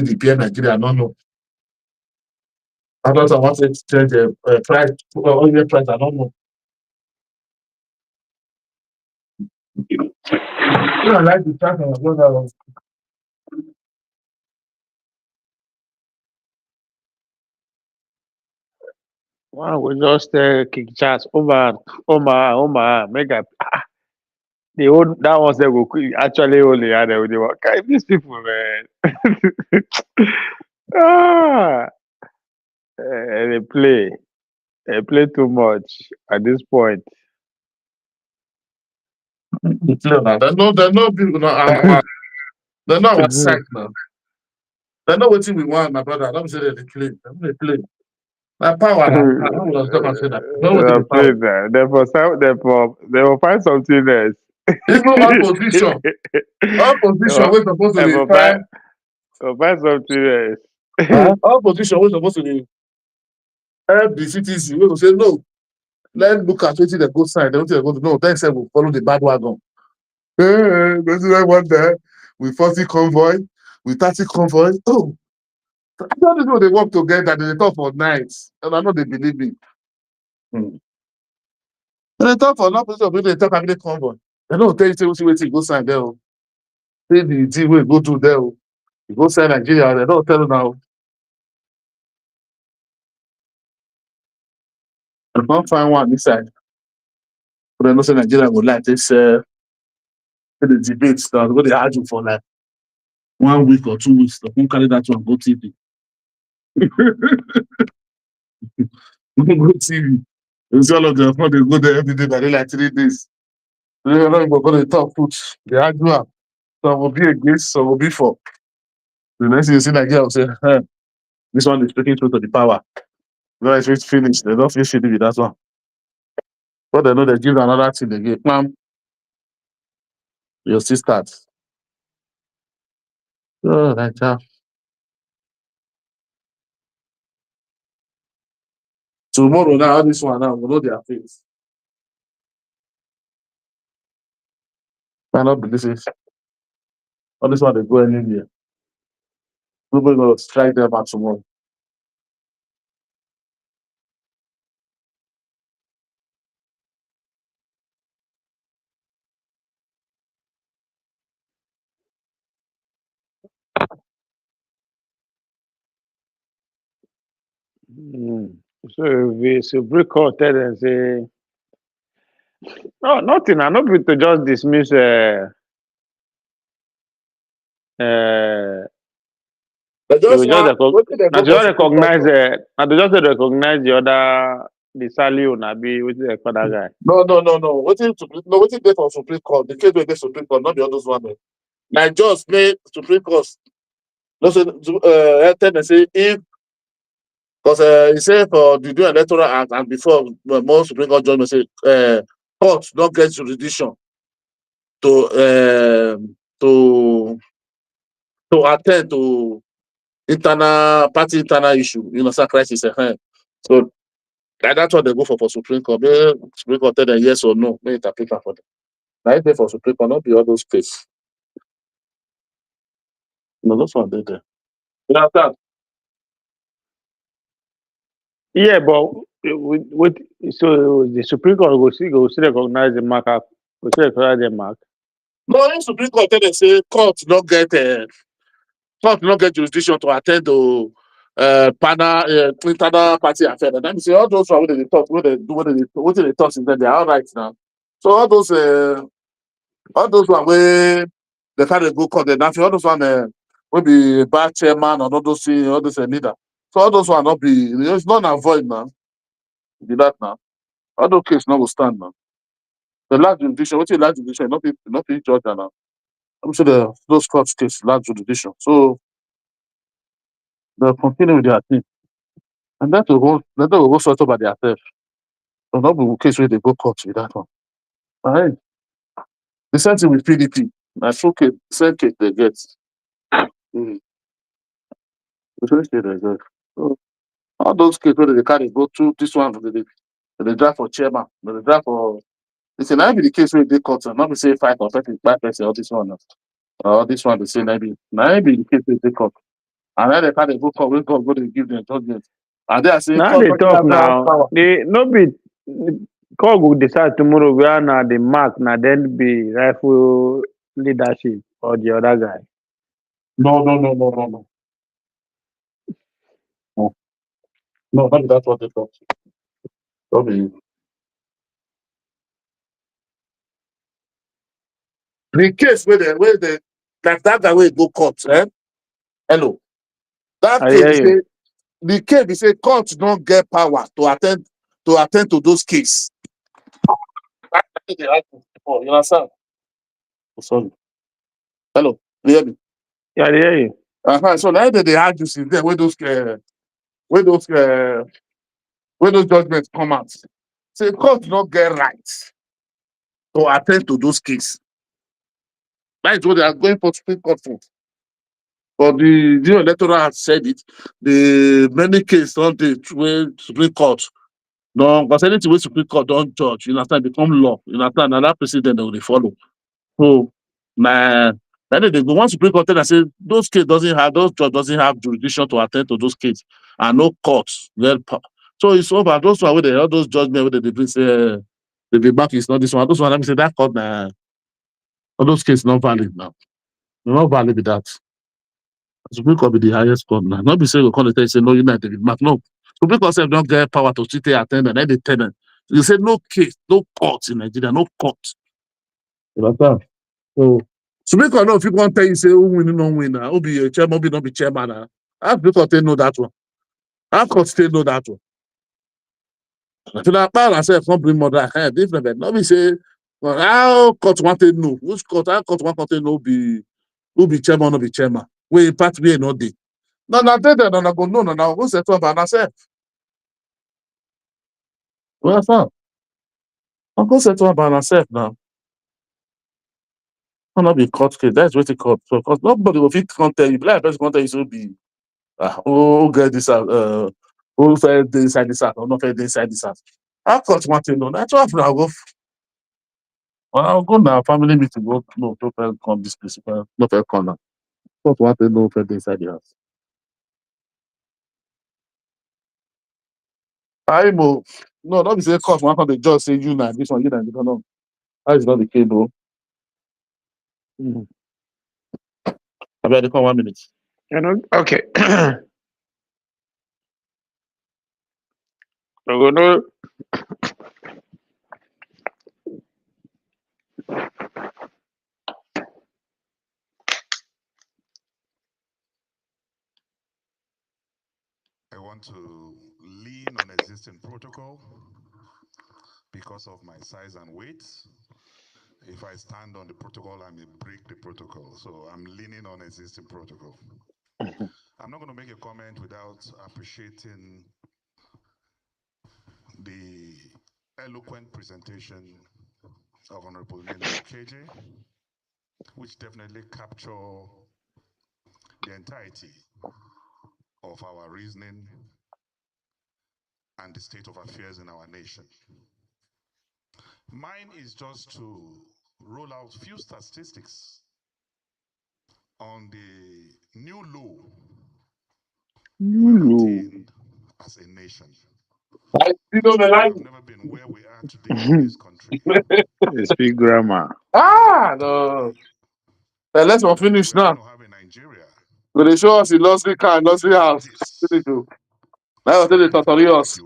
the peer Nigeria, no, no. That's what I want to change the price, oil price, I don't know. You don't like the price of brother. Wow, we just kick chats. Oh man, mega. The old that was they go actually only had with the work. These people, man. They play. They play too much at this point. They're not people now. They're not our side now. They're not waiting we want, my brother. Don't say that they play. They play. My power now. I will talk and say that. Don't wait to the Play power. that. They will find something else. Even opposition. Opposition, we're supposed to They be will fine. Go buy something else. All position was supposed to be help the citizens. We will say no. Let's look at what they go sign. They don't go to no. Then say we follow the bad wagon. This is one there. We 40 convoy, we 30 convoy. Oh, I don't know they work together. They talk for nights, and I know they believe me. They talk for no position. They talk about the convoy. They don't tell you say what go sign there. Say the deal we go to there. You go sign Nigeria. They don't tell you now. I can't find one this side. But I know say Nigeria go like this. The debates that go they argue for like 1 week or 2 weeks. They won't carry that one go TV. Go TV. You see all of them. They go there every day, but they like 3 days. They're not even going to talk. Put they argue. Some will be against, some will be for. The next thing you see Nigeria will say, this one is speaking through to the power. No, it's finished. They don't feel shitty with that one. But they know they give another thing again. Ma'am, your sisters. Oh, like that. Tomorrow now, this one now, we know their face. I not believe this. All this one they go anywhere. Nobody gonna strike them out tomorrow. So the Supreme Court tell them say, no, nothing. I not be to just dismiss. They They will just just what did they now go to for just Supreme Court recognize. for? Now to just recognize the other, the Saliu Nabi, which is the other guy. No. What did they for Supreme Court? The case where they Supreme Court, not the others one. Like just play Supreme Court. No, so tell them say if because he said for the new electoral act and before most Supreme Court judgment say court don't get jurisdiction to attend to internal issue, crisis. So that's what they go for Supreme Court. Maybe Supreme Court tell them yes or no, may interpret that for them. Now if they for Supreme Court, not be all those cases. No, those one they there. You understand? Yeah, but with so the Supreme Court go still recognize the mark. Go still recognize the mark. No, if Supreme Court tell them say court not get jurisdiction to attend to internal party affairs. And then you say all those one wey they talk, what they do, what they talk in there, they are all right now. So all those one where they kind of go court, they all those one will be bad chairman or all those leader. So all those one not be it's not avoid now. Be that now. All those cases not will stand now. The last jurisdiction, what you last jurisdiction, not be judge now. I'm sure those court cases last jurisdiction. So they'll continue with their thing. And that will go sort out by themselves. So not be case where they go court with that one. All right. The same thing with PDP. That's okay. Same case they get. The same case they get. So all those cases where they carry go through this one, they drive for chairman, they drive for. It's a be the case where they court, not be say 5 person, all this one, or this one they say maybe the case where they court. And then they carry go court, where God go they give them judgment. And they are saying Now court they talk now. power. They no be court will decide tomorrow where now the mark now then be rightful leadership or the other guy. No. No, not that's what they thought. Don't be. The case where they like that guy where go court, Hello. That I case hear be you. say the case be say court don't get power to attend to those cases. That's what they argue for. You understand? Oh, sorry. Hello. You hear me? Yeah, I hear you. So now they argue since then where those judgments come out. Say court don't get right to attend to those cases. That's what they are going for Supreme Court for. But the electoral has said it. The many cases on the Supreme Court. No, because anything with Supreme Court don't judge, you understand, become law. You understand, and that precedent they will follow. So, man, then they go. Once Supreme Court tell us say those judge doesn't have jurisdiction to attend to those cases, and no courts. So it's over. Those one with all those judgment where they bring say the back is not this one. Those one let me say that court all those cases not valid now. They're not valid with that. Supreme Court be the highest court now. Not be say we call it say no United with Mark. No. Supreme Court say don't get power to sit there attend and then they tell them. You say no case, no court in Nigeria, no court. You understand? So Supreme Court no, if you want to tell you say who win, no win, who be a chairman, who be not be chairman. How Supreme Court they know that one? How court still know that one? If that power and say can't bring mother head, different. But not be say well, how court want to know? Which court? How court want to know who be chairman, no be chairman? Where part be no dey. No, na dey there, no, go no, no, go settle by myself. Well, fam, I go settle by myself now. I not be court case. That's what it court. So, because nobody will fit can't tell you. Black person can't tell you so be. Who get this out? Who fell inside this house or not fell inside this house? How court want to know? That's what I go. Well, I'll go now. Family meeting. Go no, don't come this place. No fair corner. Court want to know fell inside the house. No, don't be say court want to the judge say you now this one you now this one. No, that is not the case, bro. I better come 1 minute. You know, okay. No. I want to lean on existing protocol because of my size and weight. If I stand on the protocol, I may break the protocol. So I'm leaning on existing protocol. I'm not going to make a comment without appreciating the eloquent presentation of Honorable Nene KJ, which definitely capture the entirety of our reasoning and the state of affairs in our nation. Mine is just to roll out few statistics on the new law we're attained as a nation. We've never been where we are today in this country. They speak grammar. No. Let's not finish now. But they show us the luxury car, luxury house. Now they totally us.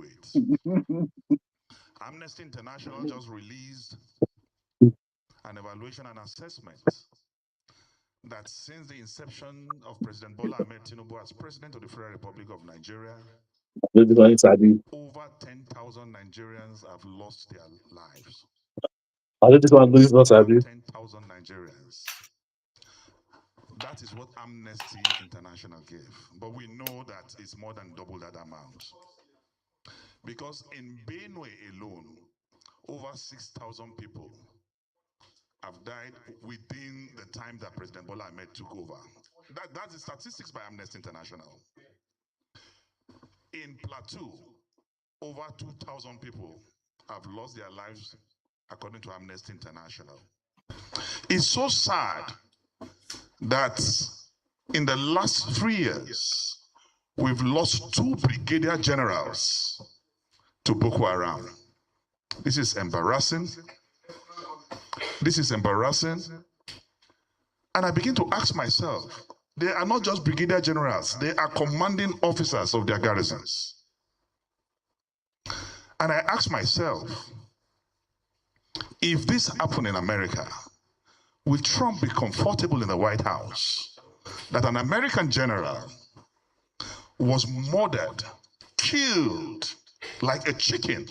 Amnesty International just released an evaluation and assessment that since the inception of President Bola Ahmed Tinubu as President of the Federal Republic of Nigeria, over 10,000 Nigerians have lost their lives. Over 10,000 Nigerians. That is what Amnesty International gave. But we know that it's more than double that amount. Because in Benue alone, over 6,000 people have died within the time that President Bola Ahmed took over. That's the statistics by Amnesty International. In Plateau, over 2,000 people have lost their lives according to Amnesty International. It's so sad that in the last 3 years, we've lost 2 brigadier generals to Boko Haram. This is embarrassing. This is embarrassing. And I begin to ask myself, they are not just brigadier generals, they are commanding officers of their garrisons. And I ask myself, if this happened in America, will Trump be comfortable in the White House that an American general was murdered, killed like a chicken,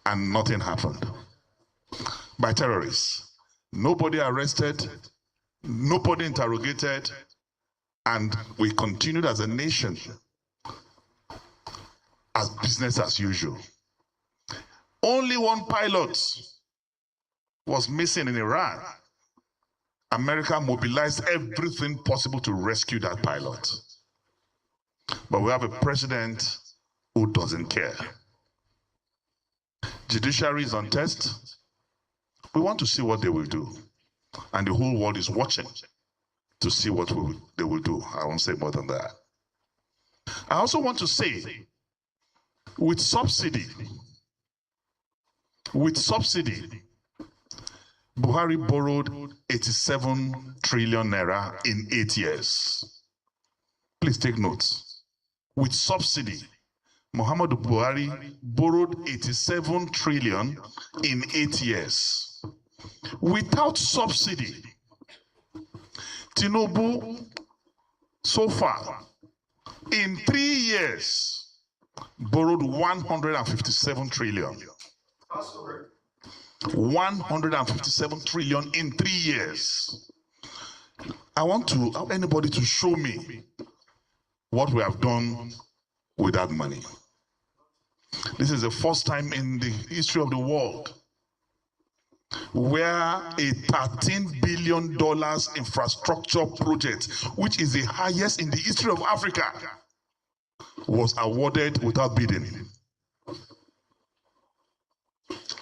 and nothing happened? By terrorists. Nobody arrested, nobody interrogated, and we continued as a nation as business as usual. Only one pilot was missing in Iran, America mobilized everything possible to rescue that pilot. But we have a president who doesn't care. Judiciary is on test. We want to see what they will do. And the whole world is watching to see what they will do. I won't say more than that. I also want to say, with subsidy, Buhari borrowed 87 trillion naira in 8 years. Please take notes. With subsidy, Muhammadu Buhari borrowed 87 trillion in 8 years. Without subsidy, Tinubu, so far, in 3 years, borrowed 157 trillion. 157 trillion in 3 years. I want anybody to show me what we have done with that money. This is the first time in the history of the world where a $13 billion infrastructure project, which is the highest in the history of Africa, was awarded without bidding.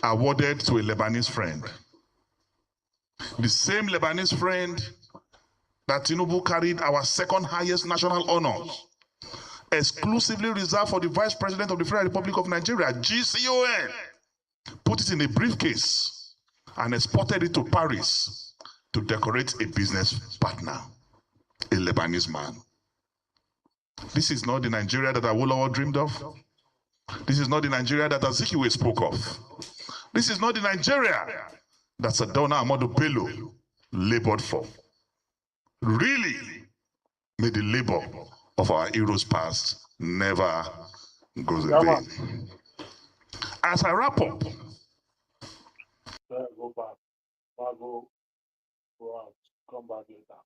Awarded to a Lebanese friend. The same Lebanese friend that Tinubu carried our second highest national honors, exclusively reserved for the Vice President of the Federal Republic of Nigeria, GCON, put it in a briefcase and exported it to Paris to decorate a business partner, a Lebanese man. This is not the Nigeria that Awolowo dreamed of. This is not the Nigeria that Azikiwe spoke of. This is not the Nigeria that Sardauna Amadu Bello labored for. Really may the labor of our heroes past never goes in vain. As I wrap up, Go back. Go out. Come back later.